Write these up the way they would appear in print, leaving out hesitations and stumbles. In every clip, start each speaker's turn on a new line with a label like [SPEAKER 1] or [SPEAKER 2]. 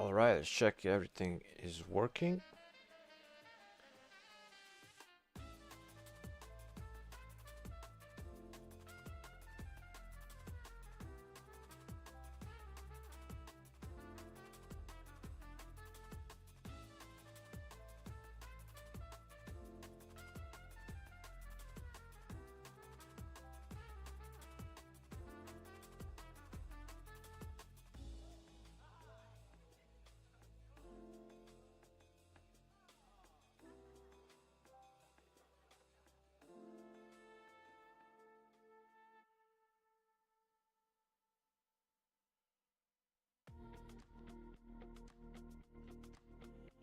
[SPEAKER 1] All right, let's check everything is working.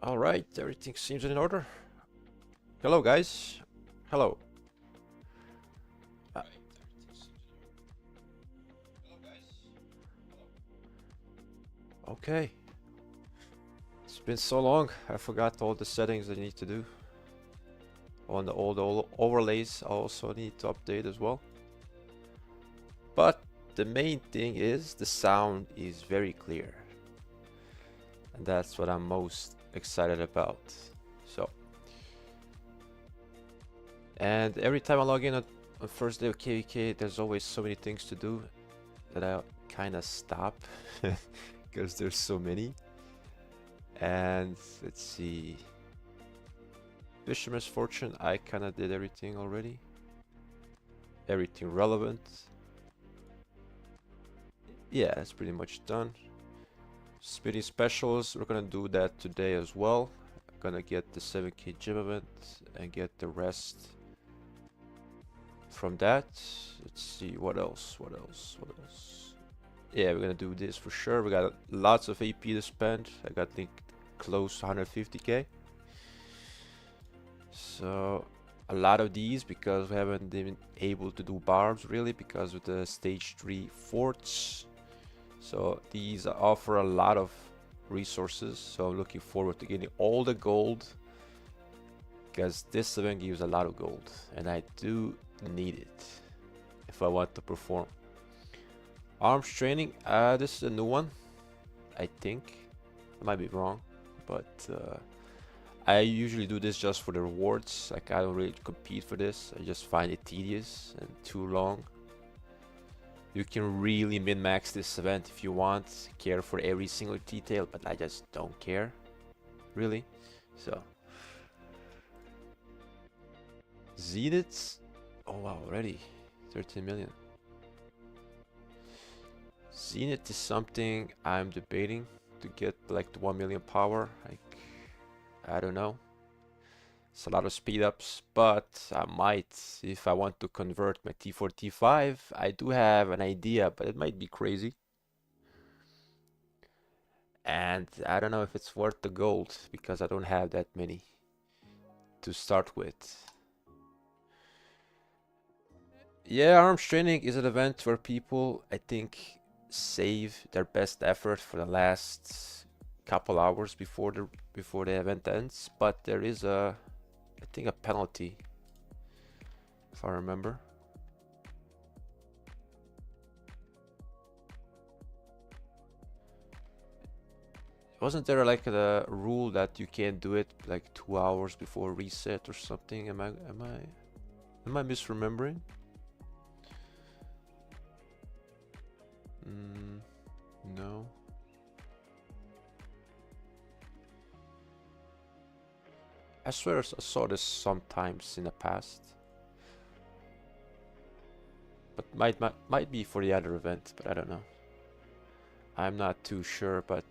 [SPEAKER 1] All right, everything seems in order. Hello, guys. Hello. Uh, okay. It's been so long. I forgot all the settings I need to do. On the old overlays, I also need to update as well. But the main thing is the sound is very clear. And that's what I'm most excited about. So, and every time I log in on first day of KVK, there's always so many things to do that I kind of stop because there's so many. And let's see. Fisherman's Fortune, I kind of did everything already. Everything relevant. Yeah, it's pretty much done. Speedy specials, we're gonna do that today as well. I'm gonna get the 7K gym event and get the rest from that. Let's see, what else? Yeah, we're gonna do this for sure. We got lots of AP to spend. I got think close to 150K. So a lot of these because we haven't been able to do barbs really because of the stage 3 forts. So these offer a lot of resources. So I'm looking forward to getting all the gold because this event gives a lot of gold and I do need it if I want to perform. Arms training, this is a new one, I think. I might be wrong, but I usually do this just for the rewards. Like I don't really compete for this. I just find it tedious and too long. You can really min-max this event if you want, care for every single detail, but I just don't care, really. So, Zeniths, oh wow, already 13 million. Zenith is something I'm debating to get like the 1 million power. Like, I don't know. It's a lot of speed ups, but I might, if I want to convert my T4 T5, I do have an idea, but it might be crazy. And I don't know if it's worth the gold because I don't have that many to start with. Yeah, arms training is an event where people, I think, save their best effort for the last couple hours before the event ends. But there is I think a penalty, if I remember. Wasn't there like a rule that you can't do it like 2 hours before reset or something? Am I misremembering? No. I swear I saw this sometimes in the past. But might be for the other event, but I don't know. I'm not too sure, but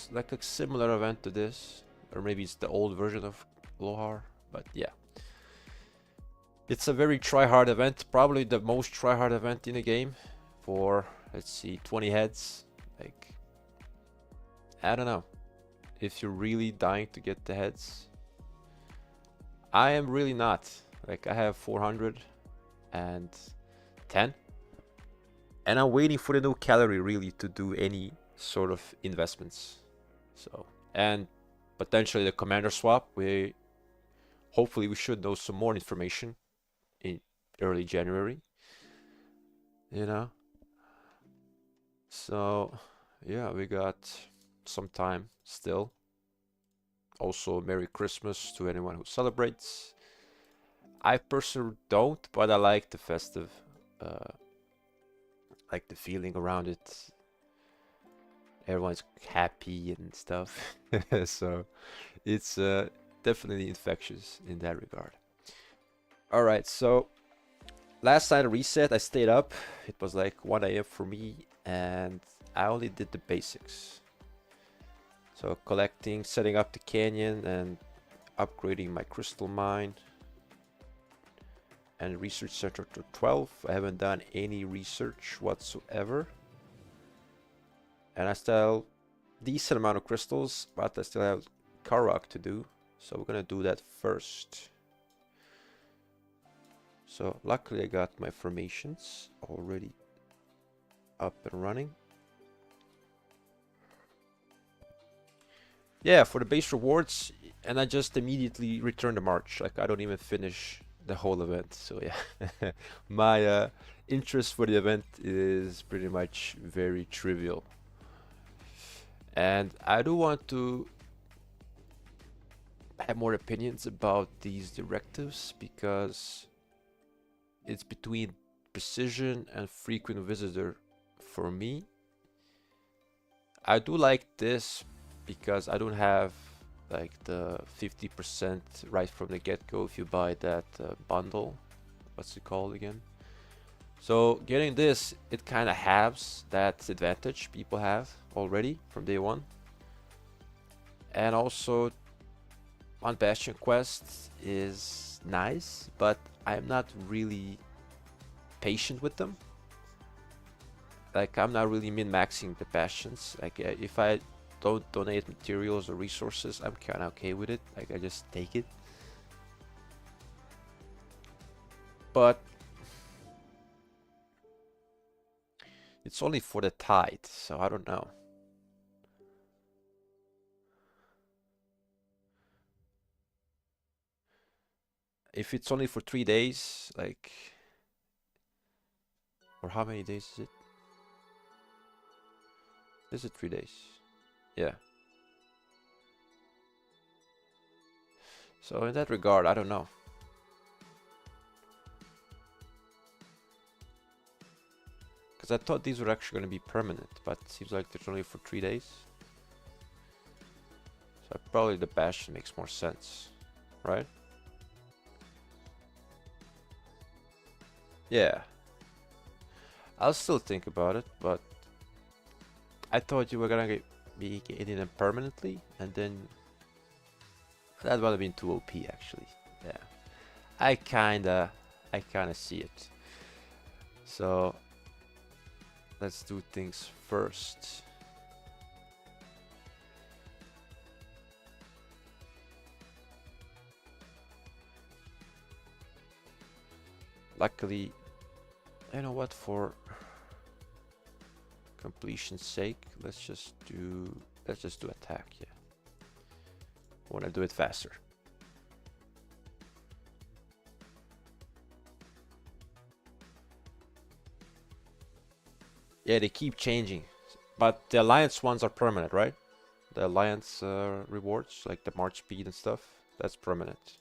[SPEAKER 1] like a similar event to this, or maybe it's the old version of Lohar, but yeah. It's a very try-hard event, probably the most try-hard event in the game for, let's see, 20 heads. Like, I don't know if you're really dying to get the heads. I am really not. Like, I have 410, and I'm waiting for the new calorie really to do any sort of investments. So, and potentially the commander swap, hopefully we should know some more information in early January, you know. So yeah, we got some time still. Also, Merry Christmas to anyone who celebrates. I personally don't, but I like the festive, uh, like the feeling around it. Everyone's happy and stuff. So it's definitely infectious in that regard. All right, so last night I reset, I stayed up. It was like 1 a.m. for me, and I only did the basics. So collecting, setting up the canyon, and upgrading my crystal mine. And research center to 12. I haven't done any research whatsoever. And I still have decent amount of crystals, but I still have karuak to do. So we're gonna do that first. So luckily I got my formations already up and running. Yeah, for the base rewards, and I just immediately return to March. Like I don't even finish the whole event. So yeah, my interest for the event is pretty much very trivial. And I do want to have more opinions about these directives because it's between precision and frequent visitor for me. I do like this because I don't have like the 50% right from the get-go if you buy that bundle. What's it called again? So getting this, it kind of halves that advantage people have already from day one. And also on Bastion Quest is nice, but I'm not really patient with them. Like I'm not really min-maxing the Bastions. Like if I don't donate materials or resources, I'm kind of okay with it. Like I just take it. But it's only for the tide, so I don't know. If it's only for 3 days, like, or how many days is it? Is it 3 days? Yeah. So in that regard, I don't know. Because I thought these were actually going to be permanent, but it seems like they're only for 3 days. So probably the Bastion makes more sense, right? Yeah. I'll still think about it, but I thought you were gonna be getting them permanently, and then that would have been too OP actually. Yeah, I kinda see it. So let's do things first. Luckily, you know what? For completion's sake, let's just do attack. Yeah, I want to do it faster. Yeah, they keep changing, but the alliance ones are permanent, right? The alliance rewards, like the march speed and stuff, that's permanent,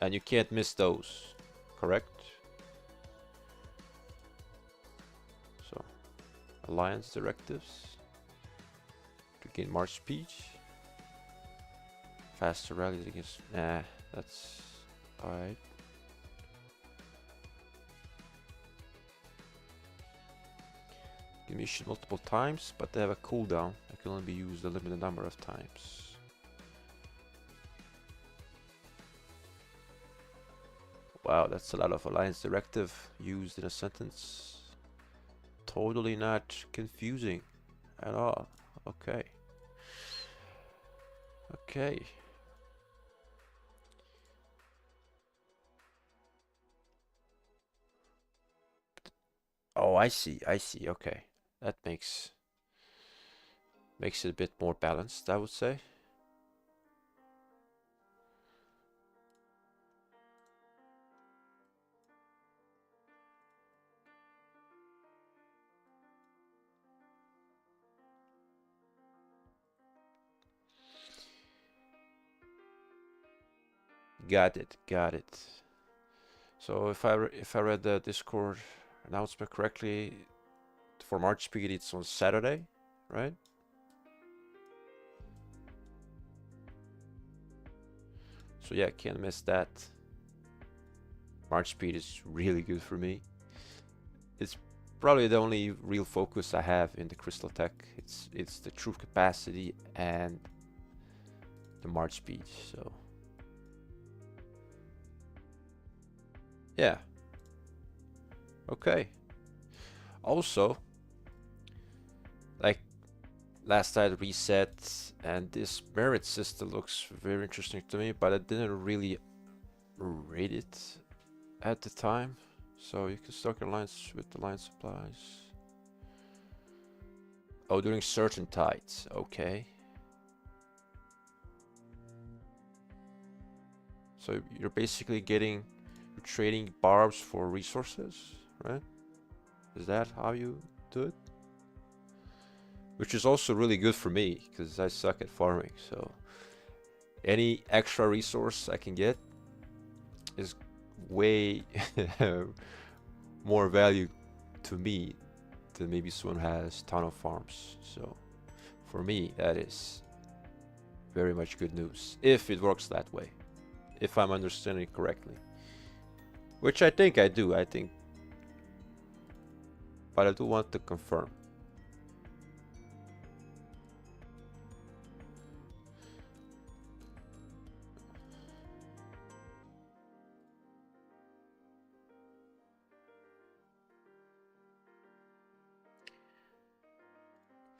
[SPEAKER 1] and you can't miss those, correct? So, alliance directives to gain march speed, faster rallies against. Nah, that's alright. Can be issued multiple times, but they have a cooldown. They can only be used a limited number of times. Wow, that's a lot of alliance directive used in a sentence. Totally not confusing at all. Okay. Okay. Oh, I see. I see. Okay. That makes it a bit more balanced, I would say. Got it, got it. So if I read the Discord announcement correctly, for March speed it's on Saturday, right? So yeah, can't miss that. March speed is really good for me. It's probably the only real focus I have in the Crystal Tech. It's the true capacity and the March speed. So yeah. Okay. Also, like last I reset, and this merit system looks very interesting to me, but I didn't really rate it at the time. So you can stock your lines with the line supplies. Oh, during certain tides. Okay. So you're basically you're trading barbs for resources, right? Is that how you do it? Which is also really good for me, because I suck at farming, so any extra resource I can get is way more value to me than maybe someone has ton of farms. So for me, that is very much good news, if it works that way, if I'm understanding it correctly. Which I think I do, but I do want to confirm.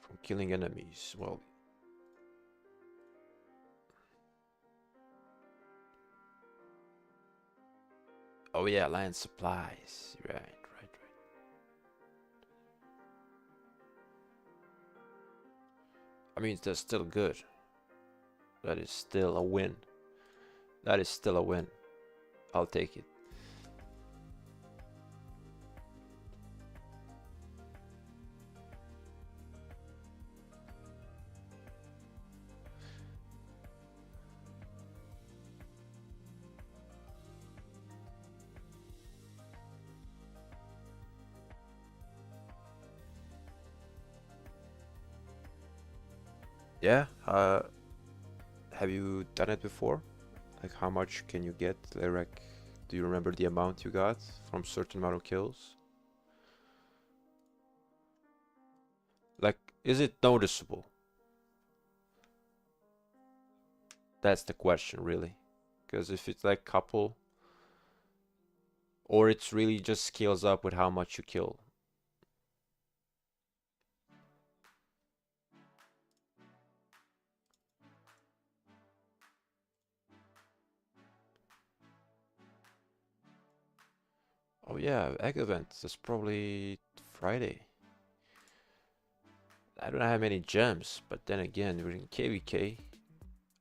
[SPEAKER 1] From killing enemies, well, oh yeah, land supplies, right. I mean, that's still good. That is still a win. That is still a win. I'll take it. Yeah, have you done it before? Like, how much can you get? Like, do you remember the amount you got from certain amount of kills? Like, is it noticeable? That's the question, really. Because if it's like couple, or it's really just scales up with how much you kill. Oh yeah, egg event. That's probably Friday. I don't have many gems, but then again, we're in KVK.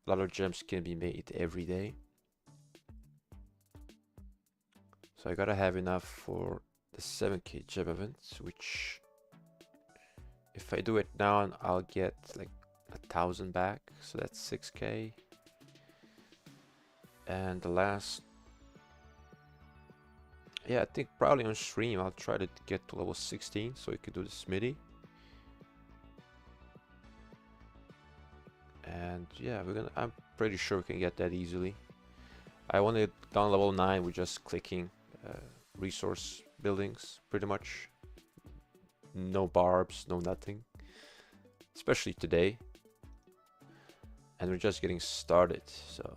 [SPEAKER 1] A lot of gems can be made every day. So I gotta have enough for the 7k gem events, which if I do it now, I'll get like 1,000 back. So that's 6k. And the last, yeah, I think probably on stream I'll try to get to level 16 so you can do the smithy. And yeah, I'm pretty sure we can get that easily. I want it down level 9 with just clicking resource buildings, pretty much. No barbs, no nothing. Especially today. And we're just getting started, so.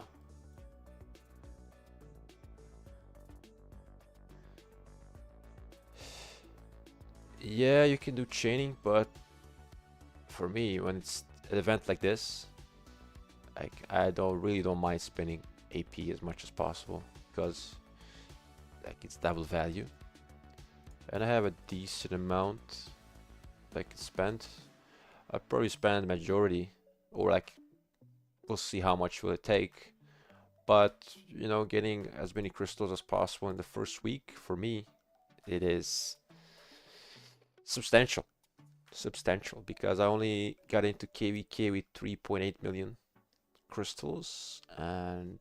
[SPEAKER 1] Yeah, you can do chaining, but for me, when it's an event like this, like I really don't mind spending AP as much as possible, because like it's double value. And I have a decent amount that I can spend. I'll probably spend majority, or like we'll see how much will it take. But you know, getting as many crystals as possible in the first week, for me, it is substantial. Substantial, because I only got into KVK with 3.8 million crystals, and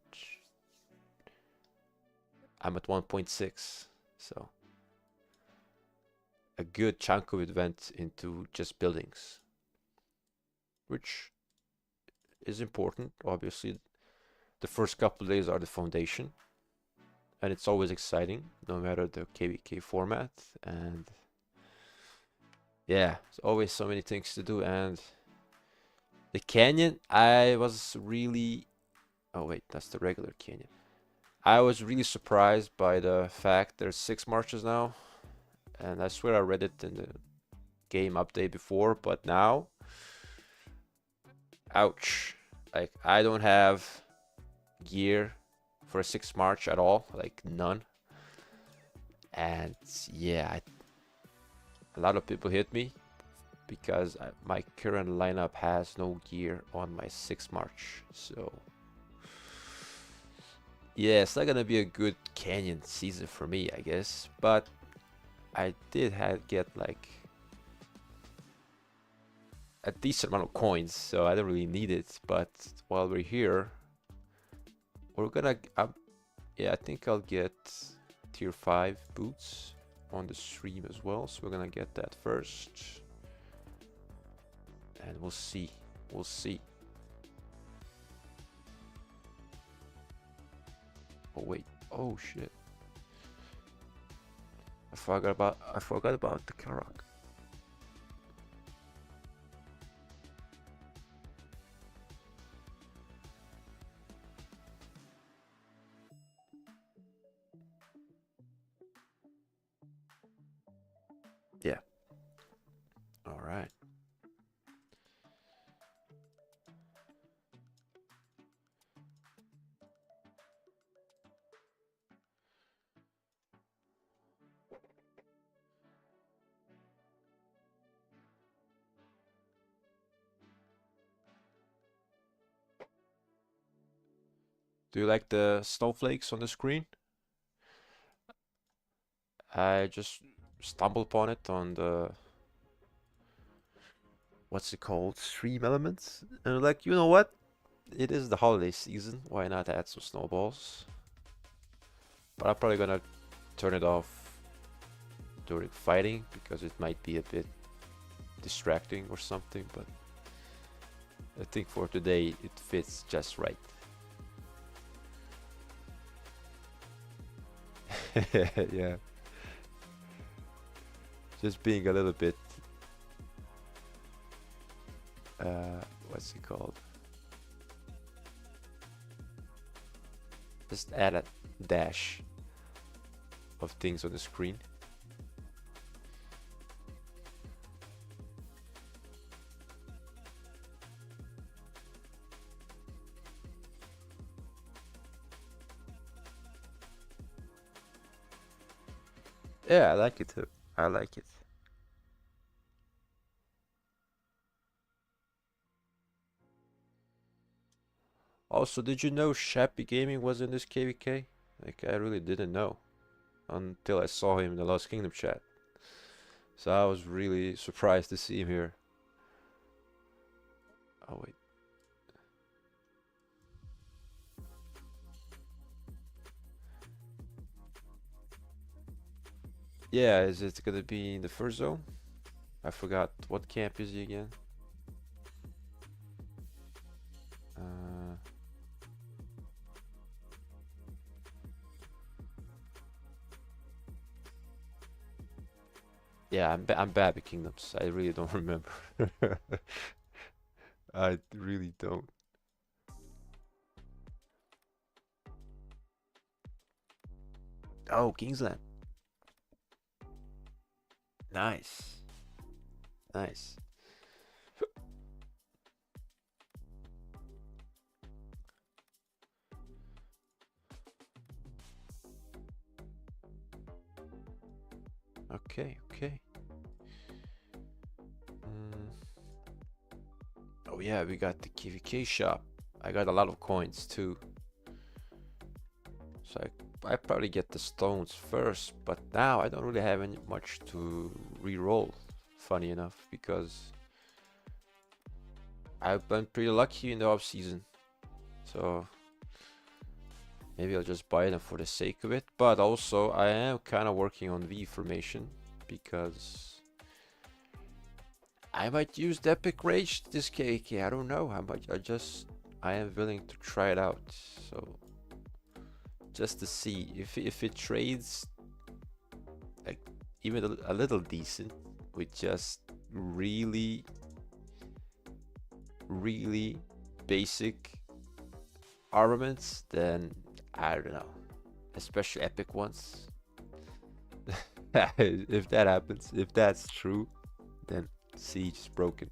[SPEAKER 1] I'm at 1.6. So a good chunk of it went into just buildings, which is important. Obviously, the first couple of days are the foundation, and it's always exciting, no matter the KVK format. And yeah, there's always so many things to do. And the canyon, I was really... Oh wait, that's the regular canyon. I was really surprised by the fact there's 6 marches now, and I swear I read it in the game update before, but now, ouch. Like, I don't have gear for a 6 march at all, like none. And yeah, a lot of people hit me because my current lineup has no gear on my 6 march. So yeah, it's not gonna be a good canyon season for me, I guess. But I did get like a decent amount of coins, so I don't really need it. But while we're here, we're gonna yeah, I think I'll get tier 5 boots on the stream as well, so we're gonna get that first, and we'll see. Oh wait, oh shit, I forgot about the karuak. Yeah, all right. Do you like the snowflakes on the screen? I just stumbled upon it on the, what's it called, stream elements, and like, you know what? It is the holiday season. Why not add some snowballs? But I'm probably gonna turn it off during fighting because it might be a bit distracting or something. But I think for today it fits just right. Yeah. Just being a little bit, what's it called? Just add a dash of things on the screen. Yeah, I like it too. I like it. Also, did you know Shappy Gaming was in this KVK? Like, I really didn't know until I saw him in the Lost Kingdom chat. So I was really surprised to see him here. Oh wait. Yeah, is it gonna be in the first zone? I forgot, what camp is he again? Uh, yeah, I'm bad with kingdoms. I really don't remember. I really don't. Oh, Kingsland. Nice. Nice. Okay, okay. Oh yeah, we got the KVK shop. I got a lot of coins too. So I probably get the stones first, but now I don't really have any much to re-roll, funny enough, because I've been pretty lucky in the off season. So Maybe I'll just buy them for the sake of it. But also, I am kind of working on V formation because I might use the Epic Rage this KVK. I don't know how much. I am willing to try it out. So just to see if it trades like even a little decent with just really basic armaments, then I don't know, especially epic ones. If that happens, if that's true, then Siege is broken.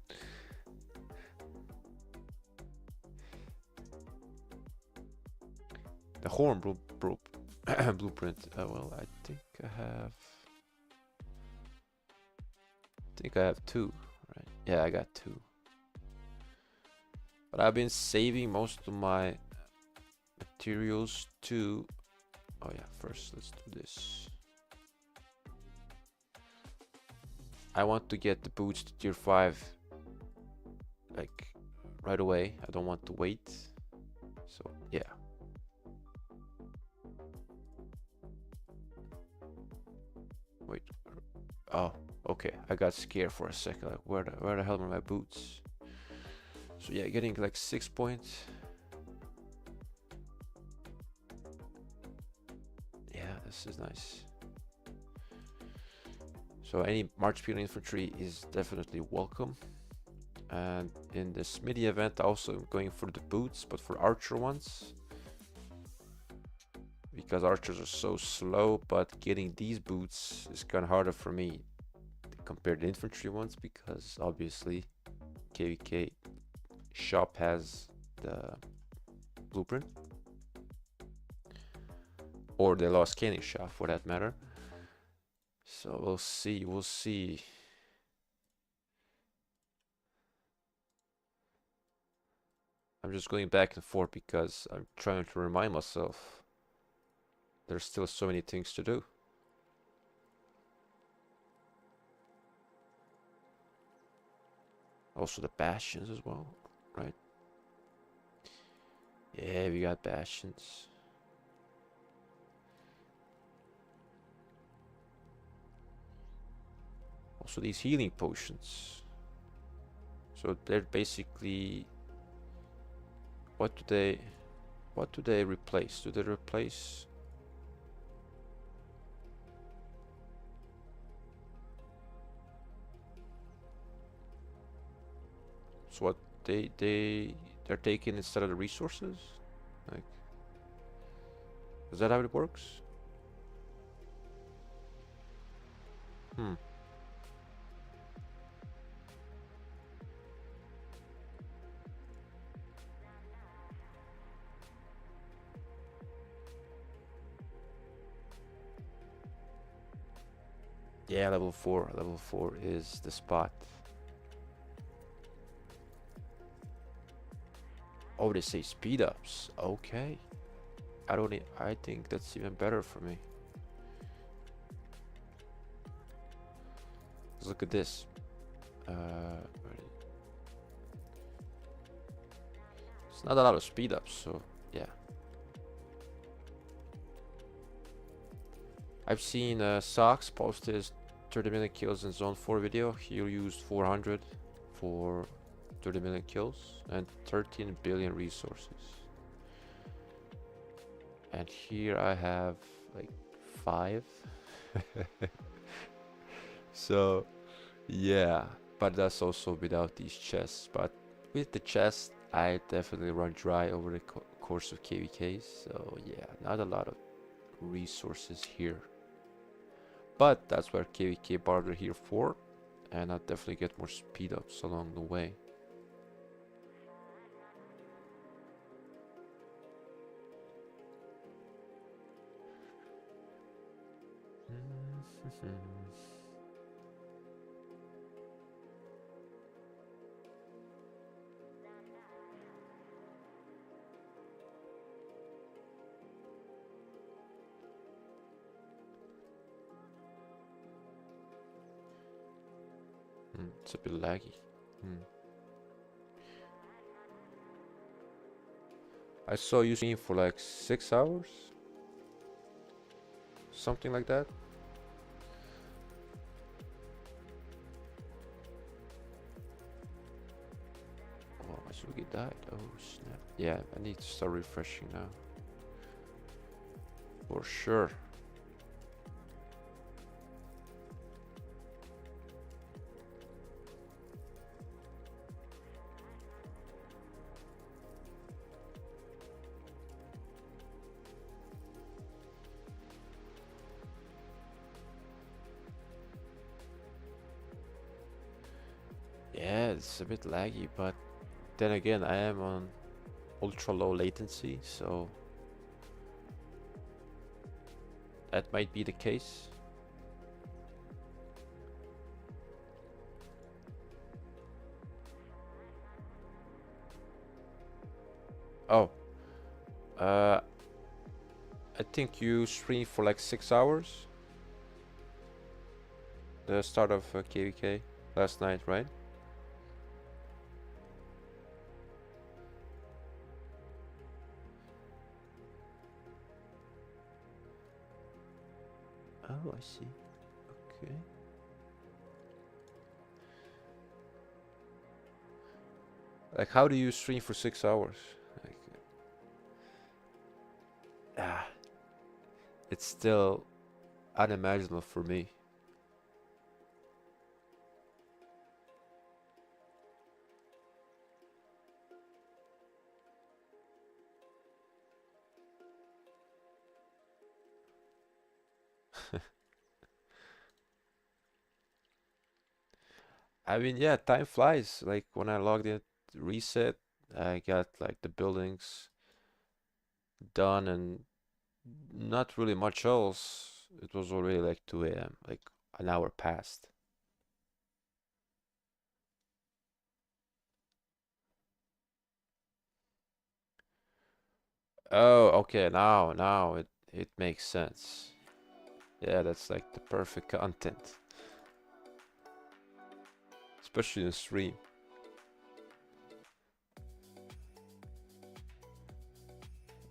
[SPEAKER 1] The horn blueprint. Well, I think I have two, right? Yeah, I got two. But I've been saving most of my materials to. Oh yeah, first let's do this. I want to get the boots to tier 5 like right away. I don't want to wait. So yeah. Wait. Oh, okay. I got scared for a second. Like where the hell are my boots? So yeah, getting like 6 points. Yeah, this is nice. So any March Speed infantry is definitely welcome. And in the Smithy event, also I'm going for the boots, but for archer ones. Because archers are so slow, but getting these boots is kind of harder for me compared to infantry ones, because obviously KVK shop has the blueprint. Or the Lost Canyon shop for that matter. So we'll see. I'm just going back and forth because I'm trying to remind myself there's still so many things to do. Also the bastions as well, right? Yeah, we got bastions. Also these healing potions. So they're basically, what do they replace? Do they replace? So what they're taking instead of the resources? Like, is that how it works? Hmm. Yeah, level 4. Level 4 is the spot. Oh, they say speed ups. Okay. I think that's even better for me. Let's look at this. It's not a lot of speed ups, so yeah. I've seen Socks post his 30 million kills in zone 4 video. He used 400 for 30 million kills and 13 billion resources. And here I have like 5. So yeah, but that's also without these chests. But with the chest, I definitely run dry over the course of KVKs. So yeah, not a lot of resources here. But that's where KVK bars are here for, and I'll definitely get more speed ups along the way. It's a bit laggy. I saw you stream for like 6 hours, something like that. Oh, Masugi died. Oh snap. Yeah, I need to start refreshing now. For sure. Yeah, it's a bit laggy, but then again, I am on ultra low latency, so that might be the case. Oh, uh, I think you streamed for like 6 hours. The start of KVK last night, right? Oh, I see. Okay. Like, how do you stream for 6 hours? Like, ah, it's still unimaginable for me. I mean, yeah, time flies. Like when I logged in, reset, I got like the buildings done and not really much else. It was already like 2 a.m., like an hour passed. Oh, okay, now it makes sense. Yeah, that's like the perfect content, especially in stream.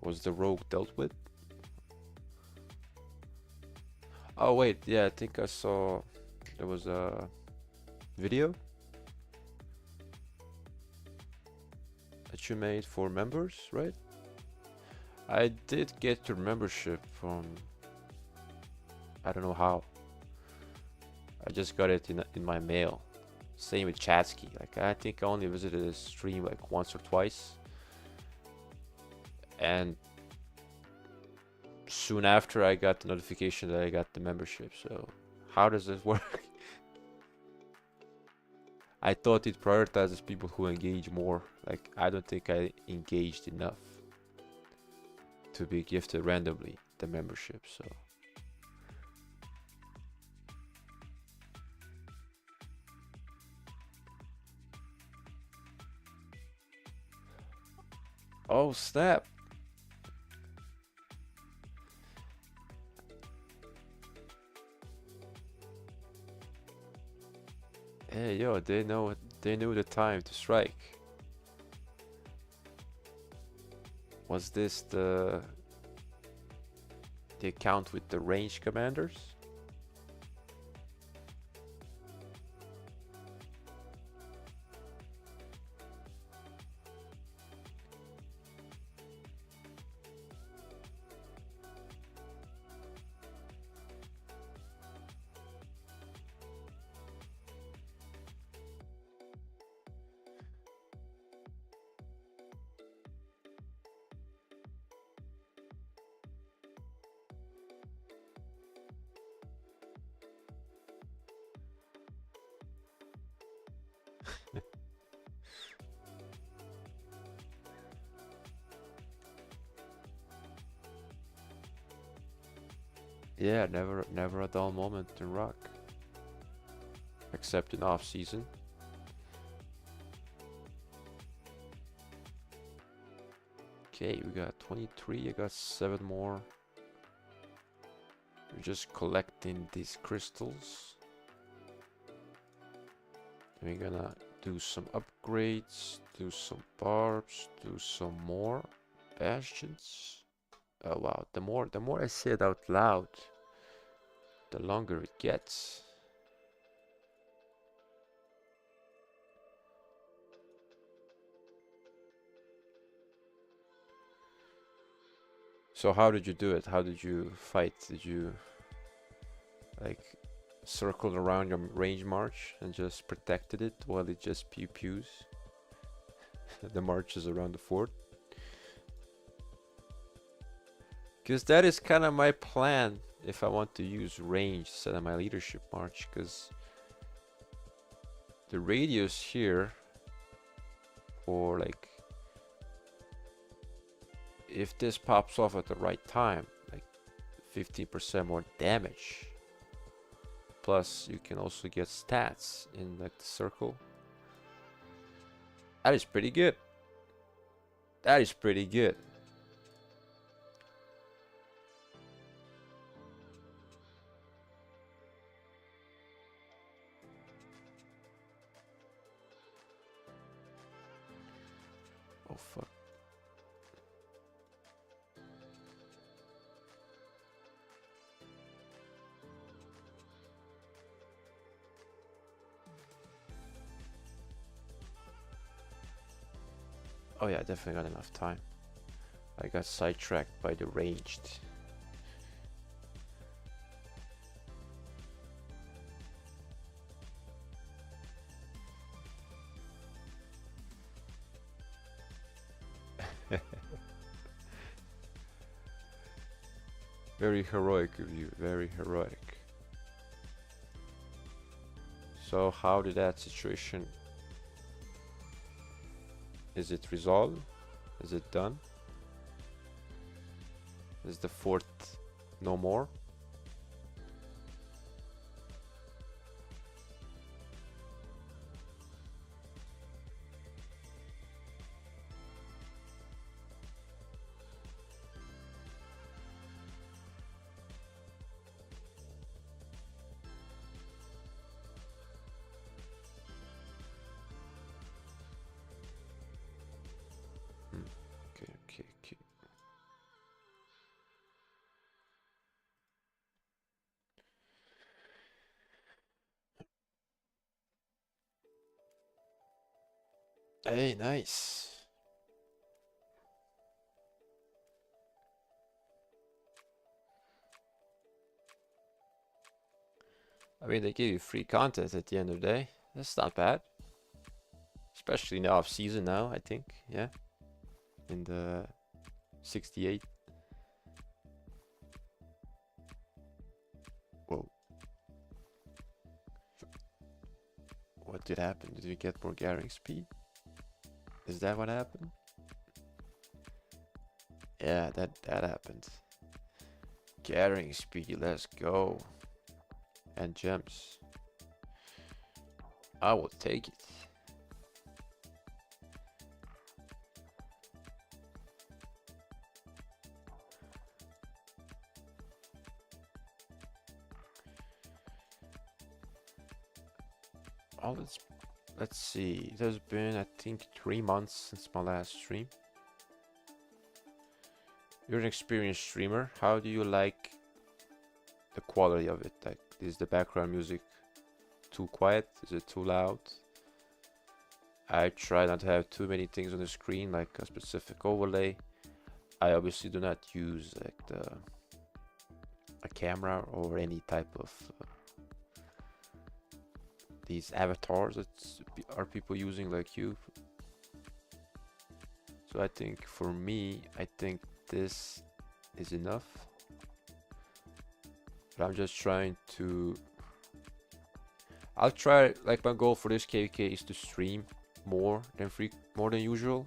[SPEAKER 1] Was the rogue dealt with? Oh wait, yeah, I think I saw there was a video that you made for members, right? I did get your membership from, I don't know how. I just got it in my mail. Same with Chatsky. Like I think I only visited his stream like once or twice, and soon after I got the notification that I got the membership. So how does this work? I thought it prioritizes people who engage more. Like I don't think I engaged enough to be gifted randomly the membership. So oh snap. Hey yo, they knew the time to strike. Was this the account with the range commanders? Yeah, never a dull moment in rock, except in off season. Okay, we got 23. I got 7 more. We're just collecting these crystals. We're gonna do some upgrades, do some barbs, do some more Bastions. Oh wow, the more I say it out loud, the longer it gets. So how did you do it? How did you fight? Did you like circle around your range march and just protected it while it just pew pews the marches around the fort? Because that is kind of my plan if I want to use range instead of my leadership march, because the radius here, or like if this pops off at the right time, like 15% more damage, plus you can also get stats in like the circle. That is pretty good. That is pretty good. Oh fuck. Oh yeah, definitely got enough time. I got sidetracked by the ranged. Very heroic of you, very heroic. So how did that situation, is it resolved? Is it done? Is the fort no more? Okay, okay, okay. Hey, nice. I mean, they give you free content at the end of the day. That's not bad. Especially in the off season now, I think. Yeah. In the 68. Whoa. What did happen? Did we get more gathering speed? Is that what happened? Yeah, that happened. Gathering speed, let's go. And gems. I will take it. Oh, let's see. It has been, I think, 3 months since my last stream. You're an experienced streamer. How do you like the quality of it? Like, is the background music too quiet? Is it too loud? I try not to have too many things on the screen, like a specific overlay. I obviously do not use like a camera or any type of these avatars that are people using like you. So I think for me, I think this is enough. But I'm just trying to, I'll try, like my goal for this KVK is to stream more than usual.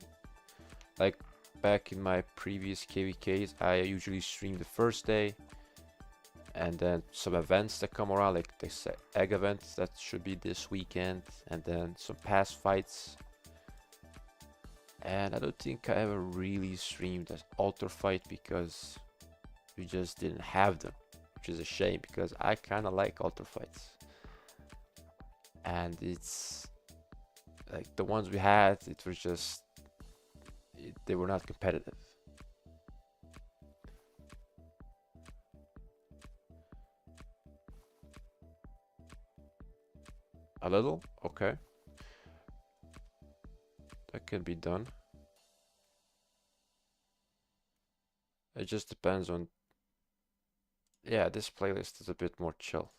[SPEAKER 1] Like back in my previous KVKs, I usually stream the first day, and then some events that come around, like this egg event that should be this weekend, and then some past fights. And I don't think I ever really streamed an altar fight because we just didn't have them, which is a shame because I kind of like altar fights. And it's like the ones we had, it was just they were not competitive. A little? Okay. That can be done. It just depends on... Yeah, this playlist is a bit more chill.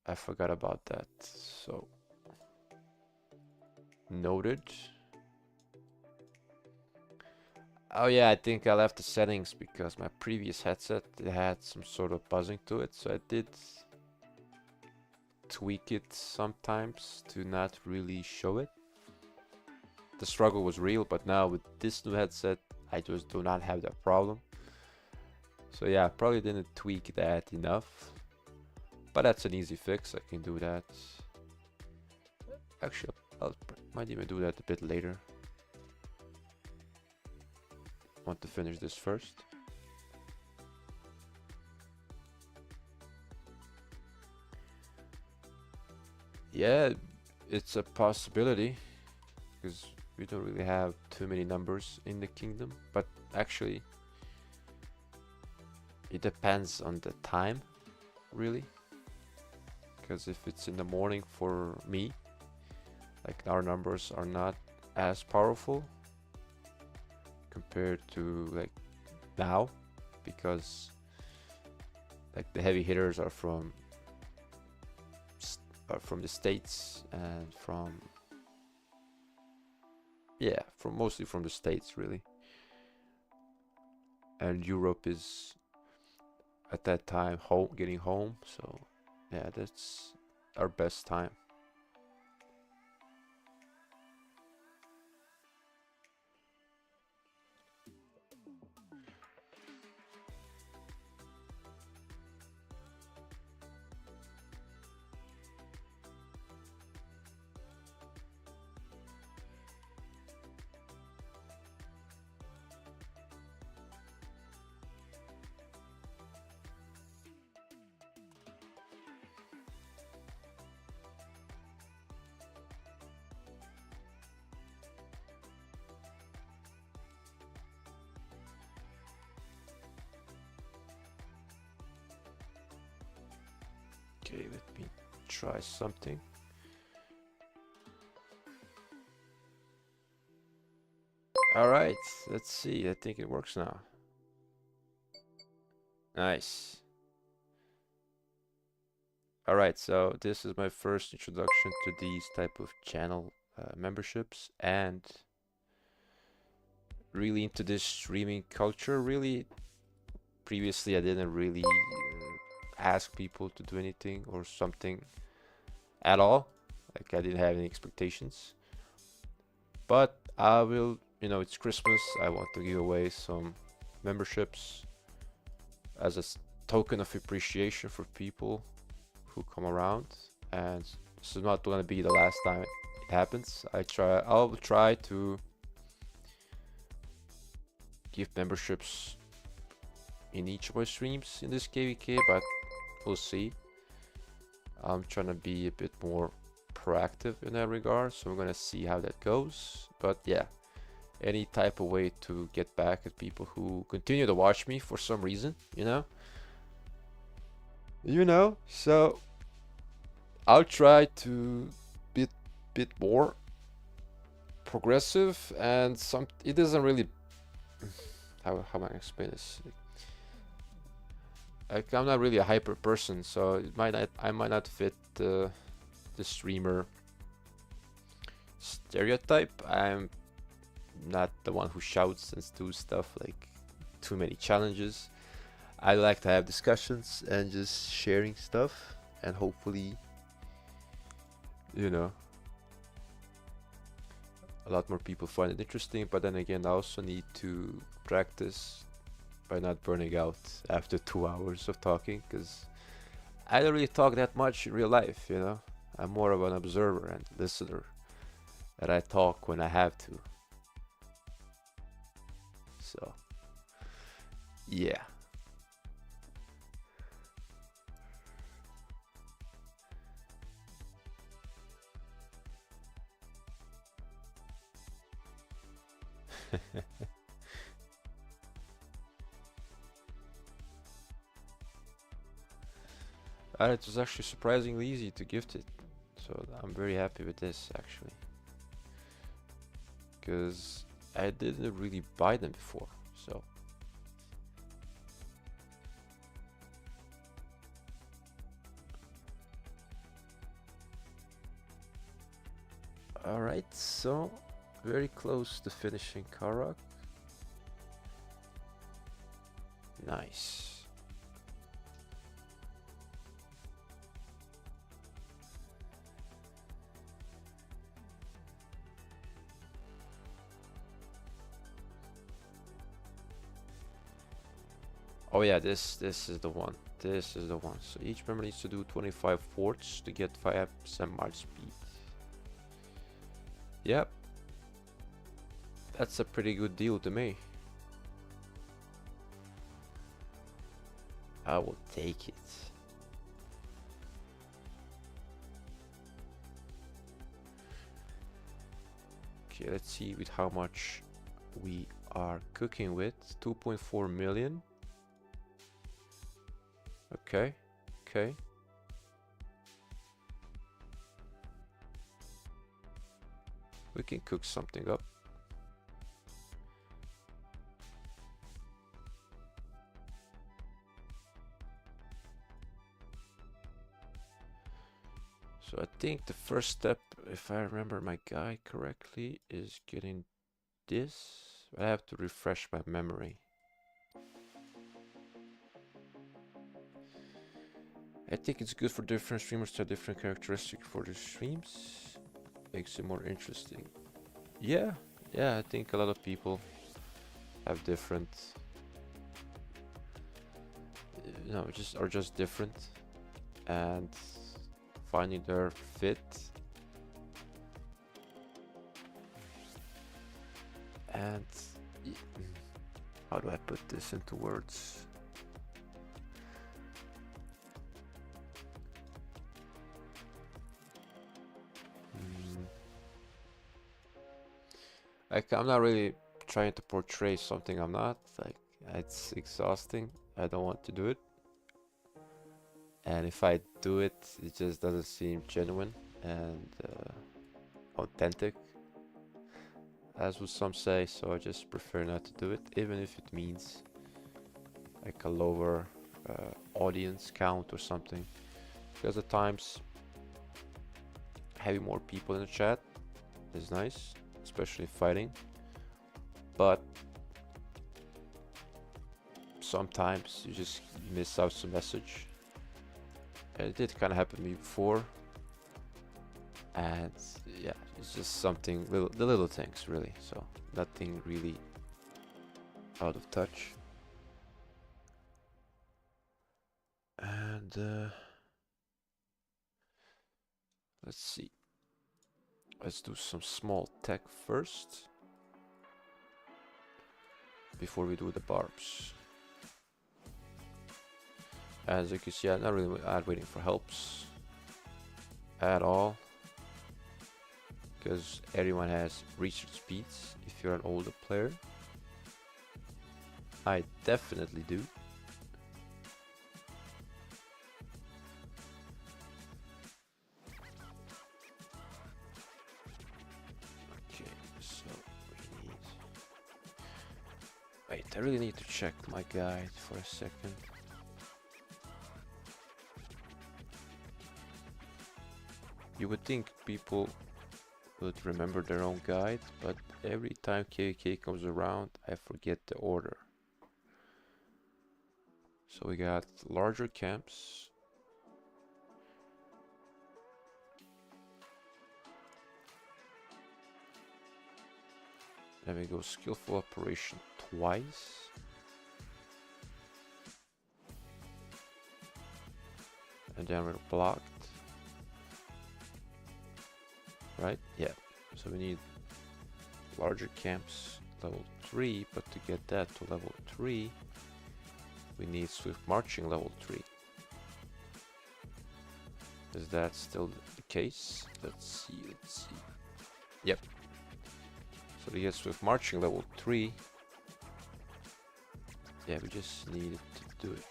[SPEAKER 1] I forgot about that. So, noted. Oh yeah, I think I left the settings because my previous headset it had some sort of buzzing to it, so I did tweak it sometimes to not really show it. The struggle was real, but now with this new headset, I just do not have that problem. So yeah, I probably didn't tweak that enough, but that's an easy fix. I can do that. Actually, I might even do that a bit later. Want to finish this first. Yeah, it's a possibility because we don't really have too many numbers in the kingdom, but actually it depends on the time, really. Because if it's in the morning for me, like our numbers are not as powerful compared to like now, because like the heavy hitters are from the States and from mostly from the States really, and Europe is at that time getting home, so yeah, that's our best time. Okay, let me try something. All right, let's see. I think it works now. Nice. All right, so this is my first introduction to these type of channel memberships, and really into this streaming culture. Really, previously I didn't really ask people to do anything or something at all. Like I didn't have any expectations. But I will, it's Christmas. I want to give away some memberships as a token of appreciation for people who come around. And this is not going to be the last time it happens. I'll try to give memberships in each of my streams in this KVK, but we'll see. I'm trying to be a bit more proactive in that regard, so we're gonna see how that goes. But yeah, any type of way to get back at people who continue to watch me for some reason, so I'll try to be bit more progressive, and it doesn't really how am I explain this? Like, I'm not really a hyper person, so I might not fit the streamer stereotype. I'm not the one who shouts and do stuff like too many challenges. I like to have discussions and just sharing stuff, and hopefully, a lot more people find it interesting. But then again, I also need to practice by not burning out after 2 hours of talking, because I don't really talk that much in real life, I'm more of an observer and listener, and I talk when I have to. So, yeah. It was actually surprisingly easy to gift it. So I'm very happy with this actually, because I didn't really buy them before. So all right, so very close to finishing karuak. Nice. Oh yeah, this is the one. This is the one. So each member needs to do 25 forts to get 5% march speed. Yep. That's a pretty good deal to me. I will take it. Okay, let's see with how much we are cooking with. 2.4 million. Okay, okay. We can cook something up. So I think the first step, if I remember my guide correctly, is getting this. I have to refresh my memory. I think it's good for different streamers to have different characteristics for the streams. Makes it more interesting. Yeah, I think a lot of people have different, are just different, and finding their fit. And how do I put this into words? Like, I'm not really trying to portray something I'm not. Like, it's exhausting. I don't want to do it. And if I do it, it just doesn't seem genuine and authentic, as would some say. So I just prefer not to do it, even if it means like a lower audience count or something. Because at times having more people in the chat is nice, especially fighting, but sometimes you just miss out some message. And it did kind of happen to me before, and yeah, it's just something the little things really, so nothing really out of touch. And let's see, let's do some small tech first before we do the barbs. As you can see, I'm not really waiting for helps at all, because everyone has research speeds if you're an older player. I definitely do. Okay, so we need... Wait, I really need to check my guide for a second. You would think people would remember their own guide, but every time KVK comes around, I forget the order. So we got larger camps. Then we go skillful operation twice. And then we're blocked. Right? Yeah. So we need larger camps level 3, but to get that to level 3, we need swift marching level 3. Is that still the case? Let's see. Yep. So to get swift marching level 3, yeah, we just needed to do it.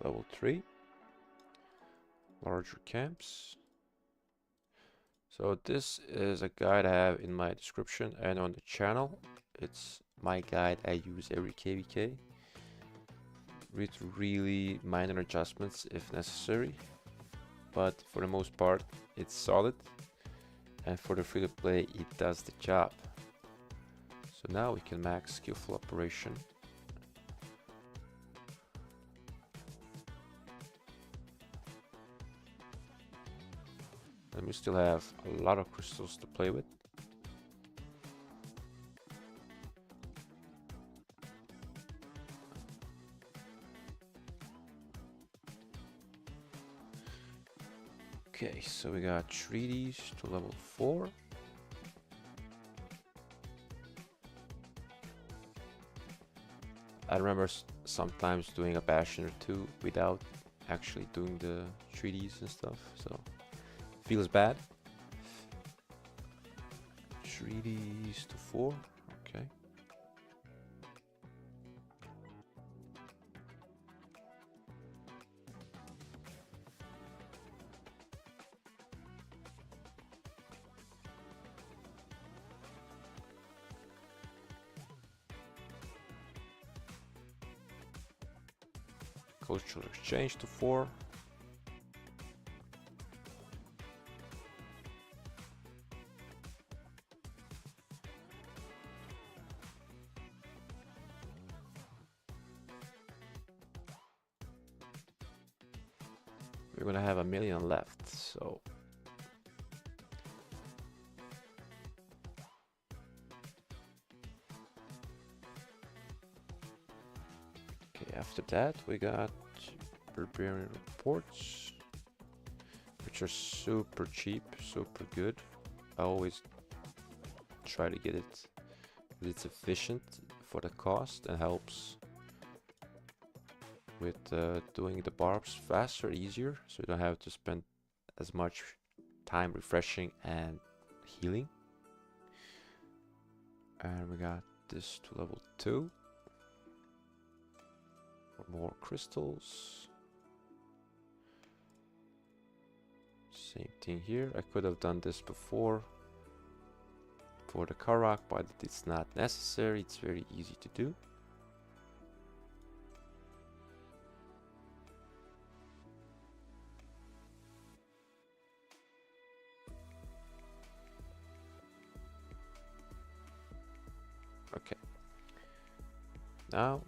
[SPEAKER 1] Level 3. Larger camps. So this is a guide I have in my description and on the channel. It's my guide I use every KVK with really minor adjustments if necessary, but for the most part it's solid, and for the free to play it does the job. So now we can max skillful operation. And we still have a lot of crystals to play with. Okay, so we got treaties to level 4. I remember sometimes doing a bastion or two without actually doing the treaties and stuff, so feels bad. Treaties to 4, okay. Cultural exchange to 4. We're gonna have 1 million left, so okay, after that we got barbarian reports, which are super cheap, super good. I always try to get it because it's efficient for the cost and helps with doing the barbs faster, easier, so you don't have to spend as much time refreshing and healing. And we got this to level 2 for more crystals. Same thing here. I could have done this before for the karuak, but it's not necessary. It's very easy to do. Okay. Now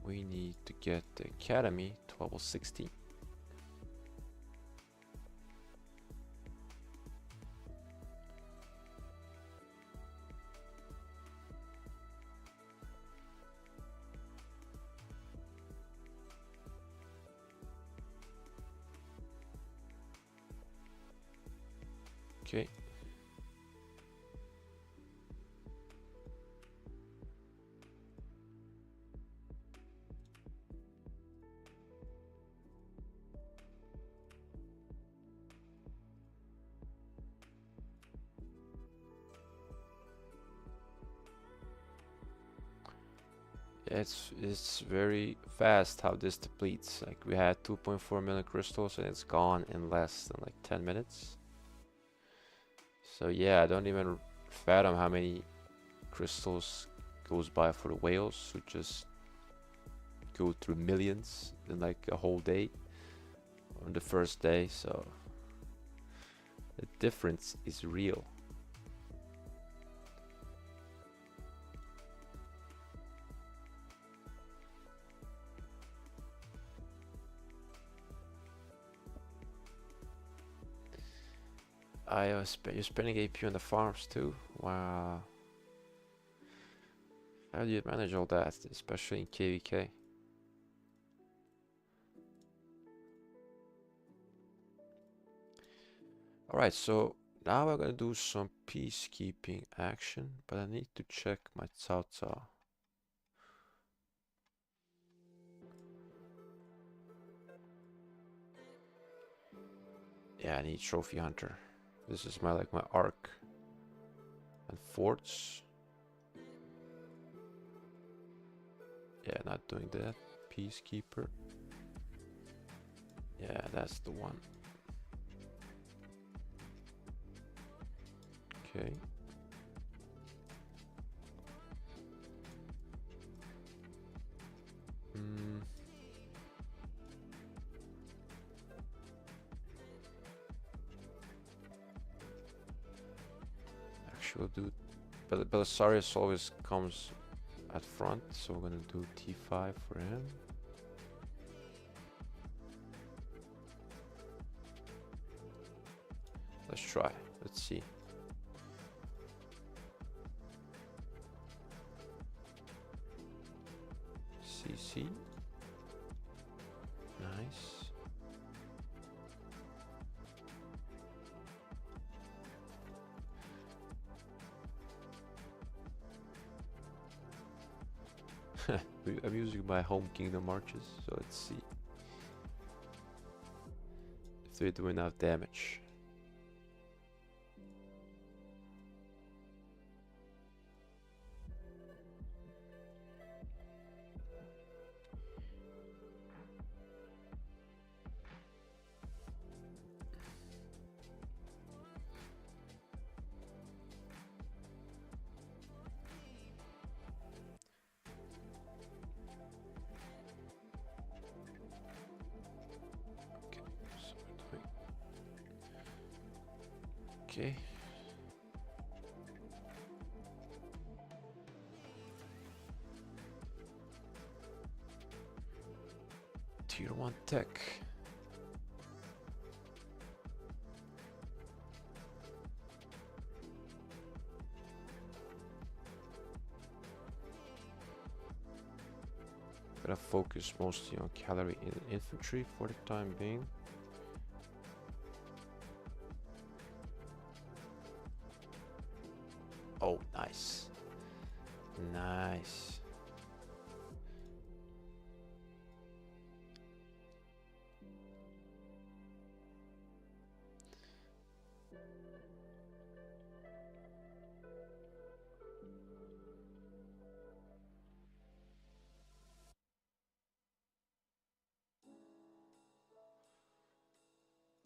[SPEAKER 1] we need to get the academy to level 16. Okay. It's very fast how this depletes. Like we had 2.4 million crystals and it's gone in less than like 10 minutes. So yeah, I don't even fathom how many crystals goes by for the whales who just go through millions in like a whale day on the first day. So the difference is real. You're spending AP on the farms too? Wow. How do you manage all that, especially in KVK? Alright, so now we're gonna do some peacekeeping action, but I need to check my Cao Cao. Yeah, I need Trophy Hunter. This is my arc. And forts. Yeah, not doing that. Peacekeeper. Yeah, that's the one. Okay. Mm. Actually, we'll do. But Belisarius always comes at front, so we're gonna do T5 for him. Let's try. Let's see. CC. Nice. I'm using my home kingdom marches, so let's see if they do enough damage. Okay. Tier 1 tech. Gonna focus mostly on cavalry and infantry for the time being. Oh, nice. Nice.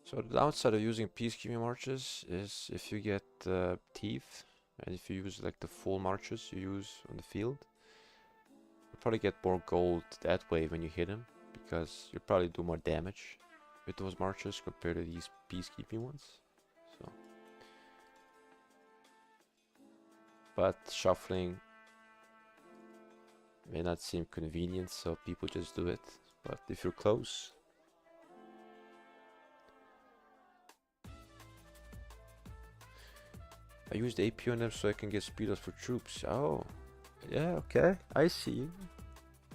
[SPEAKER 1] So the downside of using peacekeeping marches is if you get teeth, and if you use like the full marches you use on the field, you probably get more gold that way when you hit them, because you probably do more damage with those marches compared to these peacekeeping ones. So, but shuffling may not seem convenient, so people just do it. But if you're close, I used AP on them so I can get speed ups for troops. Oh, yeah, okay, I see.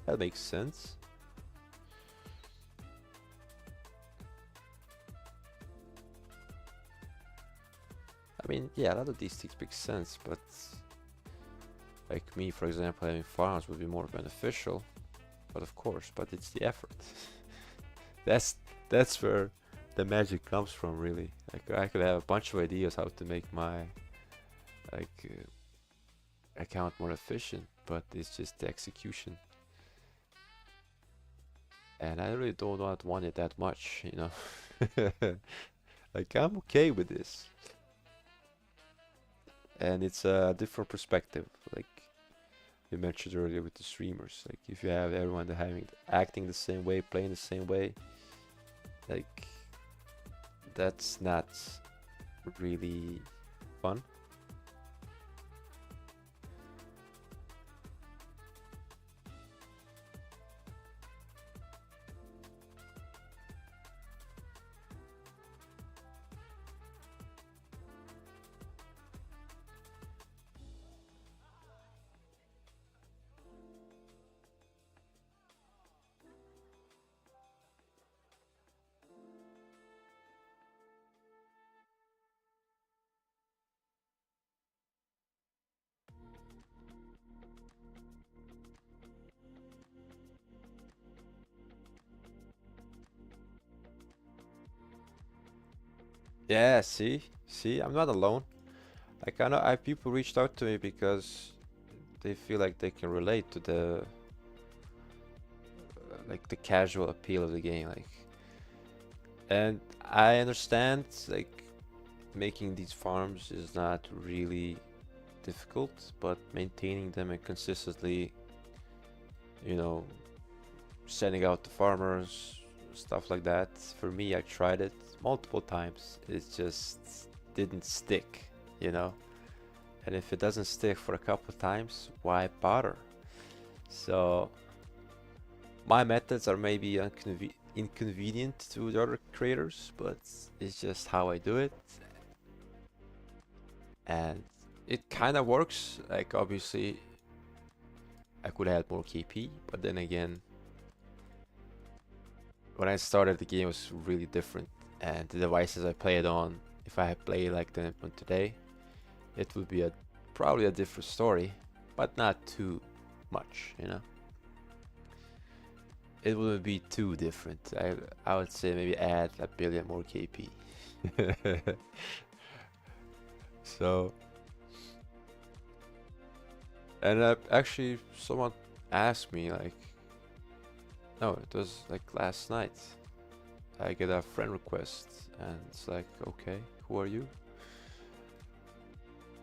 [SPEAKER 1] That makes sense. I mean, yeah, a lot of these things make sense, but like me, for example, having farms would be more beneficial. But of course, but it's the effort. that's where the magic comes from, really. Like I could have a bunch of ideas how to make my account more efficient, but it's just the execution. And I really do not want it that much, you know. Like I'm okay with this. And it's a different perspective, like you mentioned earlier with the streamers. Like if you have everyone acting the same way, playing the same way, like that's not really fun. Yeah, see, I'm not alone. Like I know people reached out to me because they feel like they can relate to the like the casual appeal of the game. Like And I understand like making these farms is not really difficult, but maintaining them and consistently, you know, sending out the farmers, stuff like that. For me, I tried it multiple times. It just didn't stick, you know. And if it doesn't stick for a couple of times, why bother? So my methods are maybe inconvenient to the other creators, but it's just how I do it. And it kind of works. Like obviously I could add more KP, but then again, when I started the game was really different, and the devices I played on, if I had played like them on today, it would be a probably a different story, but not too much, you know. It wouldn't be too different. I would say maybe add a billion more KP. So, and actually someone asked me like, no, it was like last night. I get a friend request and it's like, okay, who are you?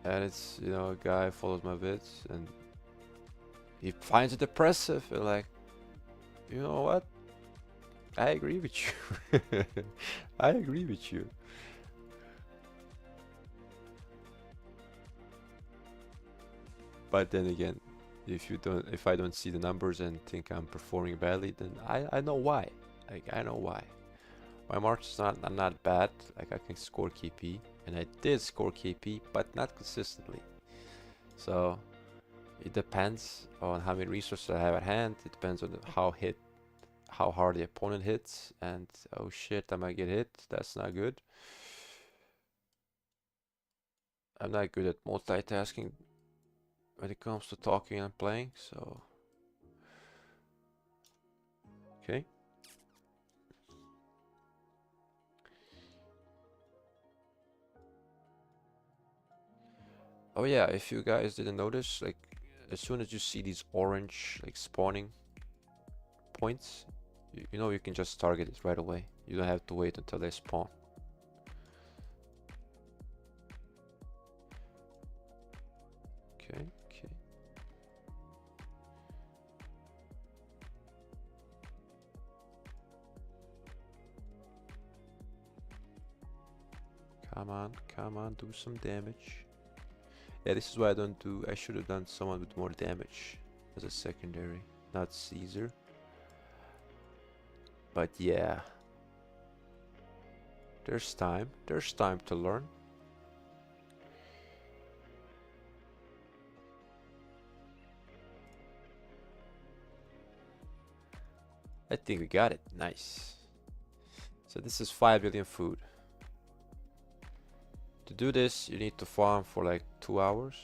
[SPEAKER 1] And it's, you know, a guy follows my vids and he finds it depressive and like, you know what? I agree with you. I agree with you. But then again, if I don't see the numbers and think I'm performing badly, then I know why. Like I know why. My march is not bad. Like I can score KP, and I did score KP, but not consistently. So it depends on how many resources I have at hand. It depends on how hard the opponent hits, and oh shit, I might get hit. That's not good. I'm not good at multitasking when it comes to talking and playing, so okay. Oh yeah, if you guys didn't notice, like as soon as you see these orange like spawning points, you know you can just target it right away. You don't have to wait until they spawn. Okay, okay. Come on, do some damage. Yeah, this is why I don't do. I should have done someone with more damage as a secondary, not Caesar. But yeah, there's time. There's time to learn. I think we got it. Nice. So this is 5 billion food. To do this, you need to farm for like 2 hours.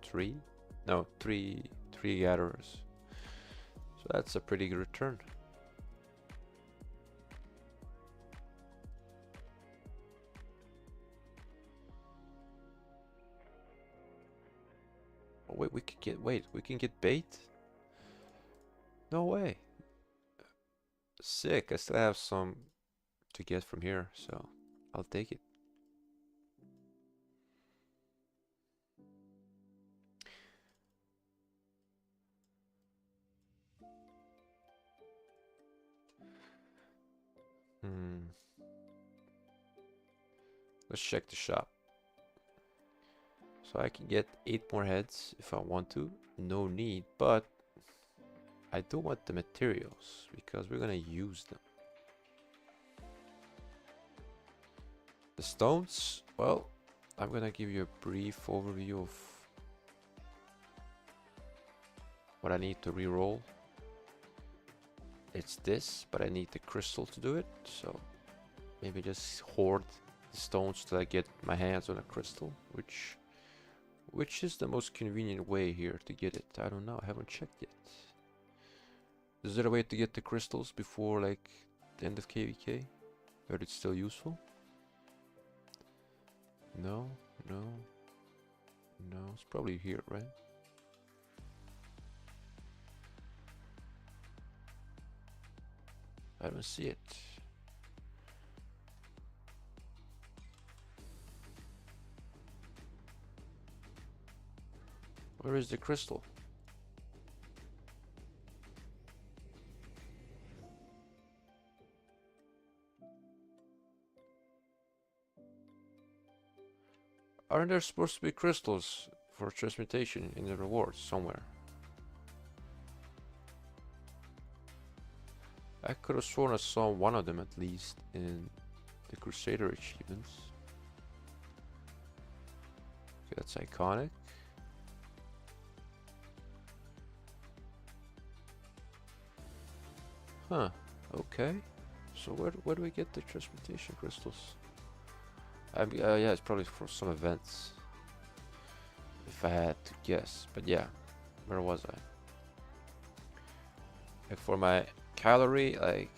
[SPEAKER 1] 3? No, 3 gatherers. So that's a pretty good return. Oh, wait, we can get bait? No way. Sick. I still have some to get from here, so I'll take it. Hmm. Let's check the shop. So I can get 8 more heads if I want to. No need, but I do want the materials because we're gonna use them. The stones, well, I'm gonna give you a brief overview of what I need to reroll. It's this, but I need the crystal to do it, so maybe just hoard the stones till I get my hands on a crystal, which is the most convenient way here to get it. I don't know, I haven't checked yet. Is there a way to get the crystals before like the end of KVK? Are it still useful? No, no, no, it's probably here, right? I don't see it. Where is the crystal? Aren't there supposed to be crystals for transmutation in the rewards somewhere? I could have sworn I saw one of them at least in the Crusader achievements. Okay, that's iconic. Huh, okay. So where do we get the transmutation crystals? Yeah, it's probably for some events. If I had to guess, but yeah, where was I? Like for my calorie, like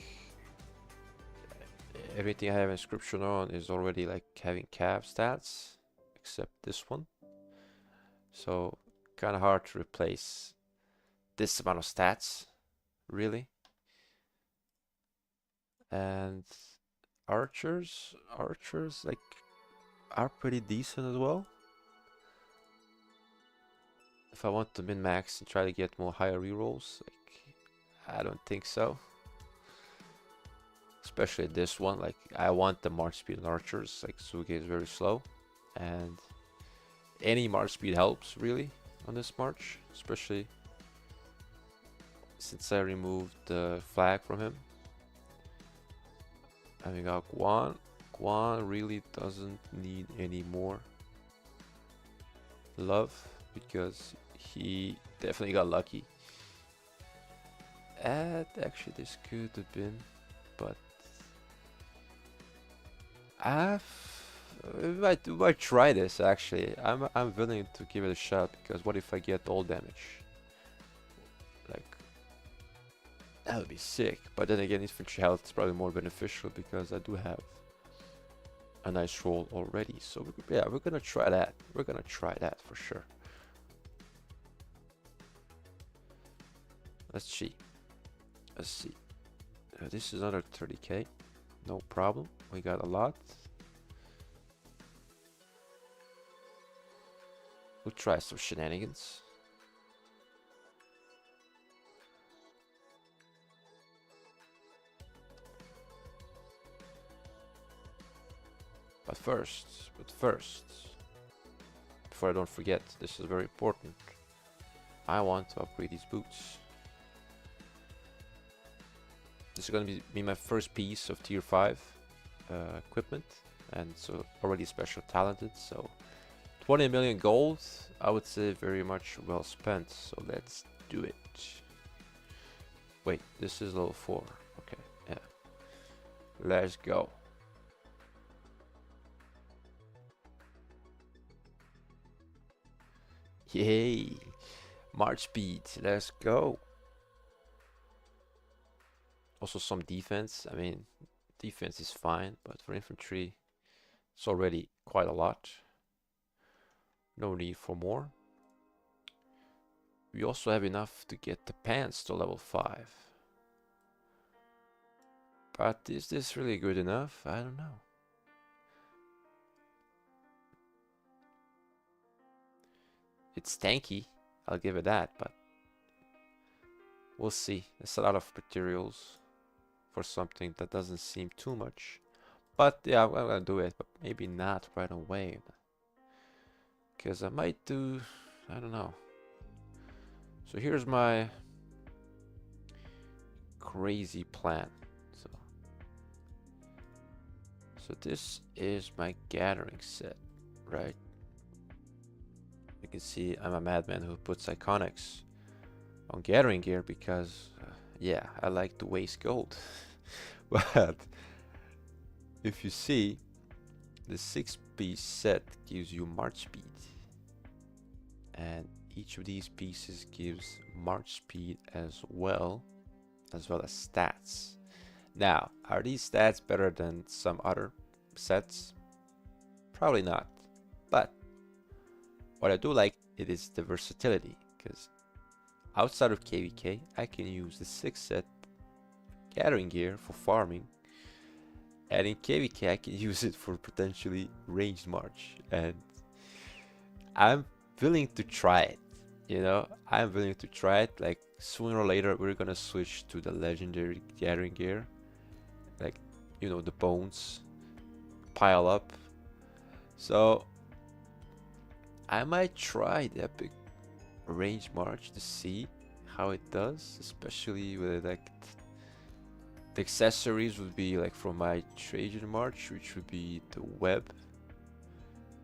[SPEAKER 1] everything I have inscription on is already like having cav stats, except this one. So kind of hard to replace this amount of stats, really. And archers like are pretty decent as well. If I want to min-max and try to get more higher rerolls, like I don't think so. Especially this one, like I want the march speed on archers, like Suge is very slow. And any march speed helps really on this march, especially since I removed the flag from him. And we got Guan. Guan really doesn't need any more love because he definitely got lucky. And actually this could have been, but we might try this actually. I'm willing to give it a shot because what if I get all damage? Like that would be sick. But then again, infantry health is probably more beneficial because I do have a nice roll already. So yeah, we're gonna try that. We're gonna try that for sure. Let's see. Let's see. This is another 30k. No problem. We got a lot. We'll try some shenanigans. But first, before I don't forget, this is very important. I want to upgrade these boots. This is going to be my first piece of tier 5 equipment, and so already special talented, so 20 million gold, I would say very much well spent, so let's do it. Wait, this is level 4, okay, yeah. Let's go. Yay! March speed, let's go. Also some defense. I mean, defense is fine, but for infantry, it's already quite a lot. No need for more. We also have enough to get the pants to level 5. But is this really good enough? I don't know. It's tanky, I'll give it that, but we'll see. There's a lot of materials for something that doesn't seem too much. But yeah, I'm gonna do it, but maybe not right away. Because I might do, I don't know. So here's my crazy plan. So this is my gathering set, right? You can see I'm a madman who puts iconics on gathering gear because, yeah, I like to waste gold. But if you see, the 6-piece set gives you march speed, and each of these pieces gives march speed as well as stats. Now, are these stats better than some other sets? Probably not, but what I do like it is the versatility, because outside of KVK I can use the 6 set, gathering gear for farming, and in KVK I can use it for potentially ranged march, and I'm willing to try it. You know, I'm willing to try it. Like sooner or later, we're gonna switch to the legendary gathering gear, like you know the bones pile up. So I might try the epic range march to see how it does, especially with like the accessories would be like from my Trajan march, which would be the web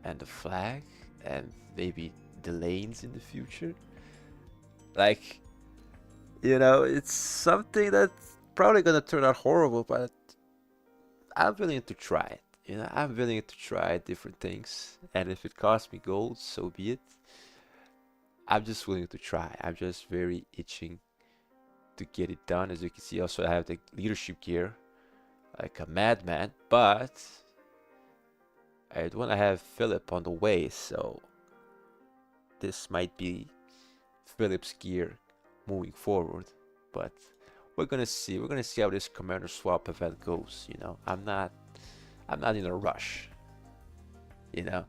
[SPEAKER 1] and the flag and maybe the lanes in the future. Like, you know, it's something that's probably gonna turn out horrible, but I'm willing to try it. You know, I'm willing to try different things, and if it costs me gold, so be it. I'm just willing to try. I'm just very itching to get it done. As you can see, also I have the leadership gear, like a madman, but I don't want to have Philip on the way, so this might be Philip's gear moving forward. But we're gonna see. We're gonna see how this commander swap event goes. You know, I'm not in a rush. You know,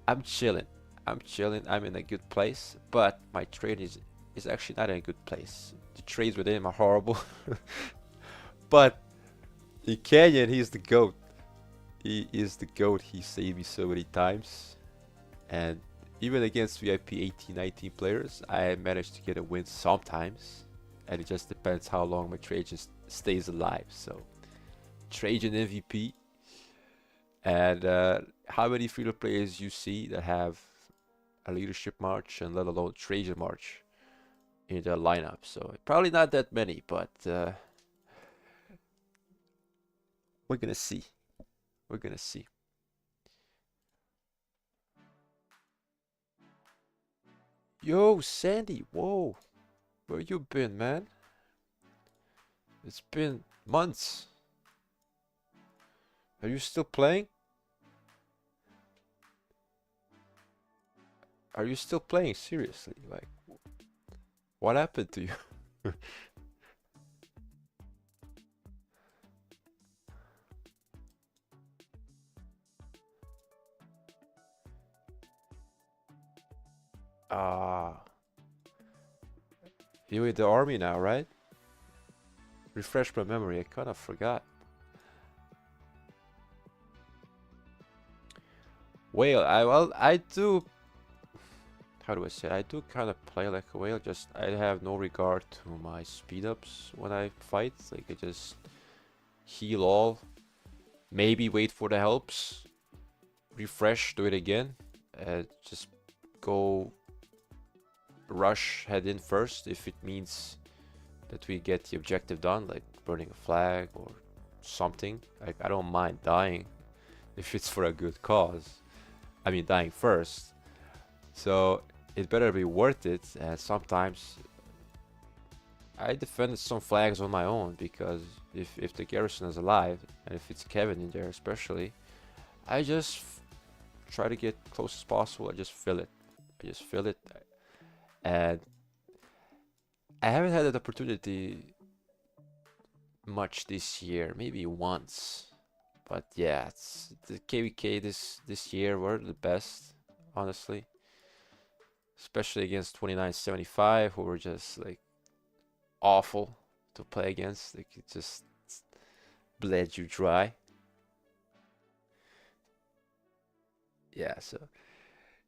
[SPEAKER 1] I'm chilling. I'm chilling. I'm in a good place, but my trade is actually not in a good place. The trades with him are horrible. But in Canyon, he's the GOAT. He is the GOAT. He saved me so many times. And even against VIP 18, 19 players, I managed to get a win sometimes. And it just depends how long my Trajan stays alive. So, Trajan MVP. And how many freedom players you see that have a leadership march and let alone Trajan march in their lineup? So, probably not that many, but we're gonna see. We're gonna see. Yo, Sandy, whoa. Where you been, man? It's been months. Are you still playing? Are you still playing? Seriously? Like, what happened to you? Ah, you're in the army now, right? Refresh my memory, I kind of forgot. Well, I do. How do I say it? I do kind of play like a whale. Just I have no regard to my speed ups when I fight. Like I just heal all. Maybe wait for the helps. Refresh, do it again. Just go rush, head in first if it means that we get the objective done, like burning a flag or something. Like I don't mind dying if it's for a good cause. I mean dying first. So it better be worth it. And sometimes I defended some flags on my own because if the garrison is alive and if it's Kevin in there especially, I just try to get close as possible. I just fill it. I just fill it. And I haven't had that opportunity much this year, maybe once. But yeah, it's the KVK this year were the best, honestly. Especially against 2975, who were just like awful to play against. Like it just bled you dry. Yeah, so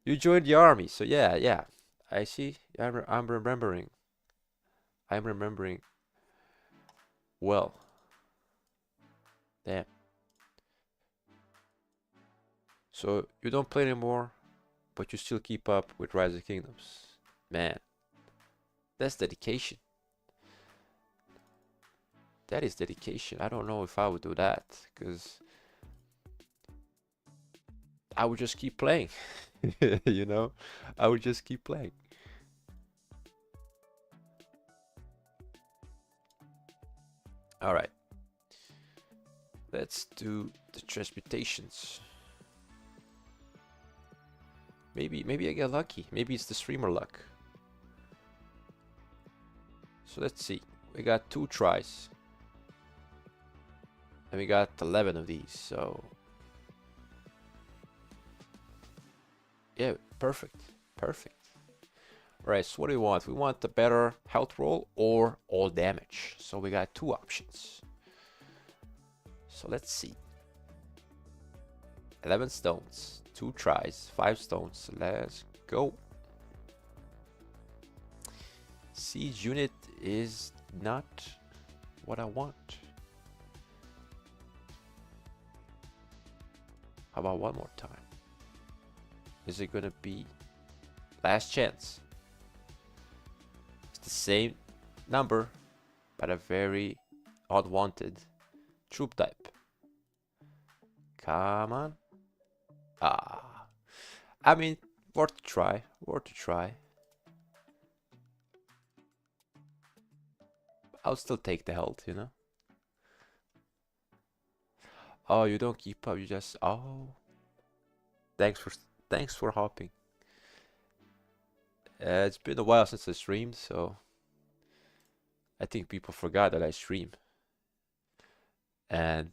[SPEAKER 1] you joined the army. So yeah, yeah. I see. I'm remembering. I'm remembering well. Damn. So you don't play anymore, but you still keep up with Rise of Kingdoms. Man, that's dedication. That is dedication. I don't know if I would do that, because I would just keep playing. You know? I would just keep playing. Alright. Let's do the transmutations. Maybe I get lucky. Maybe it's the streamer luck. So let's see. We got 2 tries. And we got 11 of these, so yeah, perfect. Perfect. Alright, so what do we want? We want the better health roll or all damage. So we got two options. So let's see. 11 stones, 2 tries, 5 stones. Let's go. Siege unit is not what I want. How about one more time? Is it gonna be last chance? It's the same number, but a very unwanted troop type. Come on. Ah. I mean, worth a try. Worth a try. I'll still take the health, you know? Oh, you don't keep up, you just... Oh. Thanks for hopping. It's been a while since I streamed, so... I think people forgot that I stream. And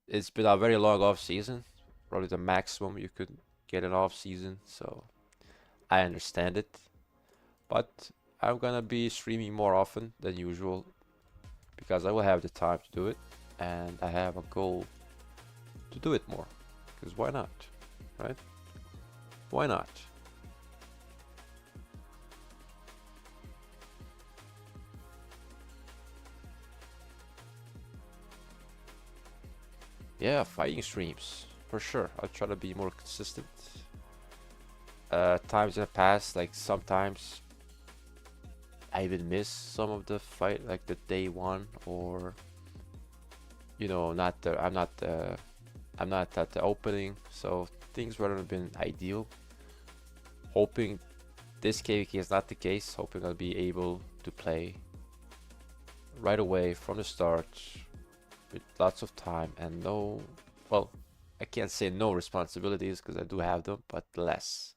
[SPEAKER 1] it's been a very long off season. Probably the maximum you could get an off season, so... I understand it. But I'm gonna be streaming more often than usual because I will have the time to do it, and I have a goal to do it more, because why not, right? Why not? Yeah, fighting streams for sure. I'll try to be more consistent. Times in the past, like sometimes I even miss some of the fight, like the day one, or you know, I'm not at the opening, so things would have been ideal. Hoping this KVK is not the case. Hoping I'll be able to play right away from the start with lots of time and no, well, I can't say no responsibilities because I do have them, but less,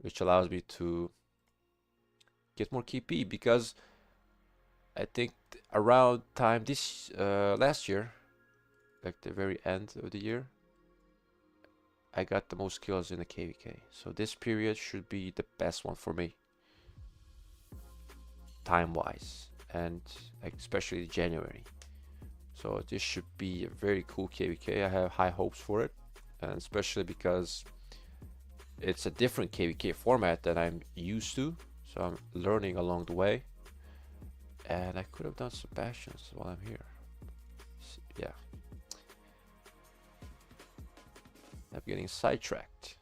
[SPEAKER 1] which allows me to get more KP, because I think around time this last year, like the very end of the year, I got the most kills in the KVK. So this period should be the best one for me, time-wise, and like especially January. So this should be a very cool KVK. I have high hopes for it, and especially because it's a different KVK format that I'm used to. So I'm learning along the way. And I could have done some bastions while I'm here. Yeah. I'm getting sidetracked.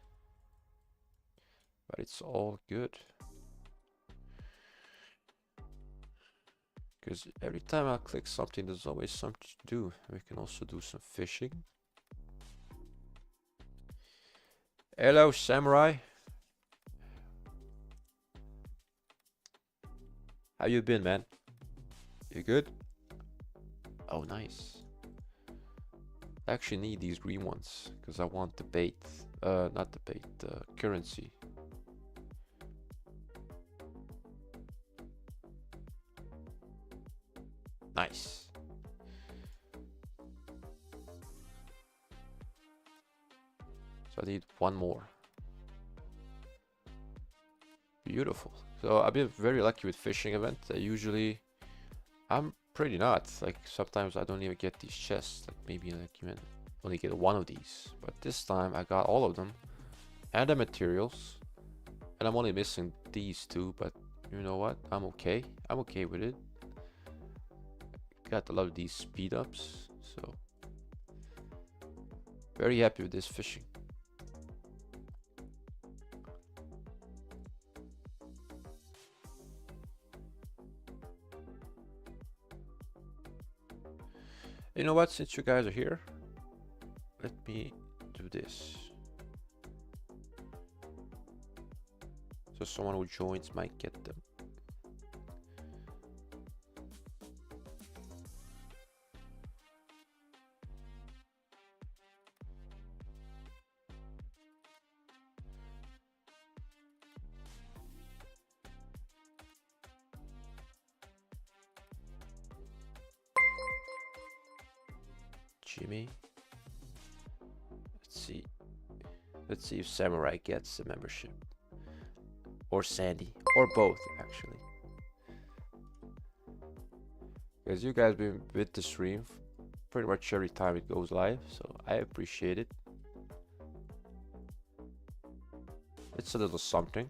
[SPEAKER 1] But it's all good. Because every time I click something, there's always something to do. We can also do some fishing. Hello, Samurai. How you been, man? You good? Oh, nice. I actually need these green ones because I want the bait. Not the bait, the currency. Nice. So I need one more. Beautiful. So I've been very lucky with fishing events. I'm pretty nuts. Like sometimes I don't even get these chests. Like maybe like even only get one of these. But this time I got all of them and the materials. And I'm only missing these two. But you know what? I'm okay. I'm okay with it. Got a lot of these speed ups. So very happy with this fishing. You know what, since you guys are here, let me do this. So someone who joins might get them. Jimmy. Let's see. Let's see if Samurai gets a membership. Or Sandy. Or both, actually. Because you guys been with the stream pretty much every time it goes live, so I appreciate it. It's a little something.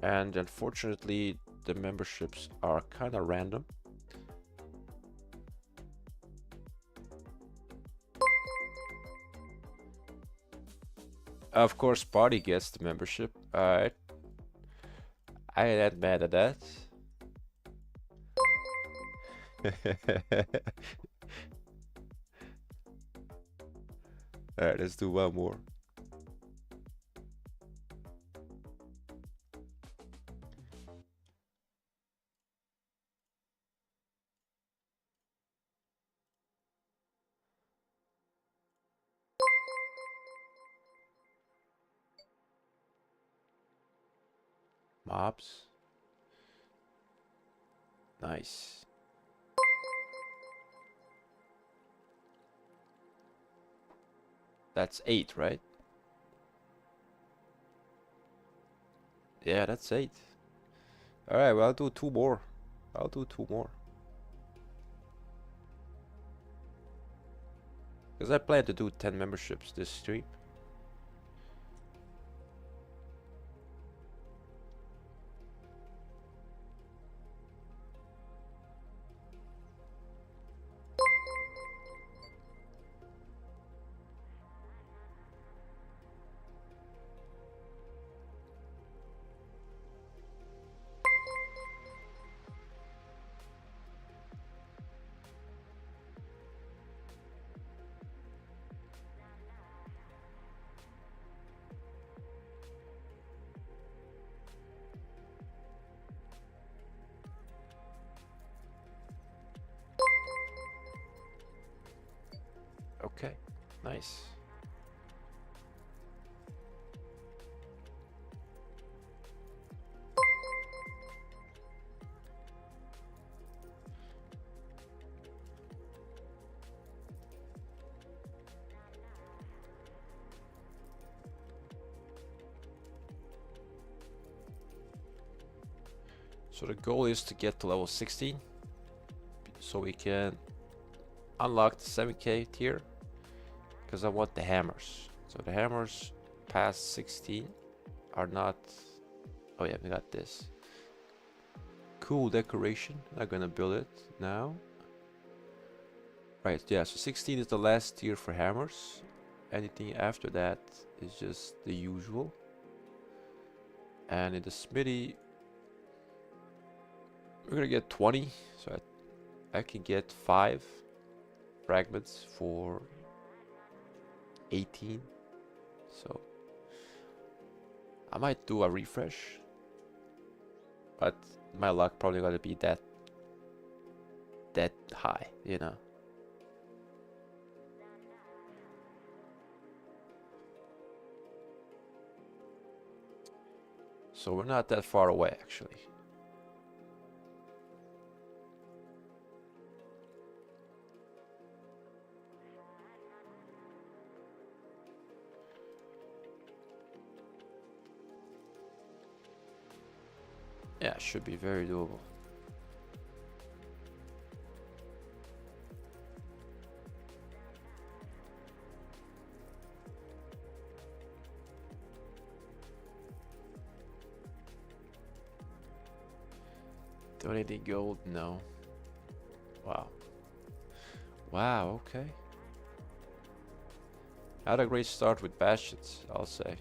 [SPEAKER 1] And unfortunately, the memberships are kind of random. Of course, Party gets the membership. Alright. I ain't that mad at that. Alright, let's do one more. Mobs. Nice. That's 8, right? Yeah, that's 8. Alright, well, I'll do 2 more. I'll do 2 more. Because I plan to do 10 memberships this stream. Okay, nice. So the goal is to get to level 16 so we can unlock the 7k tier, because I want the hammers. So the hammers past 16 are not... Oh yeah, we got this. Cool decoration. I'm gonna build it now. Right, yeah, so 16 is the last tier for hammers. Anything after that is just the usual. And in the smithy, we're gonna get 20, so I can get 5 fragments for 18. So I might do a refresh, but my luck probably gonna be that high, you know. So we're not that far away, actually. Yeah, should be very doable. Do I need any gold? No. Wow. Wow, okay. Had a great start with bastions, I'll say.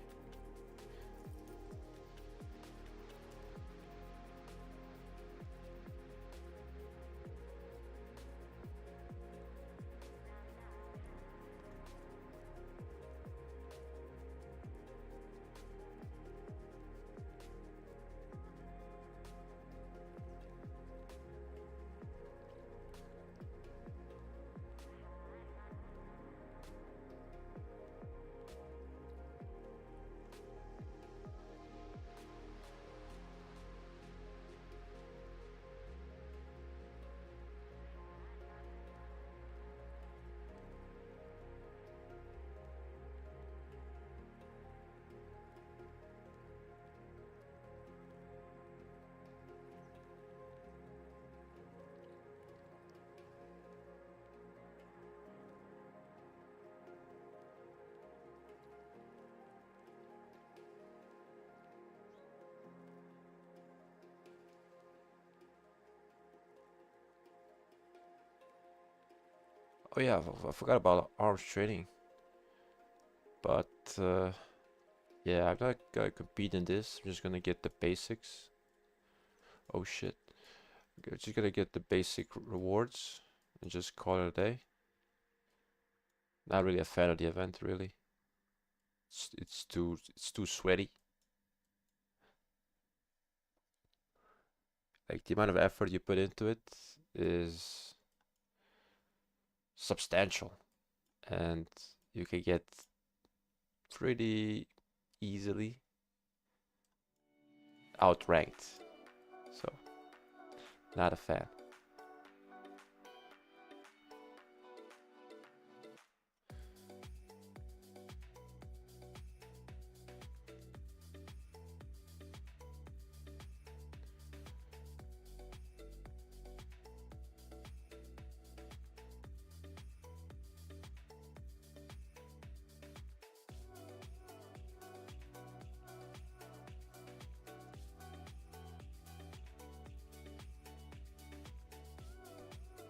[SPEAKER 1] Oh yeah, I forgot about arms training. But yeah, I'm not gonna compete in this. I'm just gonna get the basics. Oh shit. Just gonna get the basic rewards and just call it a day. Not really a fan of the event, really. It's too sweaty. Like the amount of effort you put into it is substantial, and you can get pretty easily outranked. So, not a fan.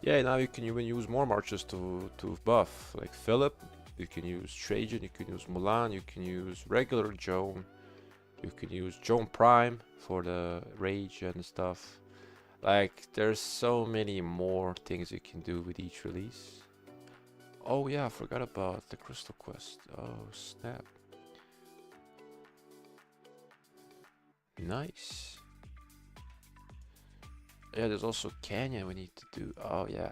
[SPEAKER 1] Yeah, now you can even use more marches to buff. Like Philip, you can use Trajan, you can use Mulan, you can use regular Joan, you can use Joan Prime for the rage and stuff. Like, there's so many more things you can do with each release. Oh yeah, I forgot about the Crystal Quest. Oh snap. Nice. Yeah, there's also Canyon we need to do. Oh yeah.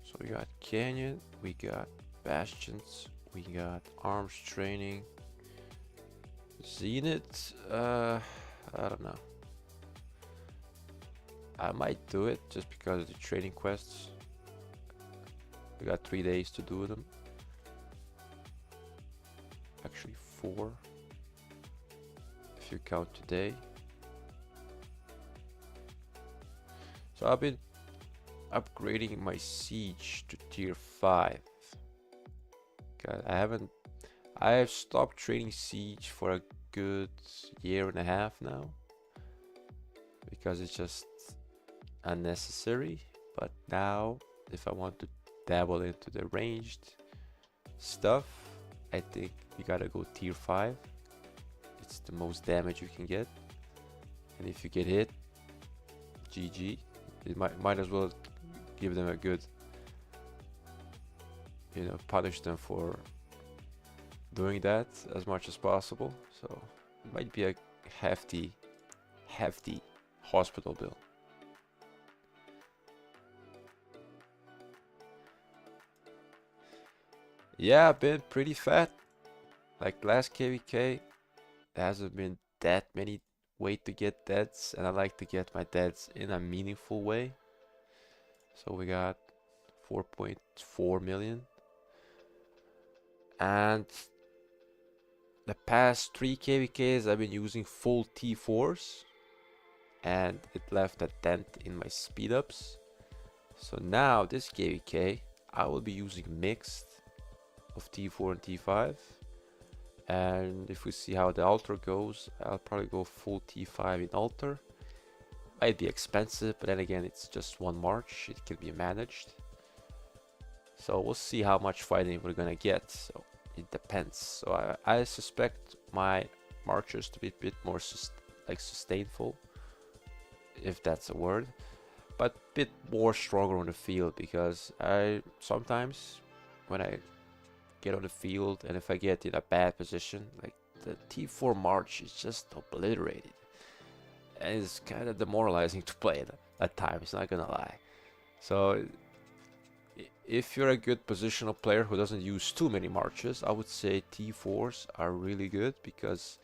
[SPEAKER 1] So we got Canyon, we got Bastions, we got Arms Training. Zenith, I don't know. I might do it just because of the training quests. We got 3 days to do them. Actually 4 if you count today. So I've been upgrading my siege to tier 5. God, I have stopped training siege for a good year and a half now because it's just unnecessary. But now if I want to dabble into the ranged stuff, I think you gotta go tier 5. It's the most damage you can get, and if you get hit, GG. It might as well give them a good, punish them for doing that as much as possible. So it might be a hefty hospital bill. Yeah, I've been pretty fat. Like last KVK, there hasn't been that many way to get deads, and I like to get my deads in a meaningful way. So we got 4.4 million. And the past 3 KVKs I've been using full T4s, and it left a dent in my speed ups. So now this KVK I will be using mixed of T4 and T5, and if we see how the altar goes, I'll probably go full T5 in altar. Might be expensive, but then again, it's just one march, it can be managed. So we'll see how much fighting we're gonna get. So it depends. So I suspect my marchers to be a bit more sustainful, if that's a word, but a bit more stronger on the field, because I sometimes when I get on the field and if I get in a bad position, like the T4 march is just obliterated, and it's kind of demoralizing to play at times, not gonna lie. So if you're a good positional player who doesn't use too many marches, I would say T4s are really good because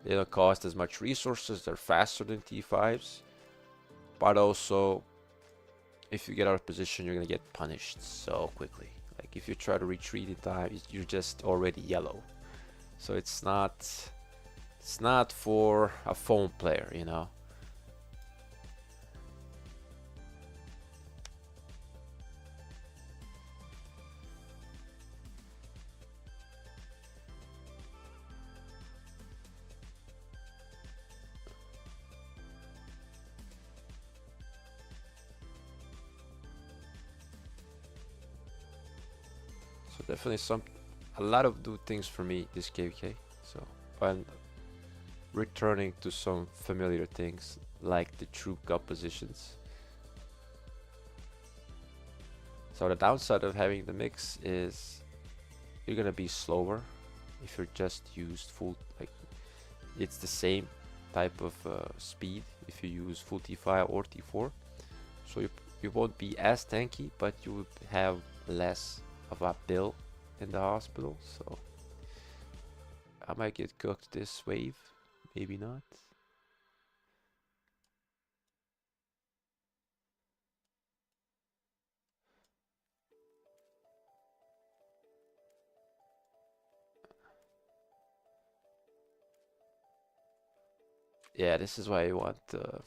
[SPEAKER 1] they don't cost as much resources, they're faster than T5s, but also if you get out of position, you're gonna get punished so quickly. Like if you try to retreat in time, you're just already yellow. So it's not for a phone player, you know. So definitely a lot of new things for me this KVK. So and returning to some familiar things like the troop compositions. So the downside of having the mix is you're gonna be slower if you're just used full, like it's the same type of speed if you use full T5 or T4. So you won't be as tanky, but you would have less of a bill in the hospital. So I might get cooked this wave, maybe not. Yeah, this is why I want the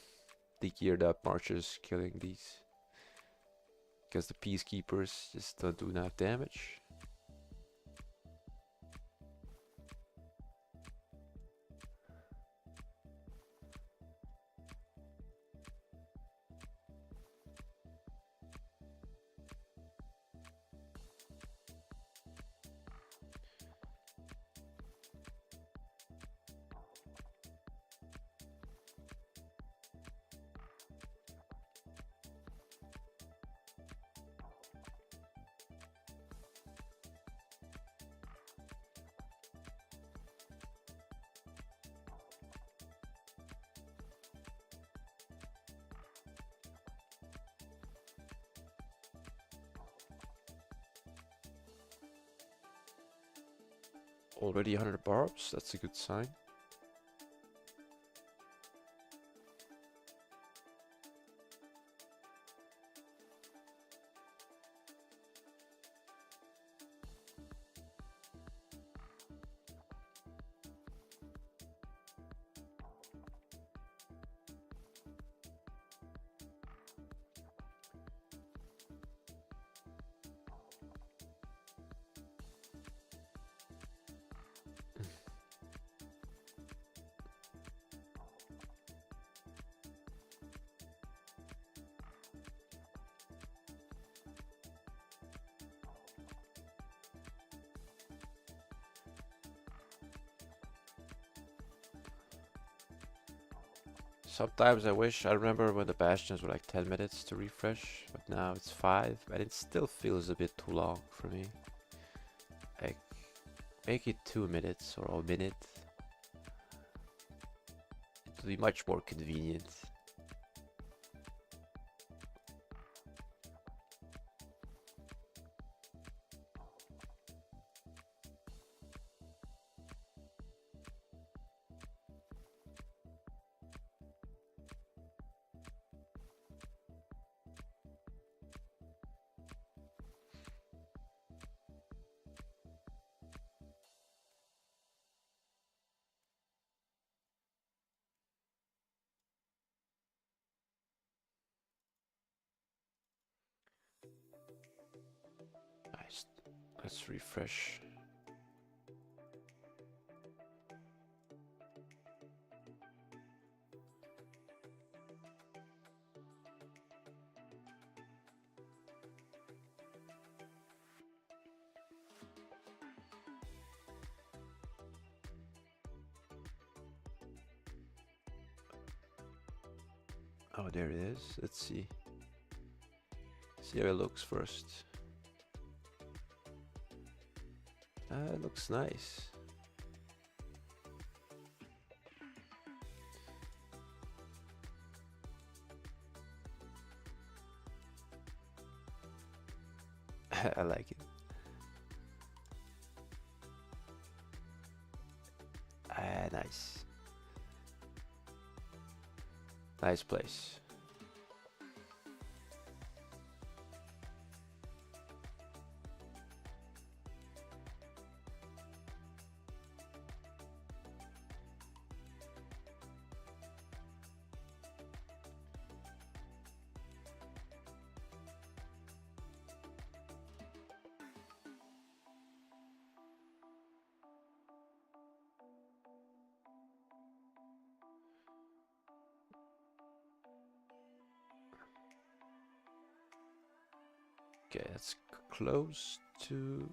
[SPEAKER 1] geared up marchers killing these, because the peacekeepers just don't do enough damage. Already 100 barbs, that's a good sign. Sometimes I remember when the bastions were like 10 minutes to refresh, but now it's 5, and it still feels a bit too long for me. Like, make it 2 minutes or a minute. It would be much more convenient. Nice. Let's refresh. Oh, there it is. Let's see. See how it looks first. It looks nice. I like it. Nice. Nice place. Okay, that's close to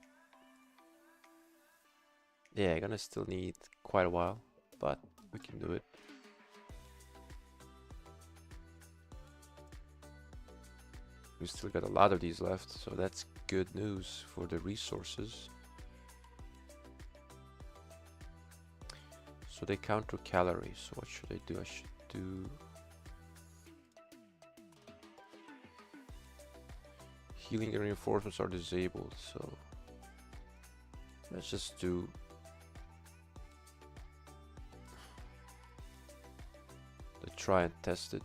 [SPEAKER 1] Yeah, gonna still need quite a while, but we can do it. We still got a lot of these left, so that's good news for the resources. So they counter calories. So what should I do? I should do healing and reinforcements are disabled, so let's just do the try and test it.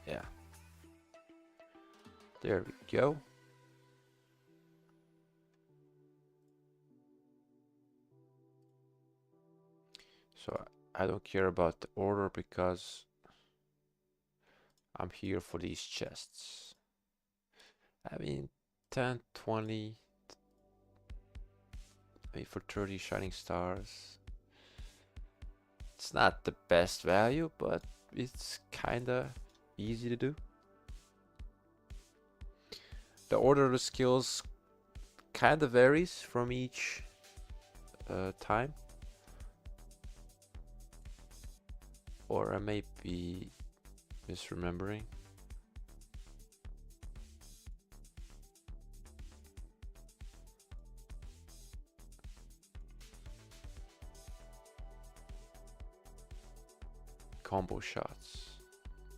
[SPEAKER 1] Yeah. There we go. So I don't care about the order because I'm here for these chests. I mean, 10, 20, maybe for 30 shining stars. It's not the best value, but it's kinda easy to do. The order of the skills kinda varies from each time. Or I may be misremembering. Combo shots.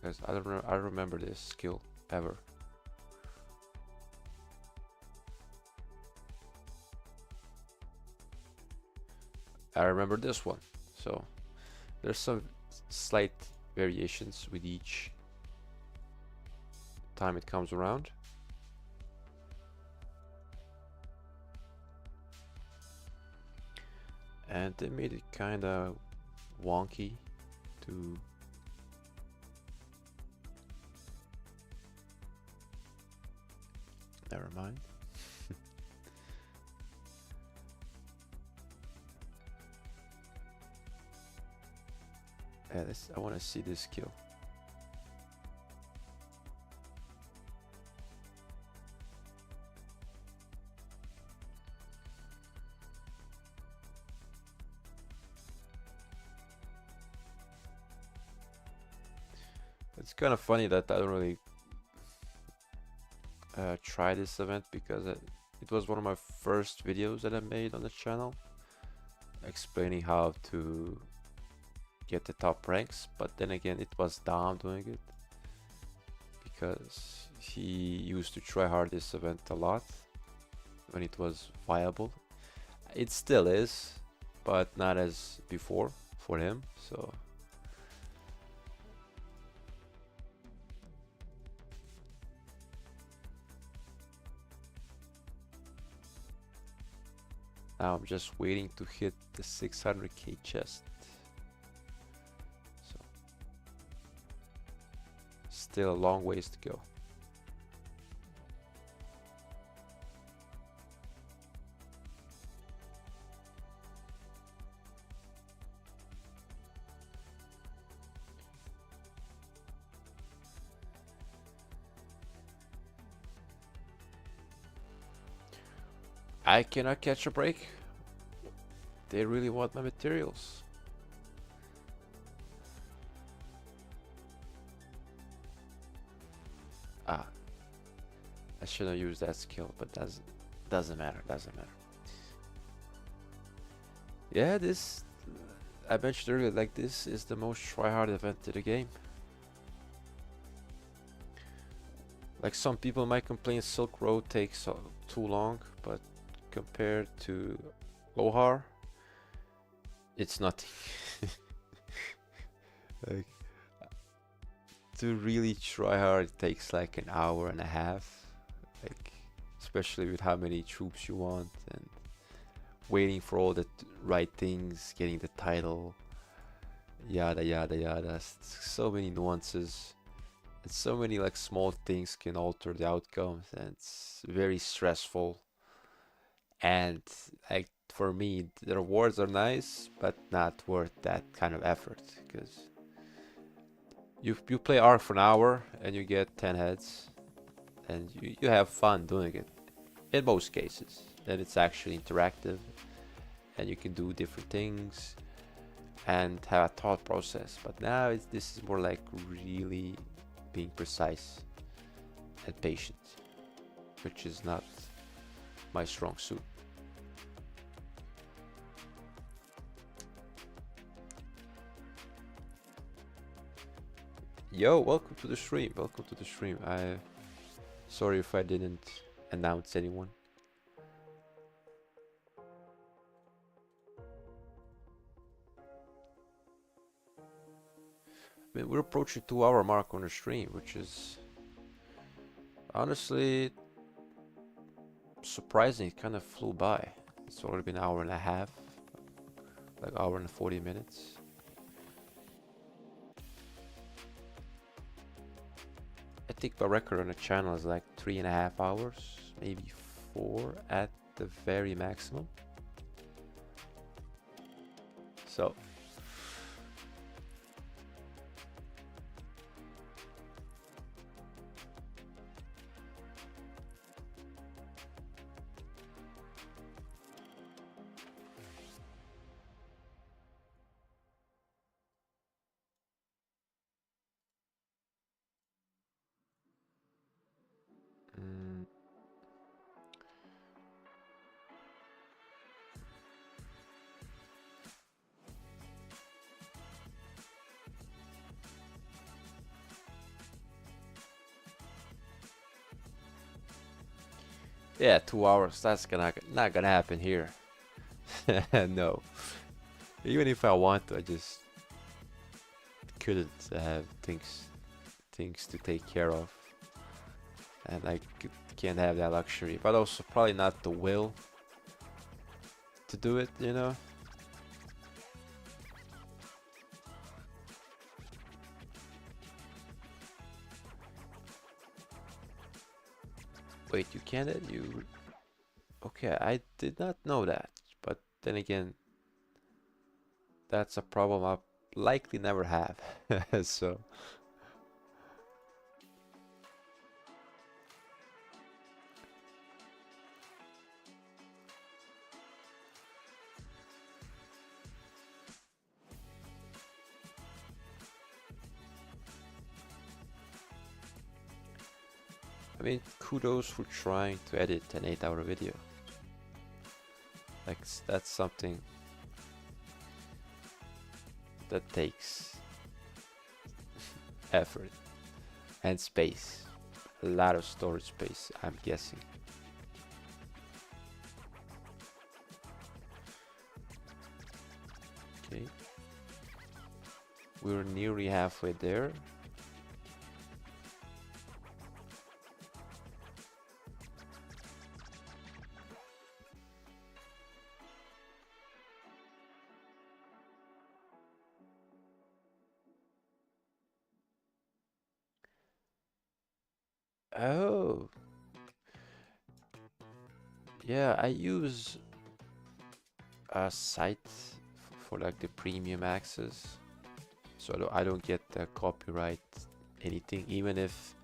[SPEAKER 1] Because I remember this skill ever. I remember this one. So there's some slight variations with each time it comes around. And they made it kind of wonky to never mind. Yeah, I want to see this skill. It's kind of funny that I don't really try this event because it was one of my first videos that I made on the channel explaining how to get the top ranks, but then again it was Dom doing it because he used to try hard this event a lot when it was viable. It still is, but not as before for him, so now I'm just waiting to hit the 600k chest. So still a long ways to go. I cannot catch a break. They really want my materials. Ah, I should have used that skill, but doesn't matter. Doesn't matter. Yeah, this I mentioned earlier. Like this is the most try-hard event to the game. Like some people might complain Silk Road takes too long, but compared to Lohar, it's nothing. Like to really try hard, it takes like an hour and a half. Like especially with how many troops you want and waiting for all the right things, getting the title, yada yada yada. So many nuances. And so many like small things can alter the outcomes, and it's very stressful. And like for me, the rewards are nice, but not worth that kind of effort because you play Ark for an hour and you get 10 heads, and you have fun doing it. in most cases. Then it's actually interactive, and you can do different things and have a thought process. But now this is more like really being precise and patient, which is not my strong suit. Yo, welcome to the stream. Welcome to the stream. Sorry if I didn't announce anyone. I mean, we're approaching 2-hour mark on the stream, which is honestly surprising. It kind of flew by. It's already been an hour and a half, like hour and 40 minutes. I think my record on the channel is like 3.5 hours, maybe 4 at the very maximum. So yeah, 2 hours. That's not gonna happen here. No. Even if I want to, I just couldn't have things to take care of, and I can't have that luxury. But also probably not the will to do it, you know. Wait, you can't edit? You... Okay, I did not know that. But then again, that's a problem I'll likely never have. So... I mean, kudos for trying to edit an 8-hour video. Like, that's something that takes effort and space. A lot of storage space, I'm guessing. Okay. We're nearly halfway there. Oh, yeah, I use a site for like the premium access, so I don't get the copyright anything, even if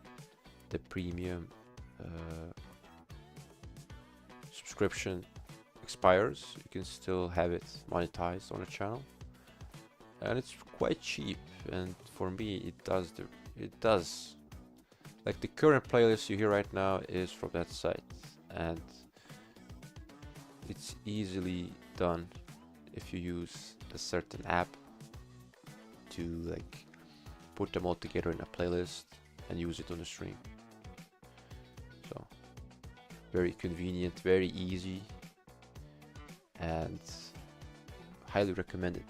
[SPEAKER 1] the premium subscription expires. You can still have it monetized on the channel, and it's quite cheap. And for me, it does. Like the current playlist you hear right now is from that site, and it's easily done if you use a certain app to like put them all together in a playlist and use it on the stream. So very convenient, very easy, and highly recommended.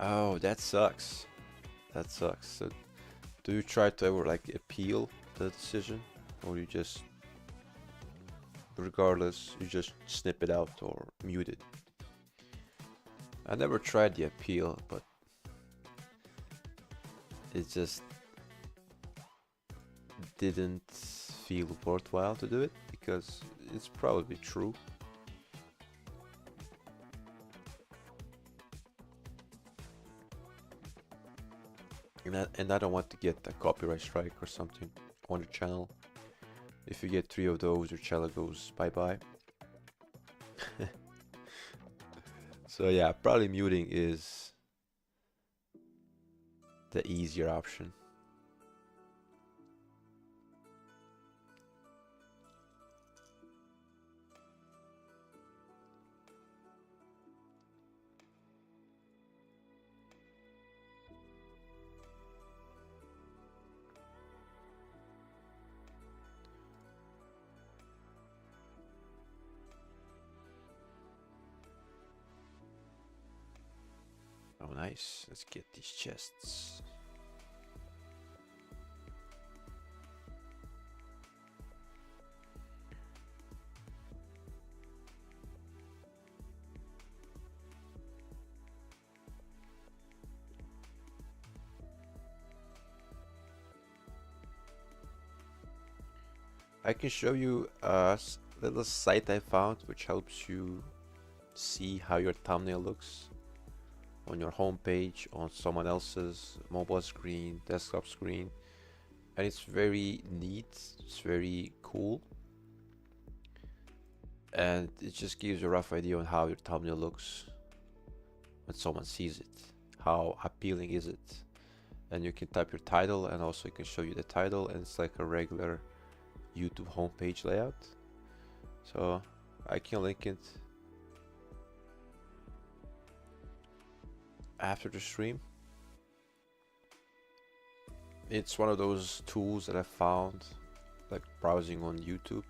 [SPEAKER 1] Oh, that sucks. That sucks. So, do you try to ever like appeal the decision, or you just regardless, you just snip it out or mute it. I never tried the appeal, but it just didn't feel worthwhile to do it, because it's probably true. And I don't want to get a copyright strike or something on the channel. If you get 3 of those, your channel goes bye-bye. So yeah, probably muting is the easier option. Oh, nice. Let's get these chests. I can show you a little site I found which helps you see how your thumbnail looks on your home page, on someone else's mobile screen, desktop screen, and it's very neat, it's very cool, and it just gives you a rough idea on how your thumbnail looks when someone sees it, how appealing is it. And you can type your title, and also it can show you the title, and it's like a regular YouTube homepage layout. So I can link it after the stream. It's one of those tools that I found like browsing on YouTube,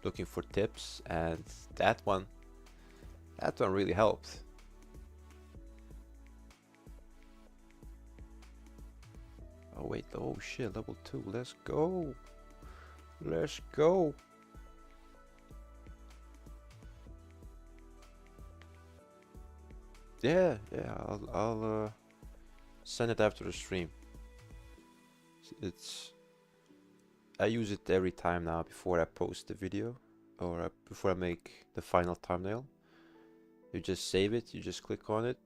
[SPEAKER 1] looking for tips, and that one really helped. Oh wait, oh shit, level 2, let's go. Let's go. Yeah, I'll send it after the stream. I use it every time now before I post the video, or before I make the final thumbnail. You just save it, you just click on it,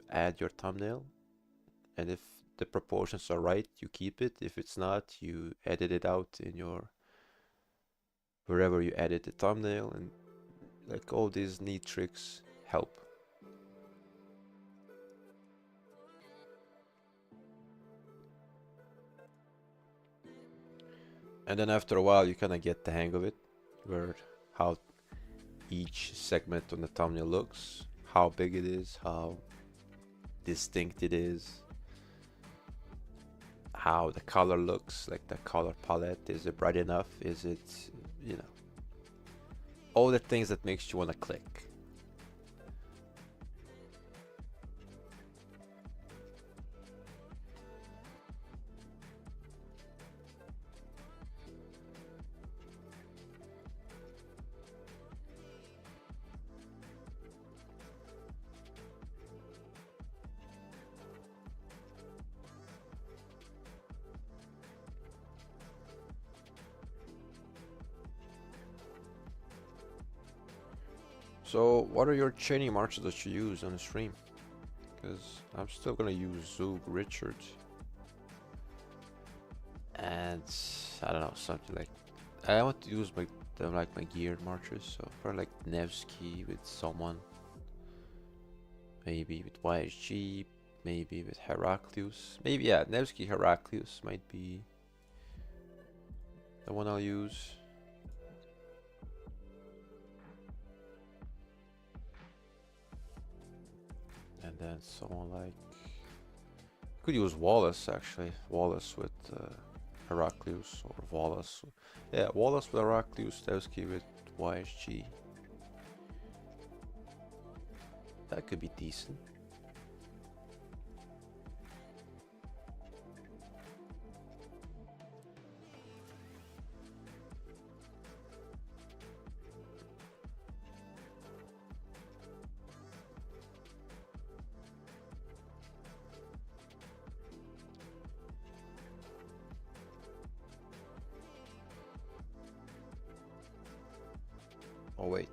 [SPEAKER 1] add your thumbnail, and if the proportions are right, you keep it. If it's not, you edit it out in your wherever you edit the thumbnail, and like all these neat tricks help. And then after a while you kind of get the hang of it, where how each segment on the thumbnail looks, how big it is, how distinct it is, how the color looks, like the color palette. Is it bright enough? Is it, you know, all the things that makes you want to click. So what are your chaining marches that you use on the stream? Because I'm still gonna use Zug Richard, and I don't know, something like, I want to use my geared marches, so probably like Nevsky with someone, maybe with YSG, maybe with Heraclius, maybe, yeah, Nevsky Heraclius might be the one I'll use. And then someone like, could use Wallace actually. Wallace with Heraclius, or Wallace. Yeah, Wallace with Heraclius, Nevsky with YSG. That could be decent. Oh wait,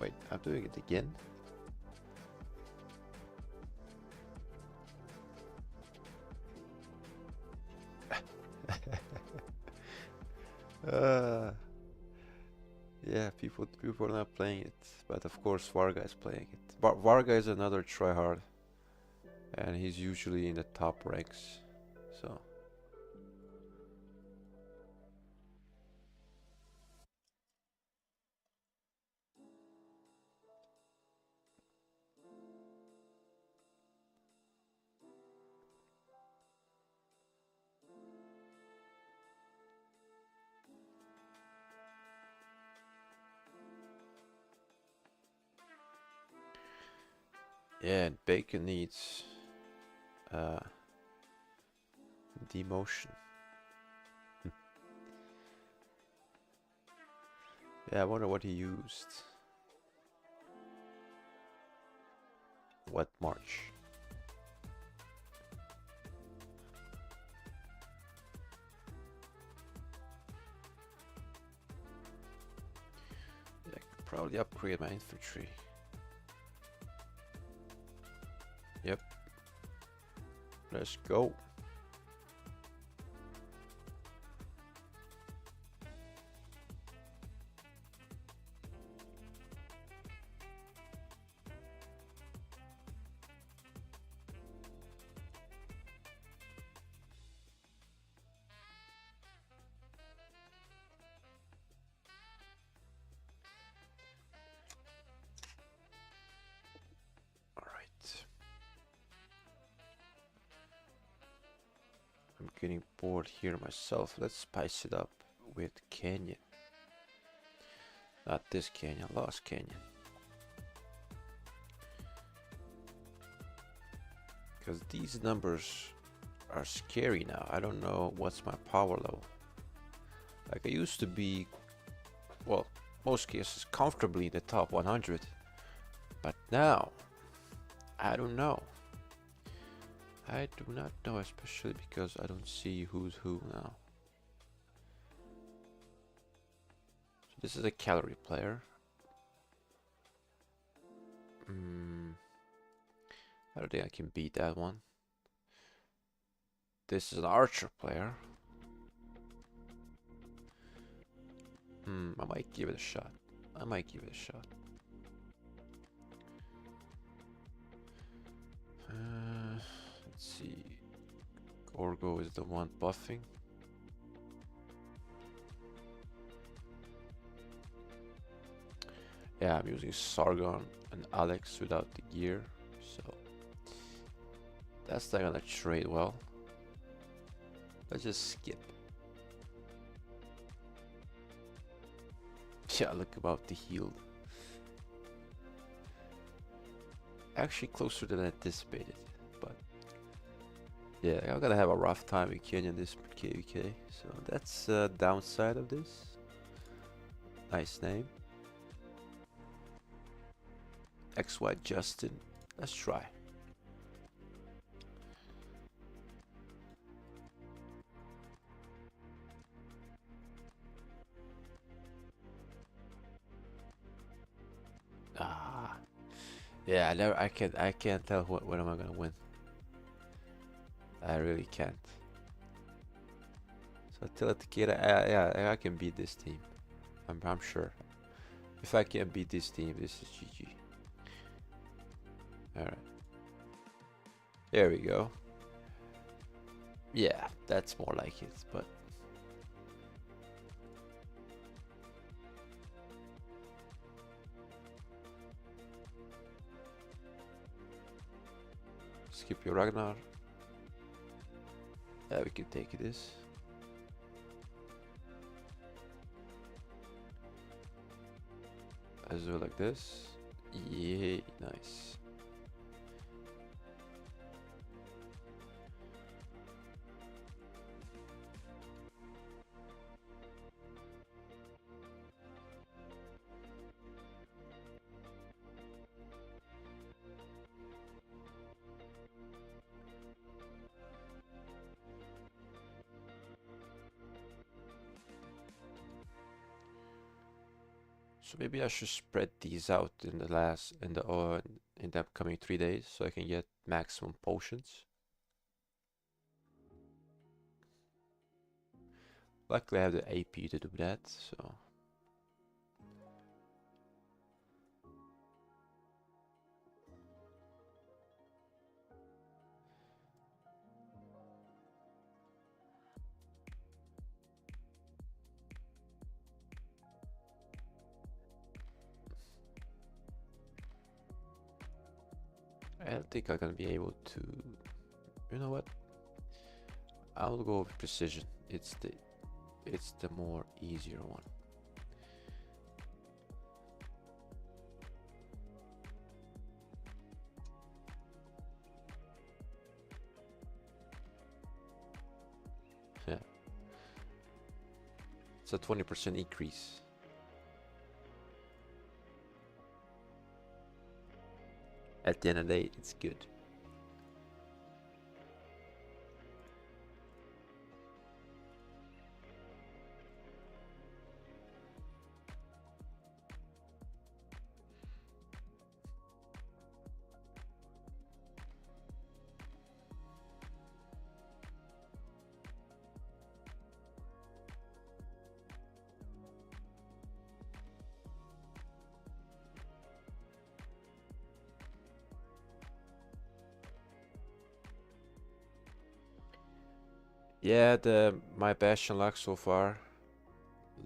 [SPEAKER 1] wait, I'm doing it again. uh, yeah, people are not playing it, but of course Varga is playing it. Varga is another tryhard, and he's usually in the top ranks. So yeah, and Bacon needs uh, demotion. Yeah, I wonder what he used. What March? Yeah, I could probably upgrade my infantry. Yep. Let's go. Alright. I'm getting bored here myself. Let's spice it up with Canyon. Not this Canyon, Lost Canyon. Because these numbers are scary now. I don't know what's my power level. Like I used to be, well, most cases comfortably in the top 100. But now, I don't know. I do not know, especially because I don't see who's who now. So this is a cavalry player. I don't think I can beat that one. This is an archer player. I might give it a shot. I might give it a shot. Let's see. Gorgo is the one buffing. Yeah, I'm using Sargon and Alex without the gear, so that's not gonna trade well. Let's just skip. Yeah, look about the healed. Actually closer than anticipated, but yeah, I'm gonna have a rough time in Kenya this KVK, so that's the downside of this. Nice name. XY Justin. Let's try. Ah, yeah. I can't tell when am I gonna win. I really can't. So till yeah, I can beat this team. I'm sure. If I can beat this team, this is GG. All right. There we go. Yeah, that's more like it, but skip your Ragnar. Yeah, we can take this. As well like this. Yay, nice. So maybe I should spread these out in the upcoming 3 days so I can get maximum potions. Luckily I have the AP to do that, so I don't think I'm gonna be able to. You know what? I'll go with precision. It's the more easier one. Yeah. It's a 20% increase. At the end of the day, it's good. Yeah, my Bastion luck so far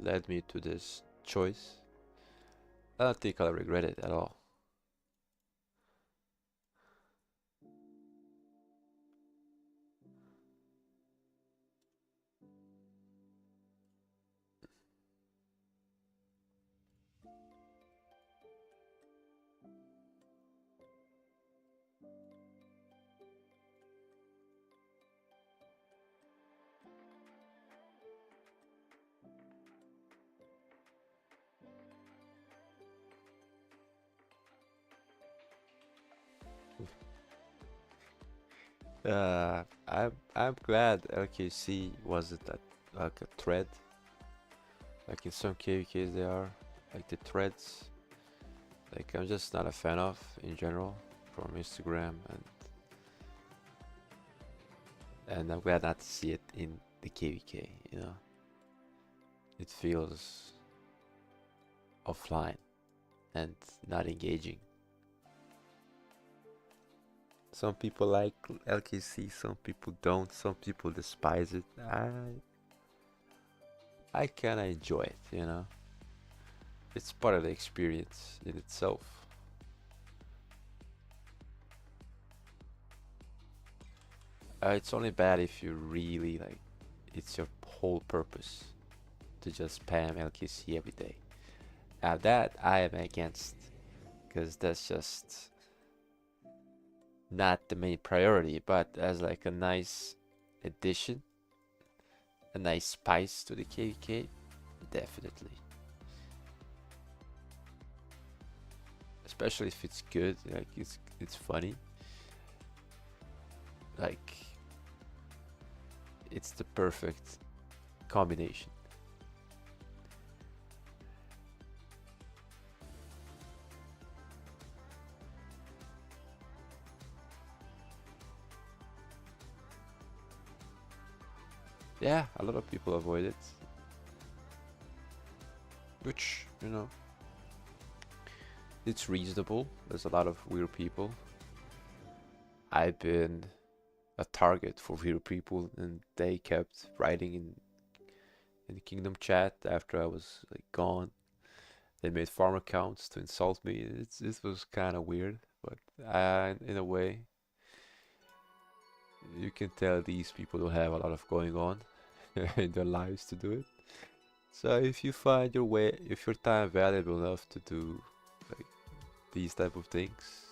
[SPEAKER 1] led me to this choice. I don't think I'll regret it at all. I'm glad LKC wasn't like a thread. Like in some KVKs they are, like the threads. Like I'm just not a fan of in general from Instagram, and I'm glad not to see it in the KVK. You know, it feels offline and not engaging. Some people like LKC, some people don't, some people despise it. I kinda enjoy it, you know. It's part of the experience in itself. It's only bad if you really like, it's your whole purpose to just spam LKC every day. Now that I am against, because that's just not the main priority, but as like a nice addition, a nice spice to the KVK, definitely. Especially if it's good, like it's funny. Like it's the perfect combination. Yeah, a lot of people avoid it. Which, you know, it's reasonable. There's a lot of weird people. I've been a target for weird people, and they kept writing in the Kingdom chat after I was like gone. They made farm accounts to insult me. It was kind of weird, but in a way, you can tell these people don't have a lot of going on in their lives to do it. So if you find your way, if your time valuable enough to do like these type of things,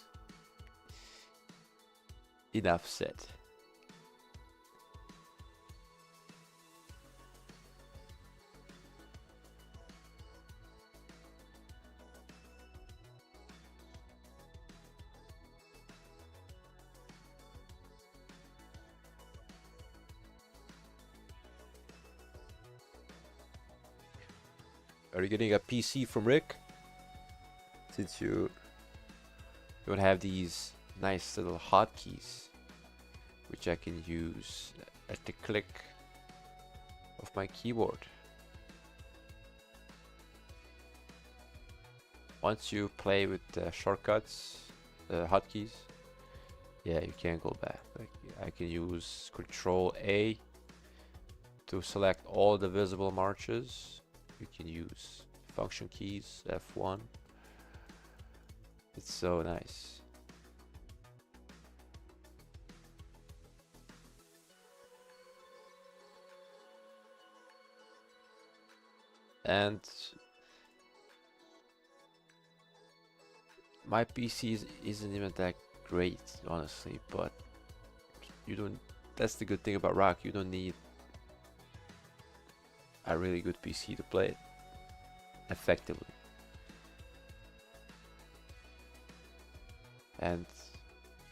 [SPEAKER 1] enough said. Are you getting a PC from Rick? since you would have these nice little hotkeys, which I can use at the click of my keyboard. Once you play with the shortcuts, the hotkeys, yeah, you can't go back. Like, I can use Control A to select all the visible marches. You can use function keys, F1. It's so nice. And my PC isn't even that great, honestly, but you don't, that's the good thing about Rock, you don't need a really good PC to play it effectively. And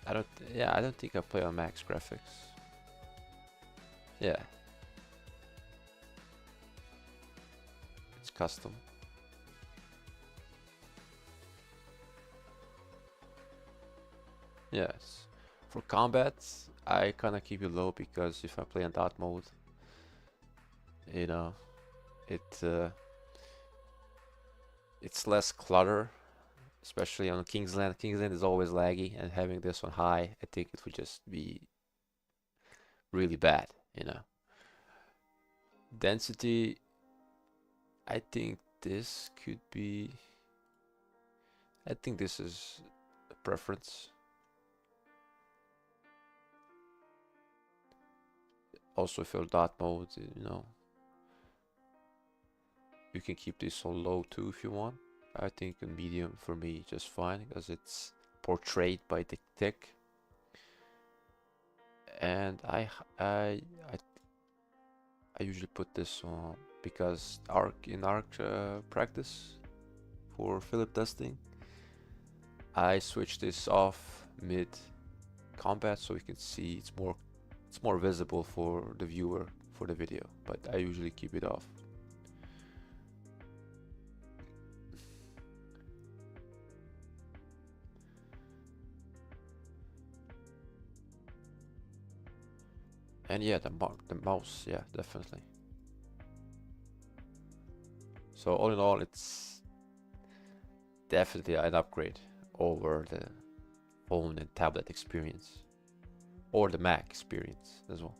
[SPEAKER 1] I don't think I play on max graphics. Yeah. It's custom. Yes. For combat, I kind of keep it low because if I play on dot mode, you know, it's less clutter, especially on Kingsland. Kingsland is always laggy, and having this on high, I think it would just be really bad, you know. Density, I think this could be, I think this is a preference. Also, if you're dot mode, you know, you can keep this on low too if you want. I think a medium for me just fine because it's portrayed by the tick. And I usually put this on because in arc practice for Philip testing, I switch this off mid combat so you can see it's more visible for the viewer for the video, but I usually keep it off. And yeah, the mouse, yeah, definitely. So all in all, it's definitely an upgrade over the phone and tablet experience, or the Mac experience as well.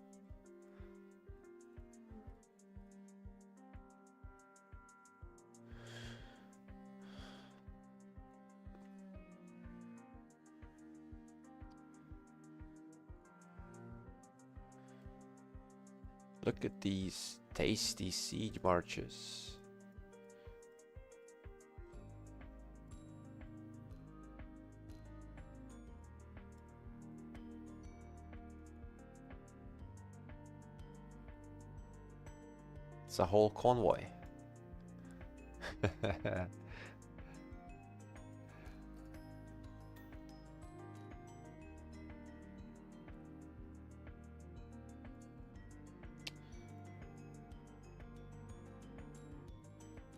[SPEAKER 1] Look at these tasty siege marches. It's a whole convoy.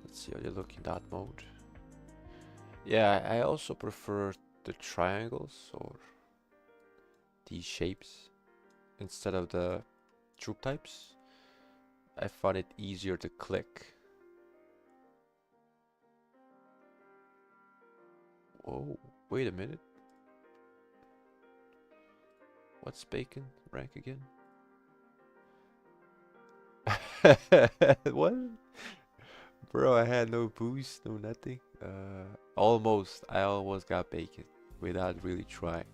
[SPEAKER 1] Let's see how they look in that mode. Yeah, I also prefer the triangles or these shapes instead of the troop types. I find it easier to click. Whoa, wait a minute. What's bacon rank again? What? Bro, I had no boost, no nothing. Almost. I almost got bacon without really trying.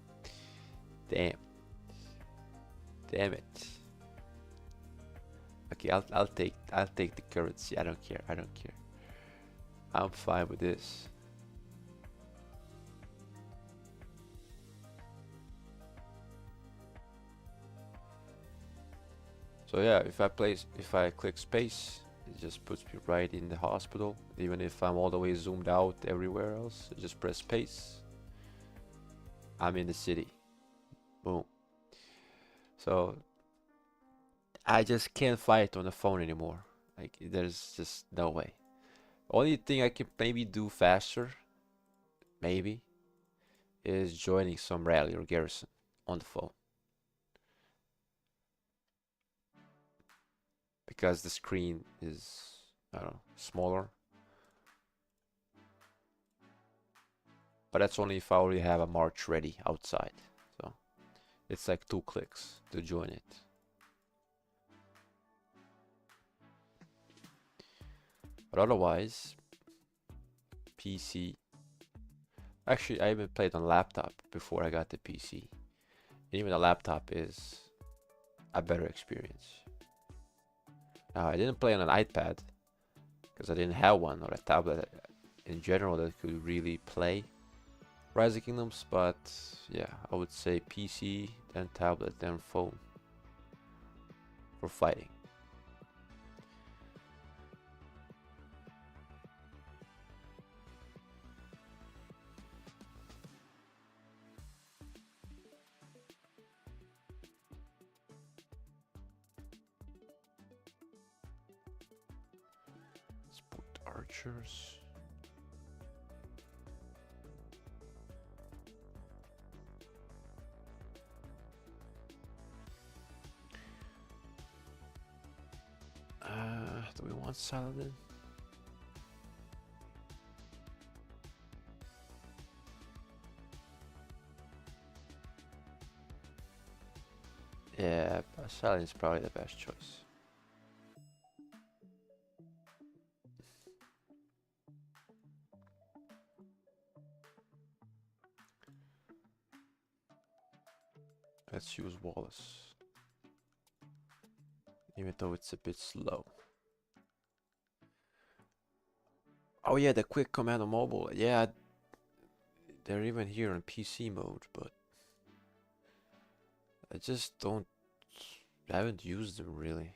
[SPEAKER 1] Damn. Damn it. Okay, I'll take the currency. I don't care. I don't care. I'm fine with this. So yeah, if I click space, it just puts me right in the hospital. Even if I'm all the way zoomed out everywhere else, I just press space. I'm in the city. Boom. So I just can't fight on the phone anymore. Like there's just no way. Only thing I can maybe do faster maybe, is joining some rally or garrison on the phone. Because the screen is, I don't know, smaller. But that's only if I already have a march ready outside. So it's like 2 clicks to join it. But otherwise, PC. Actually, I even played on laptop before I got the PC. Even the laptop is a better experience. Now, I didn't play on an iPad because I didn't have one, or a tablet in general that could really play Rise of Kingdoms, but yeah, I would say PC, then tablet, then phone for fighting. Let's put archers. Do we want Saladin? Yeah, Saladin is probably the best choice. Let's use Wallace, even though it's a bit slow. Oh yeah, the quick command on mobile. Yeah, they're even here in PC mode, but I just haven't used them really.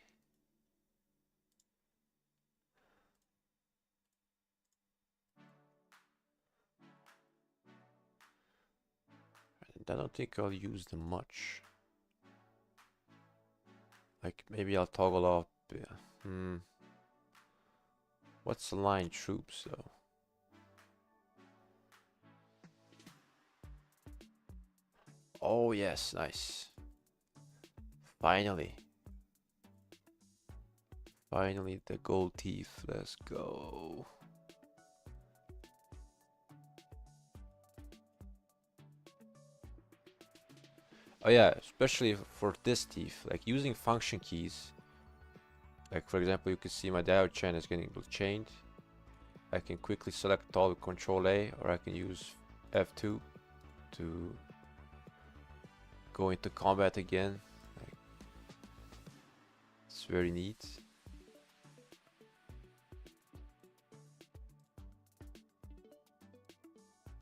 [SPEAKER 1] And I don't think I'll use them much. Like maybe I'll toggle up. Yeah. What's aligned troops though? Oh yes, nice. Finally. Finally the gold teeth. Let's go. Oh yeah, especially for this thief, like using function keys. Like for example, you can see my diode chain is getting chained. I can quickly select all with Control A, or I can use F2 to go into combat again. Like, it's very neat.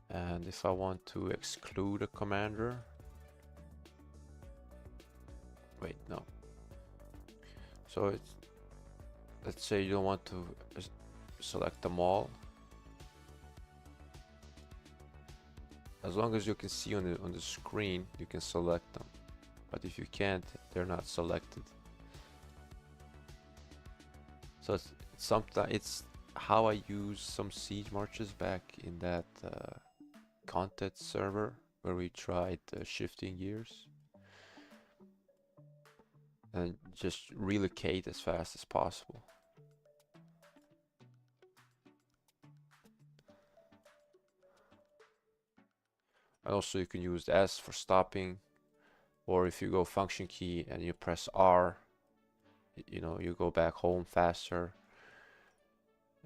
[SPEAKER 1] And if I want to exclude a commander, wait, no. So it's, let's say you don't want to select them all. As long as you can see on the screen, you can select them. But if you can't, they're not selected. So it's how I use some siege marches back in that content server where we tried shifting gears and just relocate as fast as possible. And also you can use the S for stopping, or if you go function key and you press R, you know, you go back home faster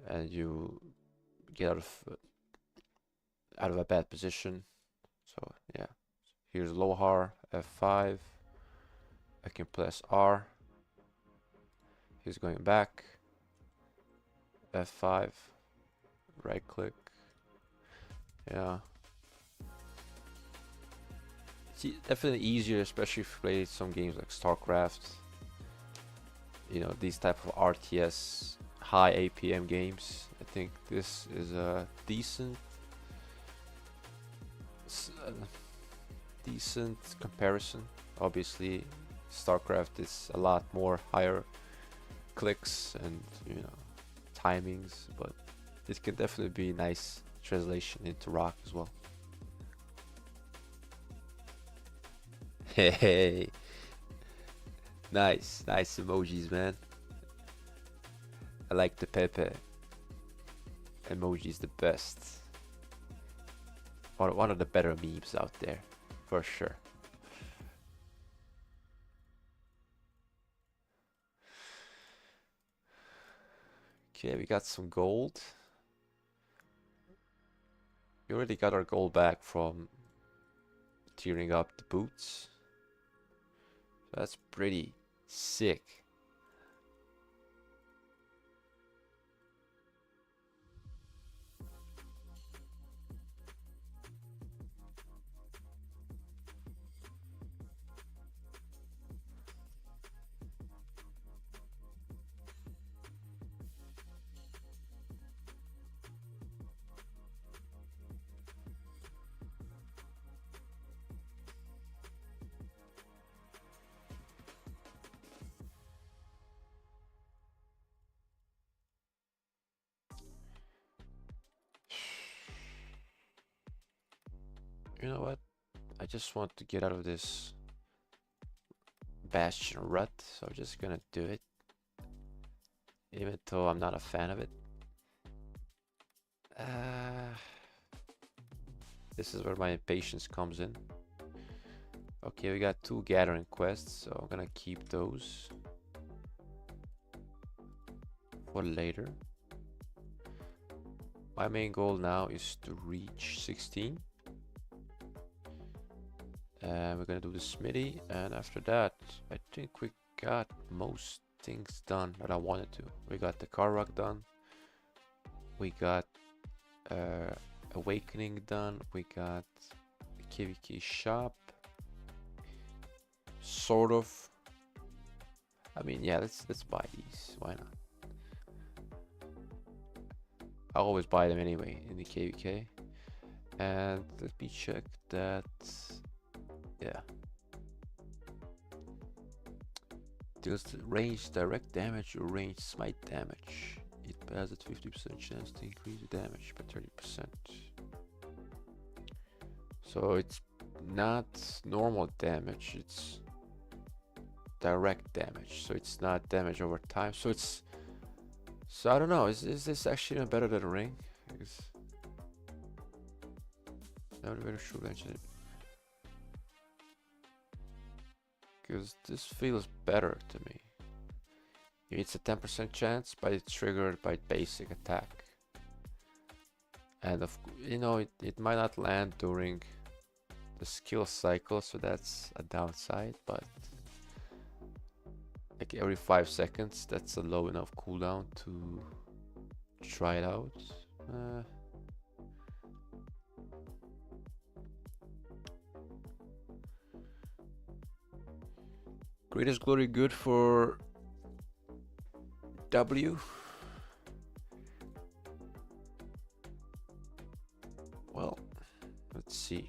[SPEAKER 1] and you get out of a bad position. So yeah, here's Lohar, F5. I can press R. He's going back. F5. Right click. Yeah. It's definitely easier, especially if you play some games like StarCraft. You know, these type of RTS high APM games. I think this is a decent comparison. Obviously, StarCraft is a lot more higher clicks and, you know, timings, but it can definitely be a nice translation into rock as well. Hey, nice emojis, man. I like the Pepe emoji's the best. One of the better memes out there, for sure. Okay, we got some gold. We already got our gold back from tearing up the boots. That's pretty sick. You know what? I just want to get out of this Bastion rut, so I'm just gonna do it. Even though I'm not a fan of it. This is where my impatience comes in. Okay, we got 2 gathering quests, so I'm gonna keep those for later. My main goal now is to reach 16. And we're gonna do the smithy, and after that, I think we got most things done that I wanted to. We got the karuak done. We got awakening done. We got the KVK shop. Sort of. I mean, yeah, let's buy these. Why not? I always buy them anyway in the KVK. And let me check that. Yeah. Deals range direct damage or range smite damage. It has a 50% chance to increase the damage by 30%. So it's not normal damage, it's direct damage. So it's not damage over time. So it's, so I don't know, is this actually even better than a ring? Not very sure mention it. Because this feels better to me. It's a 10% chance, but it's triggered by basic attack. And you know, it might not land during the skill cycle, so that's a downside, but like every 5 seconds, that's a low enough cooldown to try it out. Greatest Glory good for W. Well, let's see.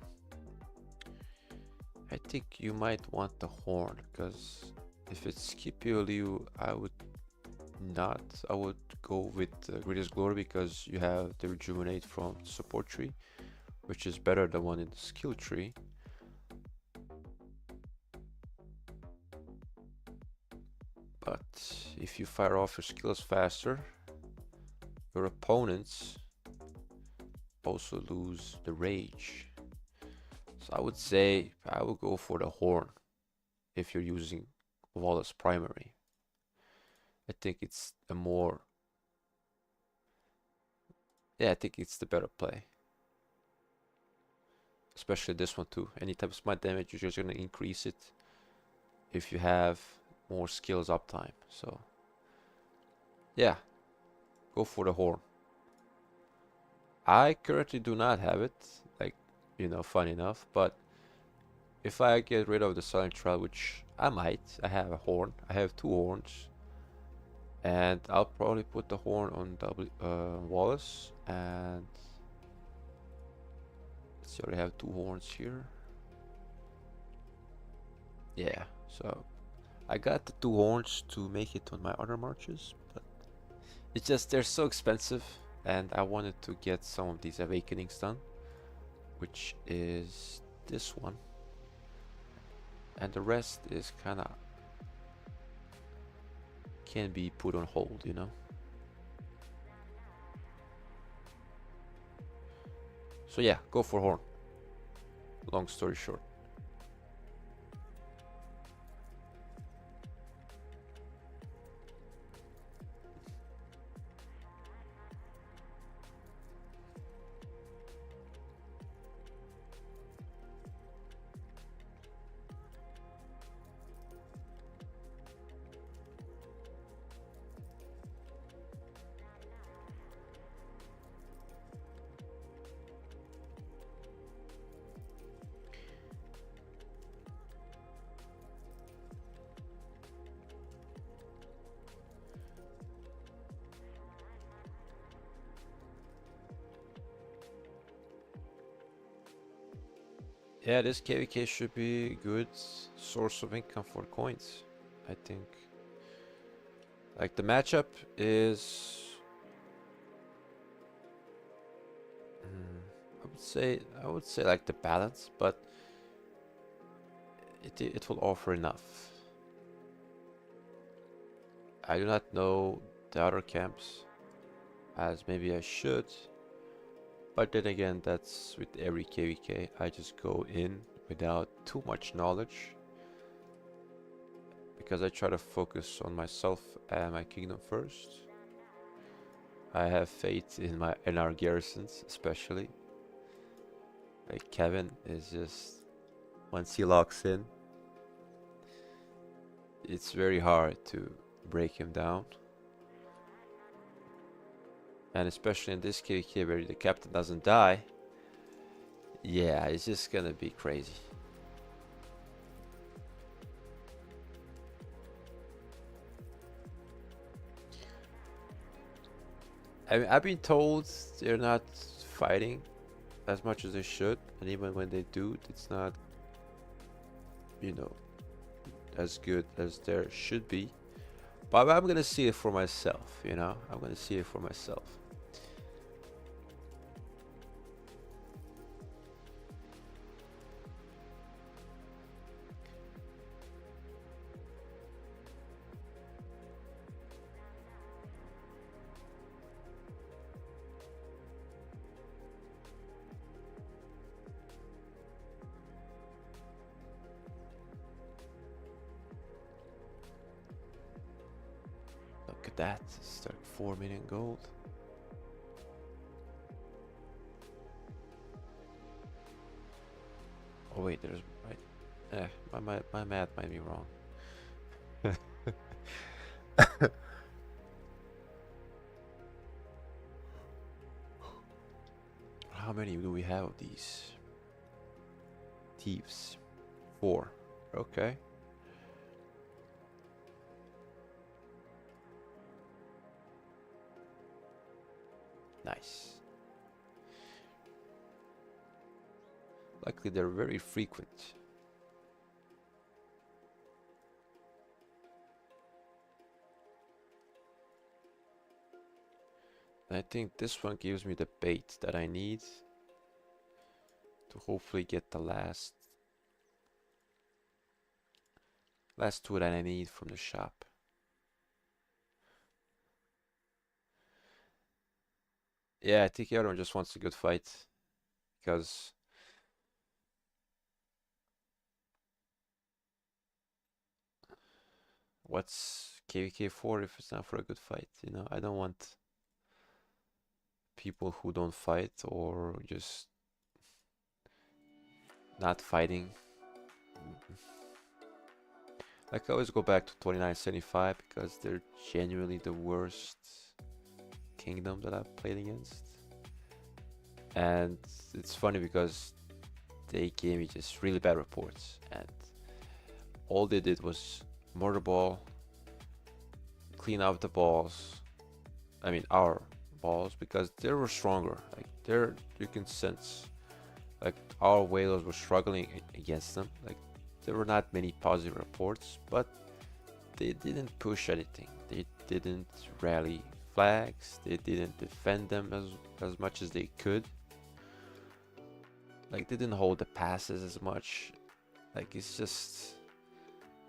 [SPEAKER 1] I think you might want the horn, because if it's Scipio Liu, I would not. I would go with Greatest Glory, because you have the rejuvenate from support tree, which is better than one in the skill tree. But if you fire off your skills faster, your opponents also lose the rage. So I would say I would go for the horn if you're using Wallace primary. I think it's a more, yeah, I think it's the better play. Especially this one too. Any type of smite damage, you're just gonna increase it if you have more skills uptime. So yeah, go for the horn. I currently do not have it, like, you know, fun enough, but if I get rid of the silent trial, which I might, I have a horn. I have 2 horns, and I'll probably put the horn on Wallace, and let's see, I already have 2 horns here. Yeah, so I got the 2 horns to make it on my other marches, but it's just they're so expensive, and I wanted to get some of these awakenings done, which is this one, and the rest is kind of can be put on hold, you know. So yeah, go for horn. Long story short. Yeah, this KVK should be a good source of income for coins, I think. Like the matchup is, I would say like the balance, but it will offer enough. I do not know the other camps as maybe I should, but then again, that's with every KVK. I just go in without too much knowledge because I try to focus on myself and my kingdom first. I have faith in our garrisons, especially. Like Kevin is just, once he locks in, it's very hard to break him down. And especially in this KVK where the captain doesn't die, yeah, it's just gonna be crazy. I mean, I've been told they're not fighting as much as they should, and even when they do, it's not, you know, as good as there should be. But I'm gonna see it for myself, you know? I'm gonna see it for myself. Look at that, it's like 4 million gold. Oh wait, there's right. My math might be wrong. How many do we have of these? Thieves. 4. Okay. Nice. Luckily, they're very frequent. I think this one gives me the bait that I need to hopefully get the last two that I need from the shop. Yeah, I think everyone just wants a good fight because what's KVK for if it's not for a good fight? You know, I don't want people who don't fight or just not fighting. Like I always go back to 2975 because they're genuinely the worst kingdom that I've played against. And it's funny because they gave me just really bad reports and all they did was murder ball, clean up the balls. I mean our balls because they were stronger. Like you can sense like our whalers were struggling against them. Like there were not many positive reports, but they didn't push anything. They didn't rally flags. They didn't defend them as much as they could. Like, they didn't hold the passes as much. Like, it's just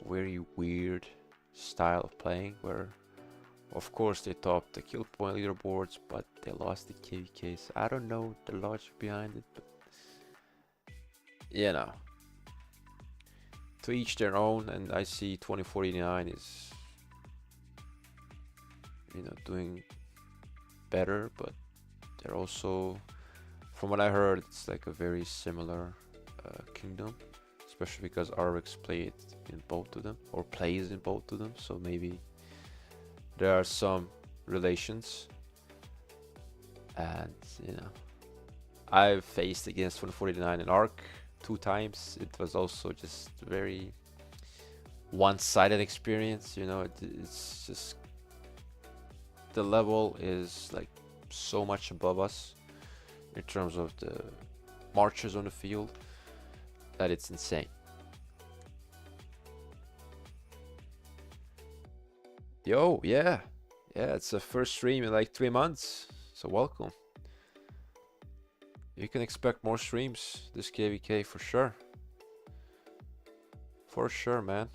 [SPEAKER 1] very weird style of playing where, of course, they topped the kill point leaderboards, but they lost the KVKs. I don't know the logic behind it, but you know, to each their own. And I see 2049 is, you know, doing better, but they're also, from what I heard, it's like a very similar kingdom, especially because Arvix played in both of them, or plays in both of them, so maybe there are some relations. And you know, I've faced against 2049 in Arc 2 times. It was also just very one-sided experience, you know. It's just, the level is like so much above us in terms of the marchers on the field that it's insane. Yo, yeah, it's the first stream in like 3 months, so welcome. You can expect more streams this KVK for sure. For sure, man.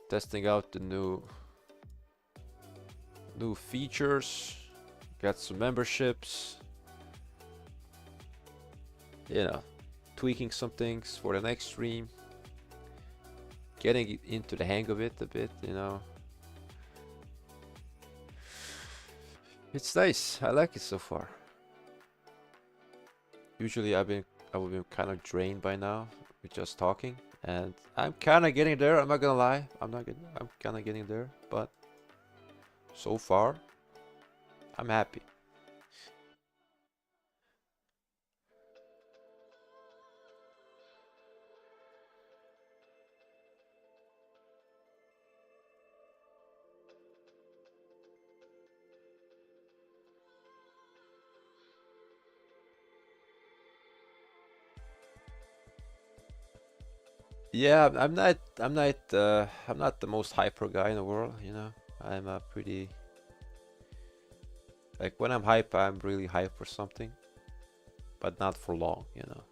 [SPEAKER 1] Testing out the new features, got some memberships, you know, tweaking some things for the next stream, getting into the hang of it a bit, you know. It's nice. I like it so far. Usually I would be kind of drained by now with just talking, and I'm kind of getting there. I'm not gonna lie. I'm kind of getting there, but so far I'm happy. Yeah, I'm not the most hyper guy in the world, you know. I'm a pretty, like, when I'm hype, I'm really hype for something, but not for long, you know.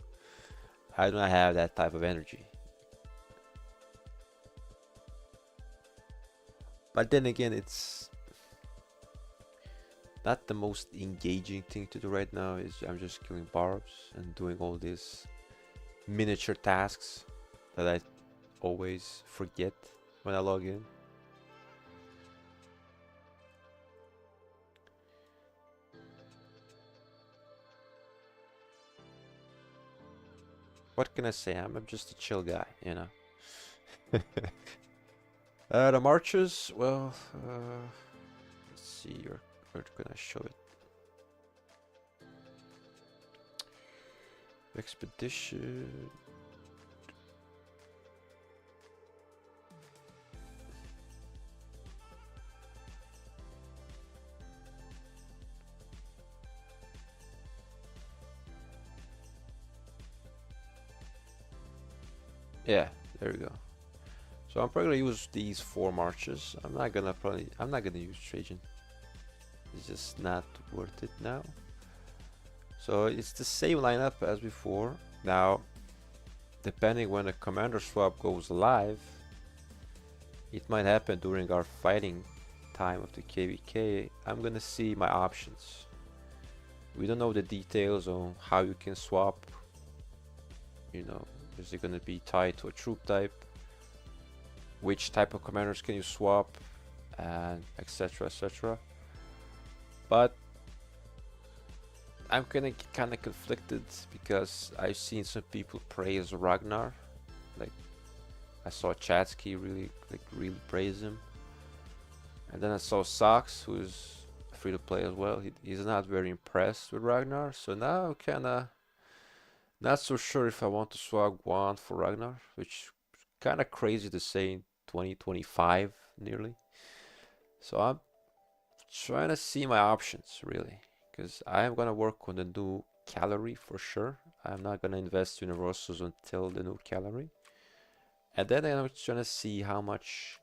[SPEAKER 1] I don't have that type of energy. But then again, it's not the most engaging thing to do right now. Is I'm just killing barbs and doing all these miniature tasks that I always forget when I log in. What can I say? I'm just a chill guy, you know. The marches, well, let's see, where can I show it? Expedition. Yeah, there we go. So I'm probably gonna use these 4 marches. I'm not gonna use Trajan. It's just not worth it now. So it's the same lineup as before. Now, depending when the commander swap goes live, it might happen during our fighting time of the KVK. I'm gonna see my options. We don't know the details on how you can swap. You know, is it gonna be tied to a troop type? Which type of commanders can you swap? And etc, etc. But I'm kind of conflicted because I've seen some people praise Ragnar. Like, I saw Chatsky really praise him, and then I saw Sox, who's free to play as well. He's not very impressed with Ragnar, so now I'm kind of not so sure if I want to swap Guan for Ragnar, which is kind of crazy to say in 2025 nearly. So I'm trying to see my options really, because I am gonna work on the new calorie for sure. I'm not gonna invest universals until the new calorie, and then I'm trying to see how much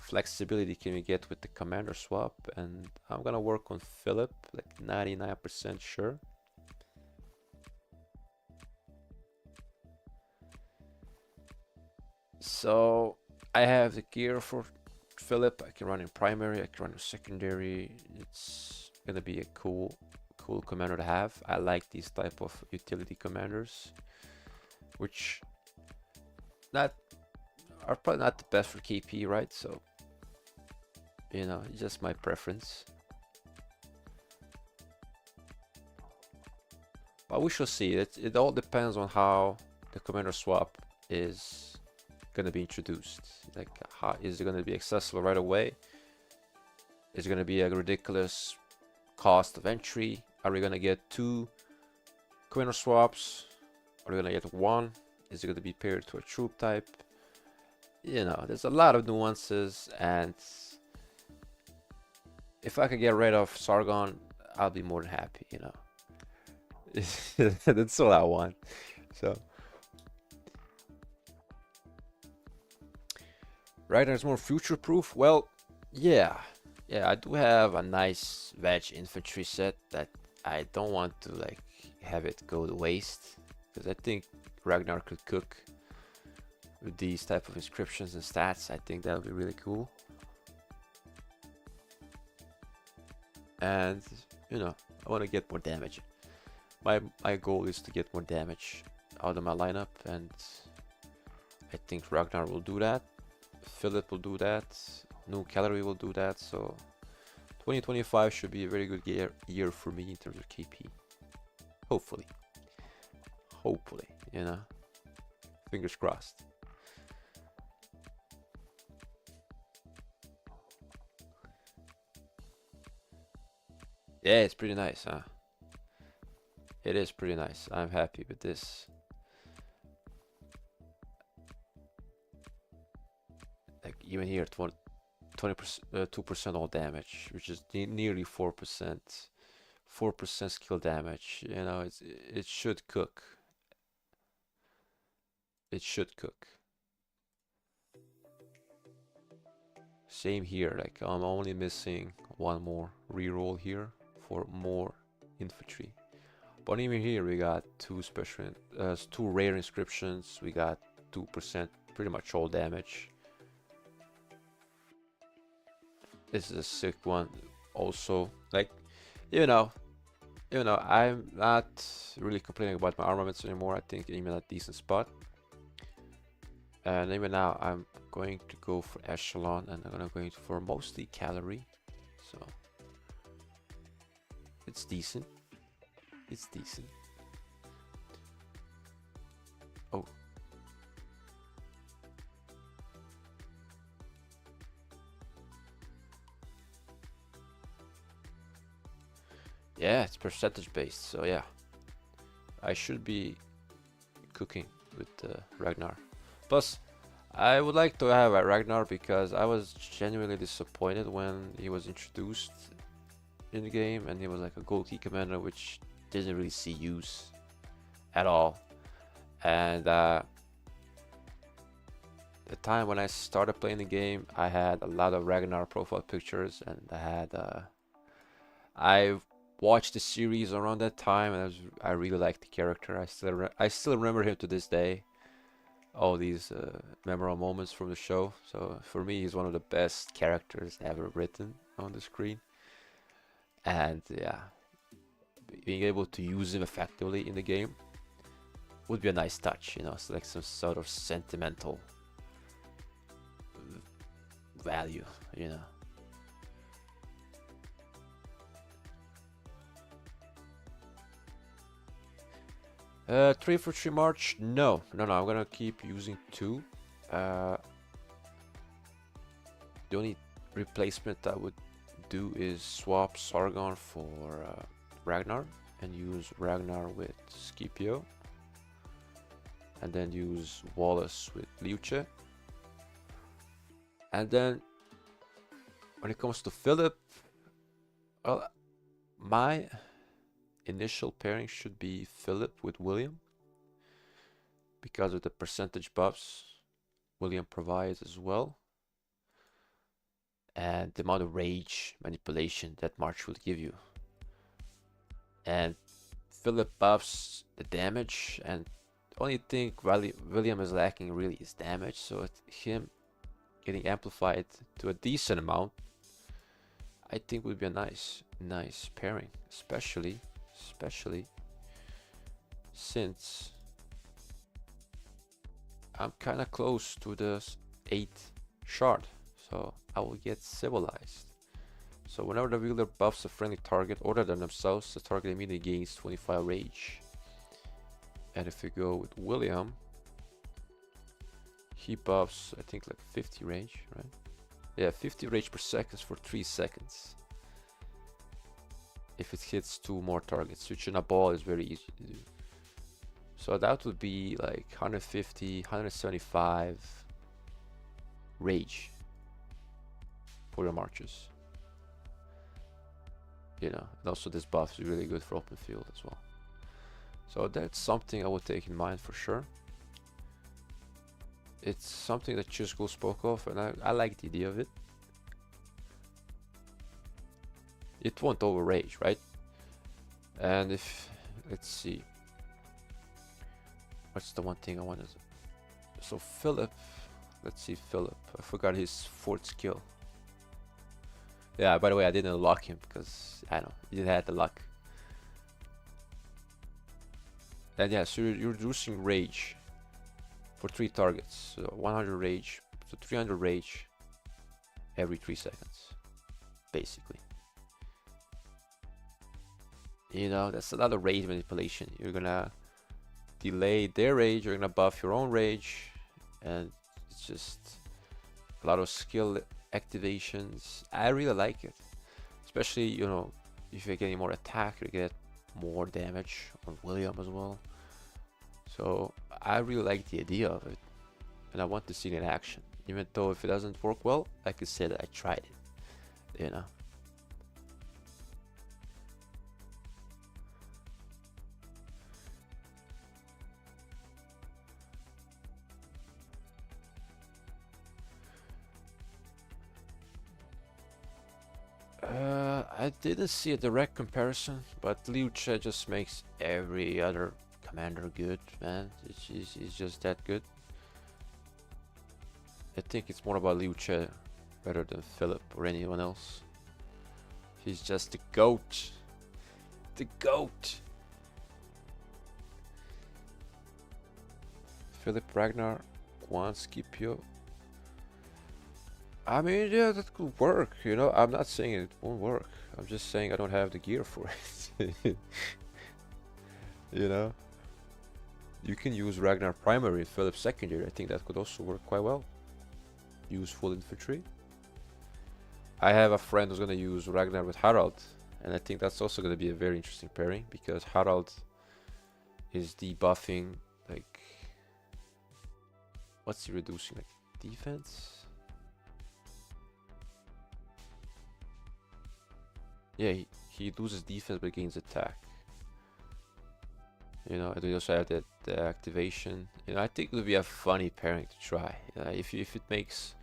[SPEAKER 1] flexibility can we get with the commander swap? And I'm gonna work on Philip, like 99% sure. So I have the gear for Philip. I can run in primary, I can run in secondary. It's gonna be a cool commander to have. I like these type of utility commanders, which not are probably not the best for KP, right? So, you know, it's just my preference. But we shall see. It all depends on how the commander swap is gonna be introduced. Like, how is it gonna be accessible right away? Is it gonna be a ridiculous cost of entry? Are we gonna get 2 commander swaps? Are we gonna get 1? Is it gonna be paired to a troop type? You know, there's a lot of nuances, and if I could get rid of Sargon, I'll be more than happy, you know. That's all I want. So right, there's more future proof. Well, yeah, I do have a nice veg infantry set that I don't want to like have it go to waste, because I think Ragnar could cook with these type of inscriptions and stats. I think that would be really cool. And you know, I want to get more damage. My goal is to get more damage out of my lineup, and I think Ragnar will do that. Philip will do that. New Calorie will do that. So 2025 should be a very good year for me in terms of KP. Hopefully, you know, fingers crossed. Yeah, it's pretty nice, huh? It is pretty nice. I'm happy with this. Like even here, 20%, 2% all damage, which is nearly 4%. 4% skill damage. You know, it should cook. It should cook. Same here. Like I'm only missing 1 more reroll here for more infantry. But even here we got 2 special, 2 rare inscriptions. We got 2%, pretty much all damage. This is a sick one. Also, like, you know, I'm not really complaining about my armaments anymore. I think I'm in a decent spot. And even now, I'm going to go for echelon, and I'm gonna go for mostly calorie. So it's decent. It's decent. Oh. Yeah, it's percentage based, so yeah. I should be cooking with Ragnar. Plus, I would like to have a Ragnar because I was genuinely disappointed when he was introduced in the game, and he was like a gold key commander, which didn't really see use at all. And the time when I started playing the game, I had a lot of Ragnar profile pictures, and I watched the series around that time, and I really liked the character. I still remember him to this day. All these memorable moments from the show. So for me, he's one of the best characters ever written on the screen. And yeah, being able to use him effectively in the game would be a nice touch, you know. It's like some sort of sentimental value, you know. Three for 3 March? No, I'm gonna keep using 2. The only replacement I would do is swap Sargon for Ragnar, and use Ragnar with Scipio, and then use Wallace with Liuce. And then when it comes to Philip, well, my initial pairing should be Philip with William, because of the percentage buffs William provides as well. and the amount of rage manipulation that March will give you. And Philip buffs the damage, and the only thing William is lacking really is damage, so him getting amplified to a decent amount I think would be a nice pairing, especially since I'm kind of close to the 8th shard, so I will get civilized. So whenever the wielder buffs a friendly target other than themselves, the target immediately gains 25 rage. And if we go with William, he buffs I think like 50 rage, right? Yeah, 50 rage per second for 3 seconds. If it hits 2 more targets, which in a ball is very easy to do. So that would be like 150, 175 rage for your marches. You know, and also this buff is really good for open field as well. So that's something I would take in mind for sure. It's something that Chisco spoke of, and I like the idea of it. It won't overrage, right? And if, let's see, what's the one thing I wanted? So Philip, let's see Philip. I forgot his 4th skill. Yeah, by the way, I didn't unlock him because I don't know, he didn't have the luck. And yeah, so you're reducing rage for 3 targets. So 100 rage, so 300 rage every 3 seconds, basically. You know, that's another rage manipulation. You're gonna delay their rage, you're gonna buff your own rage, and it's just a lot of skill activations. I really like it, especially, you know, if you're getting more attack, you get more damage on William as well. So I really like the idea of it, and I want to see it in action, even though if it doesn't work well, I could say that I tried it, you know. I didn't see a direct comparison, but Liu Che just makes every other commander good, man. He's just that good. I think it's more about Liu Che rather than Philip or anyone else. He's just the GOAT. The GOAT! Philip Ragnar, Juan Scipio. I mean, yeah, that could work, you know. I'm not saying it won't work. I'm just saying I don't have the gear for it. You know? You can use Ragnar primary and Philip secondary. I think that could also work quite well. Use full infantry. I have a friend who's gonna use Ragnar with Harald, and I think that's also gonna be a very interesting pairing because Harald is debuffing, like, what's he reducing, like defense? Yeah, he loses defense but gains attack. You know, and we also have that the activation. You know, I think it would be a funny pairing to try. If it makes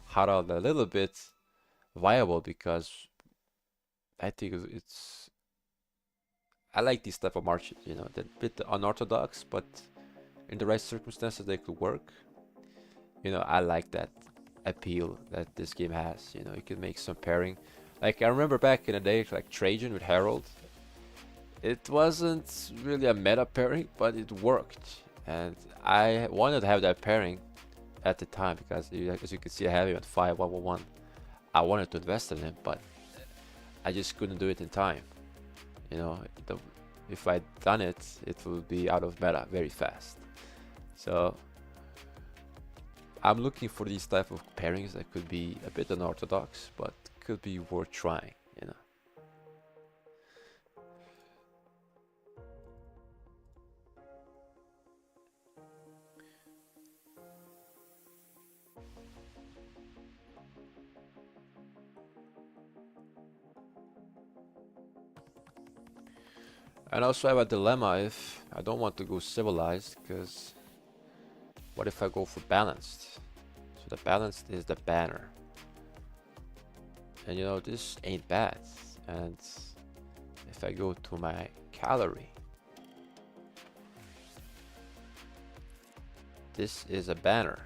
[SPEAKER 1] Harald a little bit viable, because I think it's I like these type of marches. You know, that bit unorthodox, but in the right circumstances they could work. You know, I like that appeal that this game has. You know, you can make some pairing. Like I remember back in the day, like Trajan with Harold. It wasn't really a meta pairing, but it worked, and I wanted to have that pairing at the time because, as you can see, I have him at 5-1-1-1. I wanted to invest in him, but I just couldn't do it in time. You know, if I'd done it, it would be out of meta very fast. So I'm looking for these type of pairings that could be a bit unorthodox, but could be worth trying, you know. And also I have a dilemma if I don't want to go civilized, because what if I go for balanced? So the balanced is the banner. And you know, this ain't bad. And if I go to my calorie, this is a banner,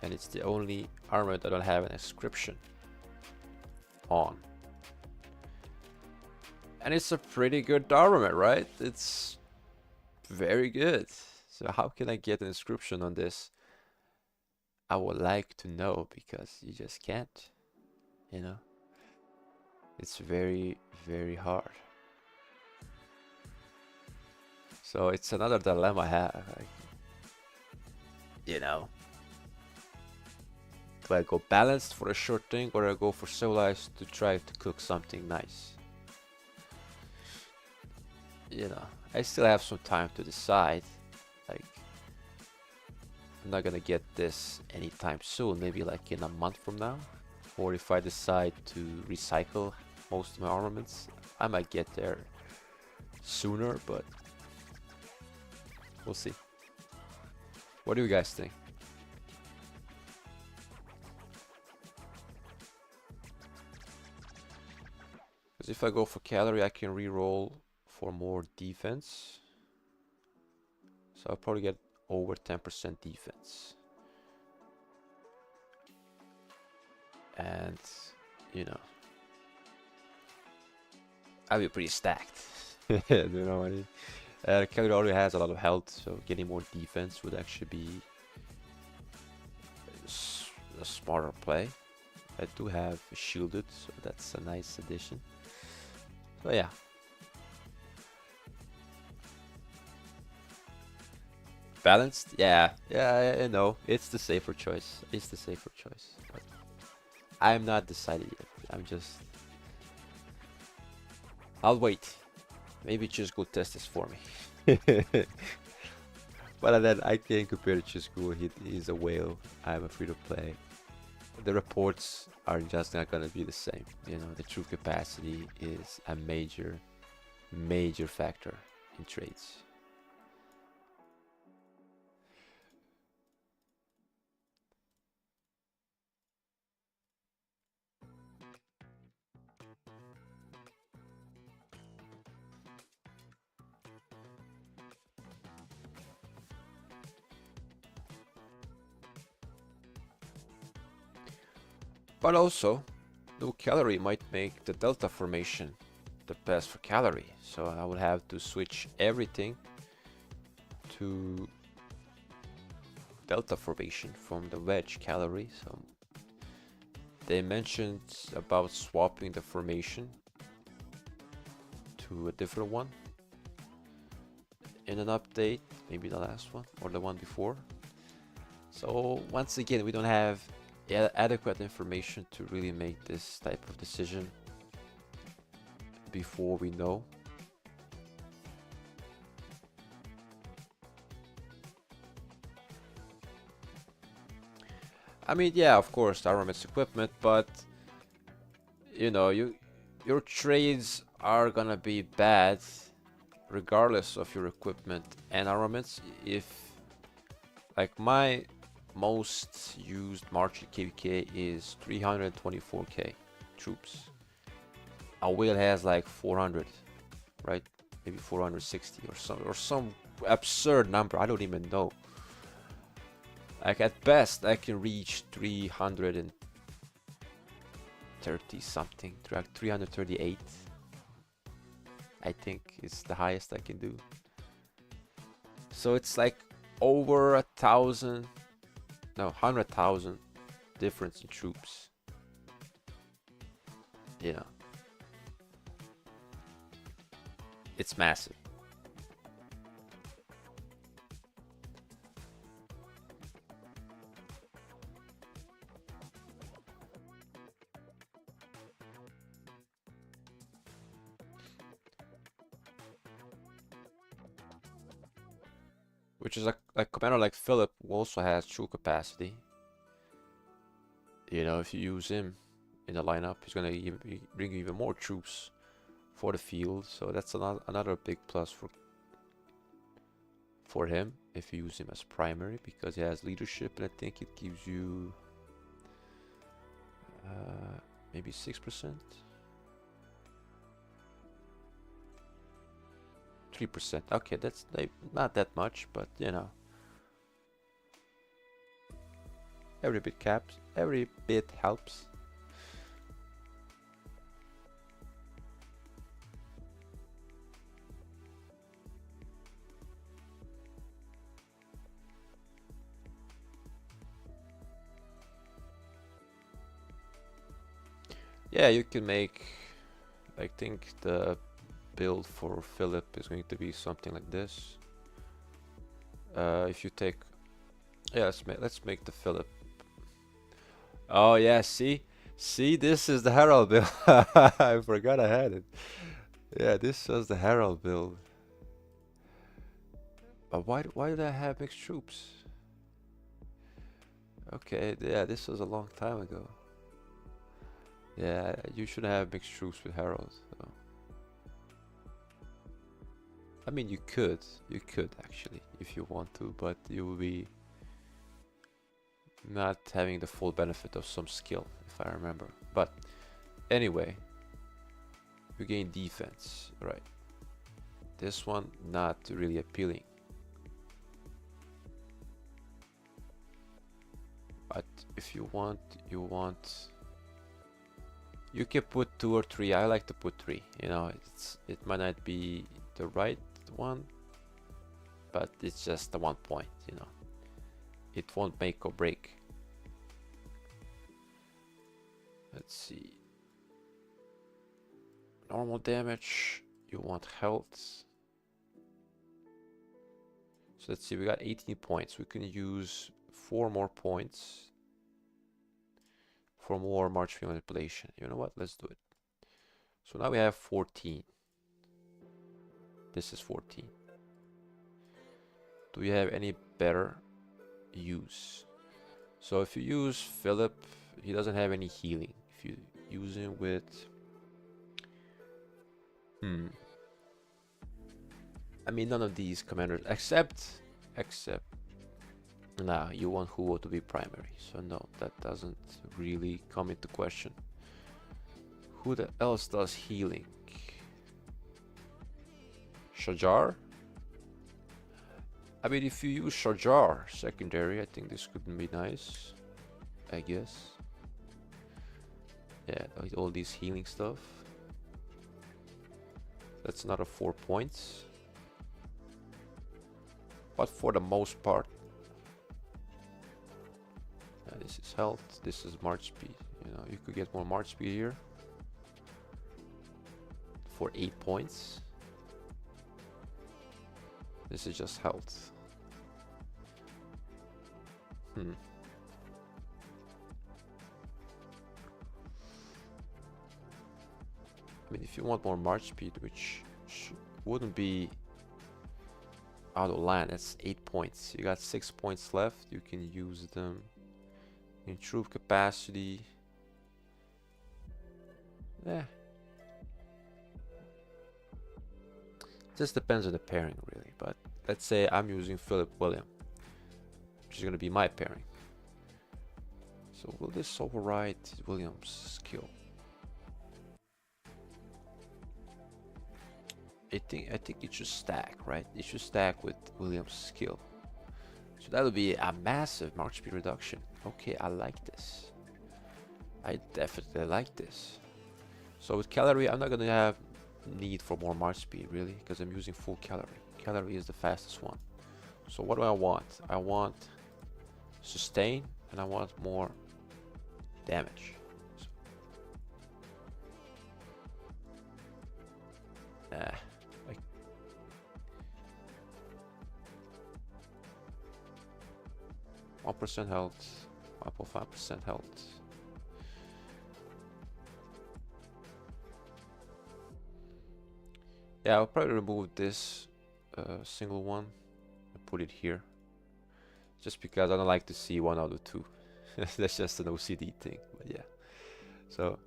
[SPEAKER 1] and it's the only armor that don't have an inscription on. And it's a pretty good armament, right? It's very good. So how can I get an inscription on this? I would like to know, because you just can't, you know? It's very, very hard. So it's another dilemma I have. Like, you know, do I go balanced for a short thing, or I go for civilized to try to cook something nice? You know, I still have some time to decide. Like, I'm not gonna get this anytime soon, maybe like in a month from now. Or if I decide to recycle most of my armaments, I might get there sooner, but we'll see. What do you guys think? Because if I go for calorie, I can reroll for more defense. So I'll probably get over 10% defense. And, you know, I'll be pretty stacked. You know what I mean? Calorie already has a lot of health, so getting more defense would actually be a smarter play. I do have shielded, so that's a nice addition. So yeah. Balanced? Yeah, I know. It's the safer choice. It's the safer choice. But I'm not decided yet. I'm just... I'll wait. Maybe just go test this for me. But then I can compare to Chisco. He's a whale. I'm a free-to-play. The reports are just not gonna be the same. You know, the true capacity is a major factor in trades. But also, low calorie might make the delta formation the best for calorie. So I would have to switch everything to delta formation from the wedge calorie. So they mentioned about swapping the formation to a different one in an update, maybe the last one or the one before. So once again, we don't have adequate information to really make this type of decision before we know. I mean, yeah, of course, armaments equipment, but you know, your trades are gonna be bad regardless of your equipment and armaments. If like my most used March KVK is 324k troops. A whale has like 400, right? Maybe 460 or some absurd number. I don't even know. Like at best, I can reach 330 something, 338. I think is the highest I can do. So it's like over 1,000, no, 100,000 difference in troops. You know, it's massive. Which is a commander like Philip who also has true capacity. You know, if you use him in the lineup, he's gonna bring you even more troops for the field. So that's another big plus for him if you use him as primary, because he has leadership, and I think it gives you maybe 6%, 3%. Okay, that's not that much, but you know, every bit helps. Yeah, you can make, I think the build for Philip is going to be something like this. If you take, yeah, let's make the Philip. Oh yeah, see, this is the Herald build. I forgot I had it. Yeah, this was the Herald build. But why did I have mixed troops? Okay, yeah, this was a long time ago. Yeah, you should have mixed troops with Herald. So. I mean, you could actually, if you want to, but you will be not having the full benefit of some skill, if I remember. But anyway, you gain defense, right? This one not really appealing. But if you want, you can put 2 or 3. I like to put 3. You know, it might not be the right one, but it's just the 1 point. You know, it won't make or break. Let's see. Normal damage. You want health. So let's see. We got 18 points. We can use 4 more points for more March field manipulation. You know what? Let's do it. So now we have 14. This is 14. Do we have any better use? So if you use Philip, he doesn't have any healing. If you use him with I mean, none of these commanders except nah, you want Huo to be primary, so no, that doesn't really come into question. Who else does healing? Shajar? I mean, if you use Shajar secondary, I think this could be nice, I guess. Yeah, all these healing stuff. That's another 4 points. But for the most part, this is health, this is march speed. You know, you could get more march speed here for 8 points. This is just health. I mean, if you want more march speed, which wouldn't be out of line, that's 8 points. You got 6 points left. You can use them in troop capacity. Yeah. Just depends on the pairing, really. But let's say I'm using Philip William, which is going to be my pairing. So will this override William's skill? I think it should stack, right? It should stack with William's skill. So that'll be a massive march speed reduction. Okay, I like this. I definitely like this. So with cavalry, I'm not gonna have need for more march speed really, because I'm using full cavalry. Cavalry is the fastest one. So what do I want? I want sustain and I want more damage. So, 1% health, 1.5% health. Yeah, I'll probably remove this single one and put it here. Just because I don't like to see 1 out of 2. That's just an OCD thing, but yeah. So,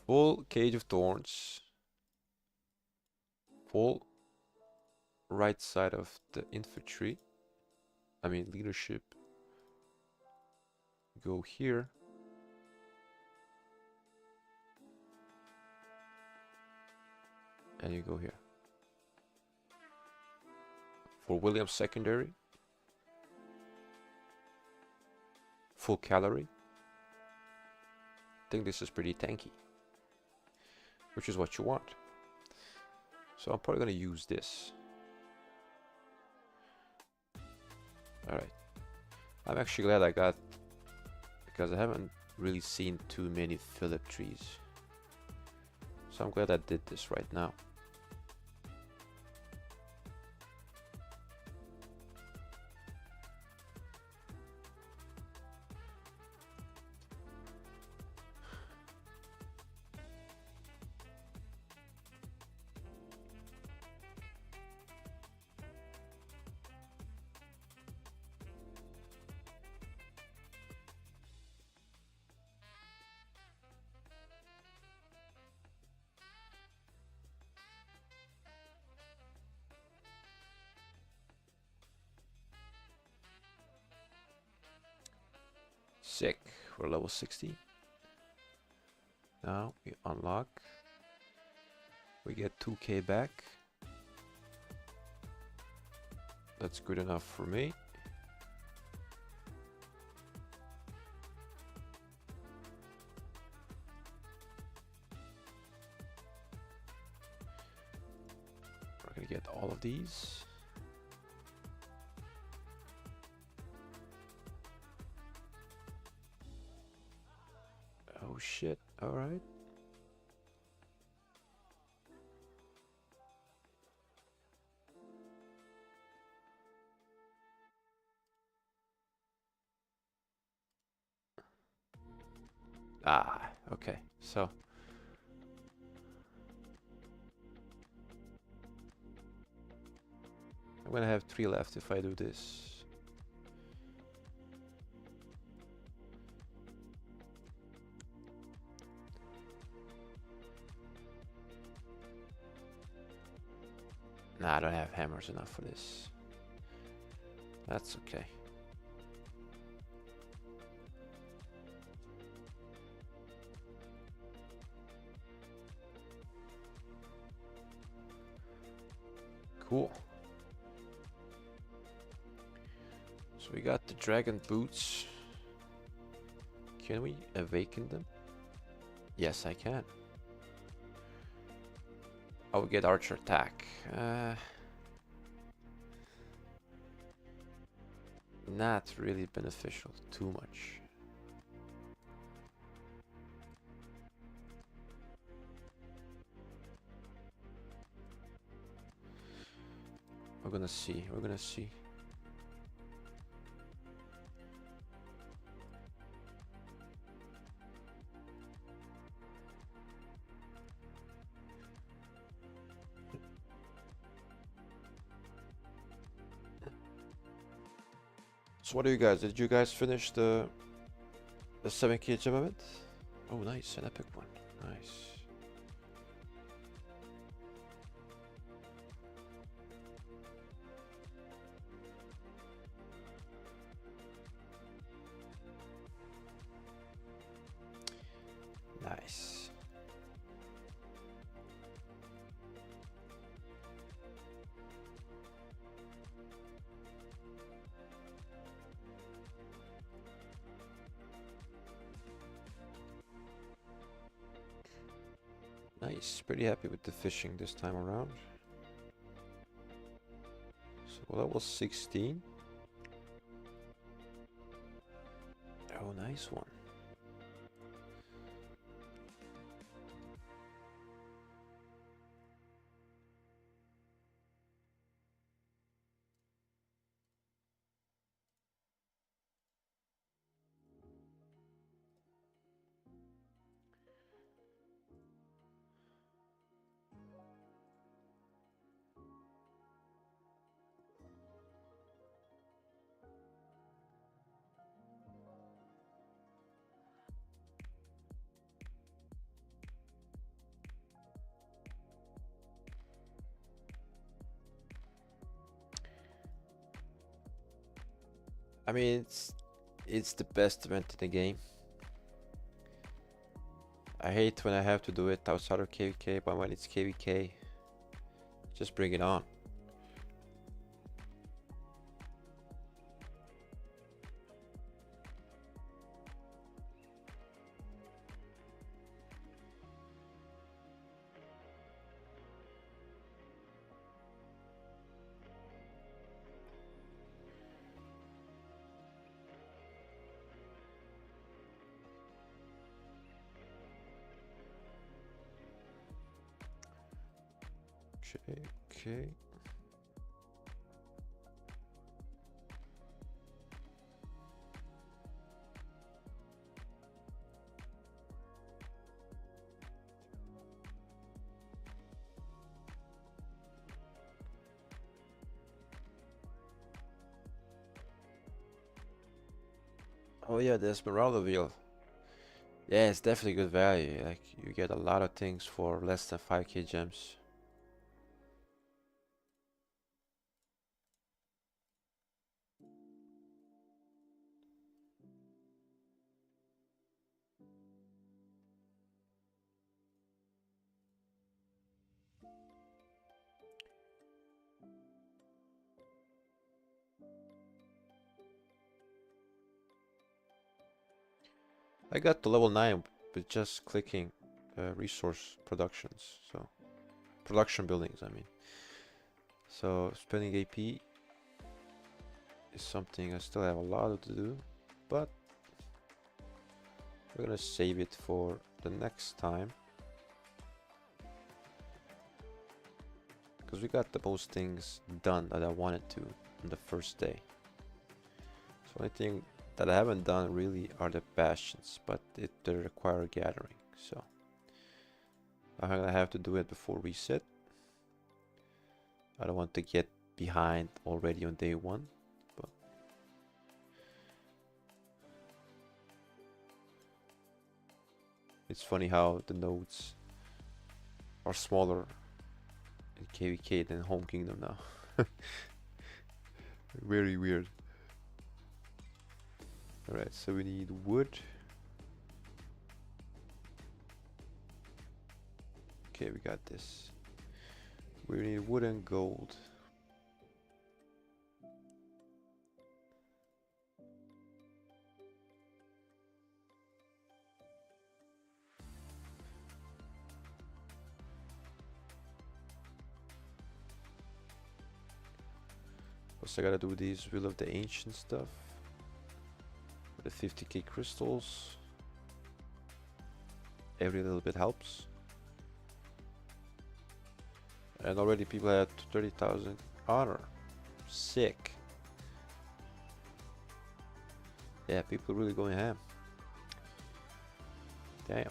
[SPEAKER 1] full Cage of Thorns. Full right side of the infantry. I mean leadership. Go here. and you go here. For Williams secondary, full calorie. I think this is pretty tanky, which is what you want. So I'm probably gonna use this. Alright. I'm actually glad I got, because I haven't really seen too many Phillip trees. So I'm glad I did this right now. Sick. We're level 60. Now we unlock. We get 2k back. That's good enough for me. We're gonna get all of these. Oh shit, alright. Ah, okay, so. I'm gonna have 3 left if I do this. Nah, I don't have hammers enough for this. That's okay. Cool. So we got the dragon boots. Can we awaken them? Yes, I can. I will get archer attack. Not really beneficial too much. We're gonna see. We're gonna see. So what do you guys? Did you guys finish the 7k gem event? Oh, nice, an epic one. Nice. Nice. Nice, pretty happy with the fishing this time around. So well, that was 16. Oh, nice one. I mean, it's the best event in the game. I hate when I have to do it outside of KVK, but when it's KVK, Just bring it on. Okay. Oh yeah, the Esmeralda wheel. Yeah, it's definitely good value. Like you get a lot of things for less than 5k gems. I got to level 9 with just clicking resource productions. So production buildings, I mean. So spending AP is something I still have a lot to do, but we're gonna save it for the next time. Because we got the most things done that I wanted to on the first day. So only thing that I haven't done really are the bastions, but they require gathering. So I'm gonna have to do it before reset. I don't want to get behind already on day 1. But it's funny how the nodes are smaller in KVK than Home Kingdom now. Very weird. Alright, so we need wood. Okay, we got this. We need wood and gold. Plus I gotta do these Will of the Ancient stuff. The 50k crystals. Every little bit helps. And already people had 30,000 honor. Sick. Yeah, people really going ham. Damn.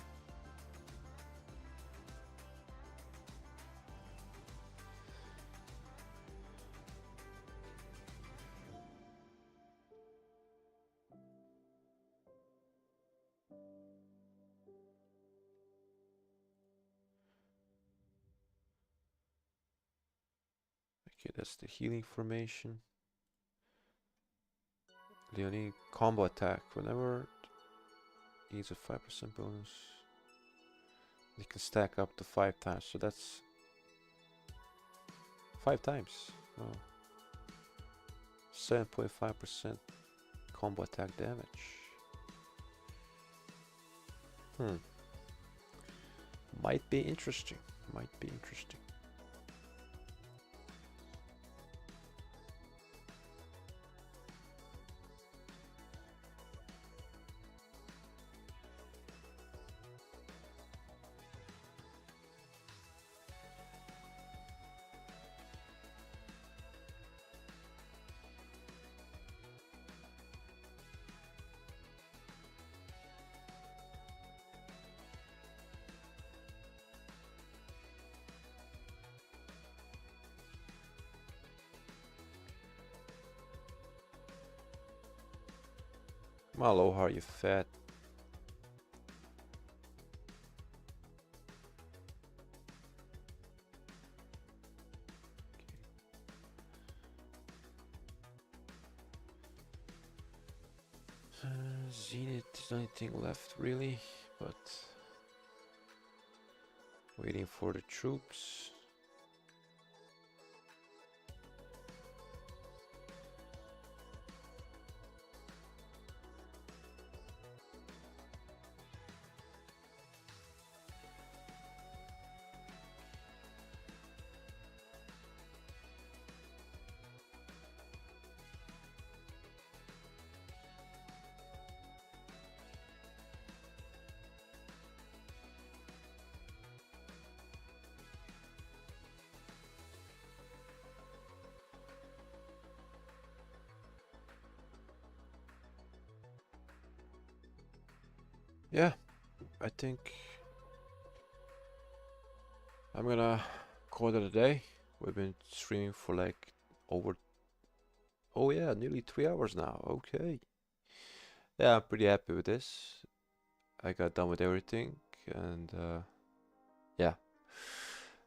[SPEAKER 1] Okay, that's the healing formation. Leonie combo attack. Whenever needs a 5% bonus, you can stack up to 5 times. So that's 5 times. Oh. 7.5% combo attack damage. Might be interesting. Might be interesting. Aloha, you fat. Zenith is anything left really, but waiting for the troops. yeah, I think I'm gonna call it a day. We've been streaming for like over, oh yeah, nearly 3 hours now. Okay. Yeah, I'm pretty happy with this. I got done with everything, and yeah,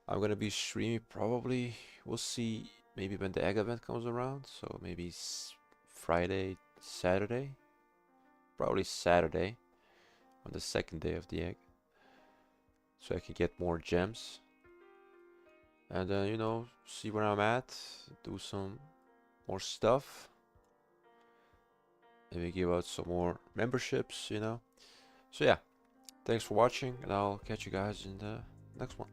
[SPEAKER 1] I'm gonna be streaming probably. We'll see. Maybe when the egg event comes around. So maybe Friday, Saturday. Probably Saturday on the second day of the egg, so I can get more gems. And then see where I'm at. Do some more stuff. Maybe give out some more memberships. So yeah, thanks for watching, and I'll catch you guys in the next one.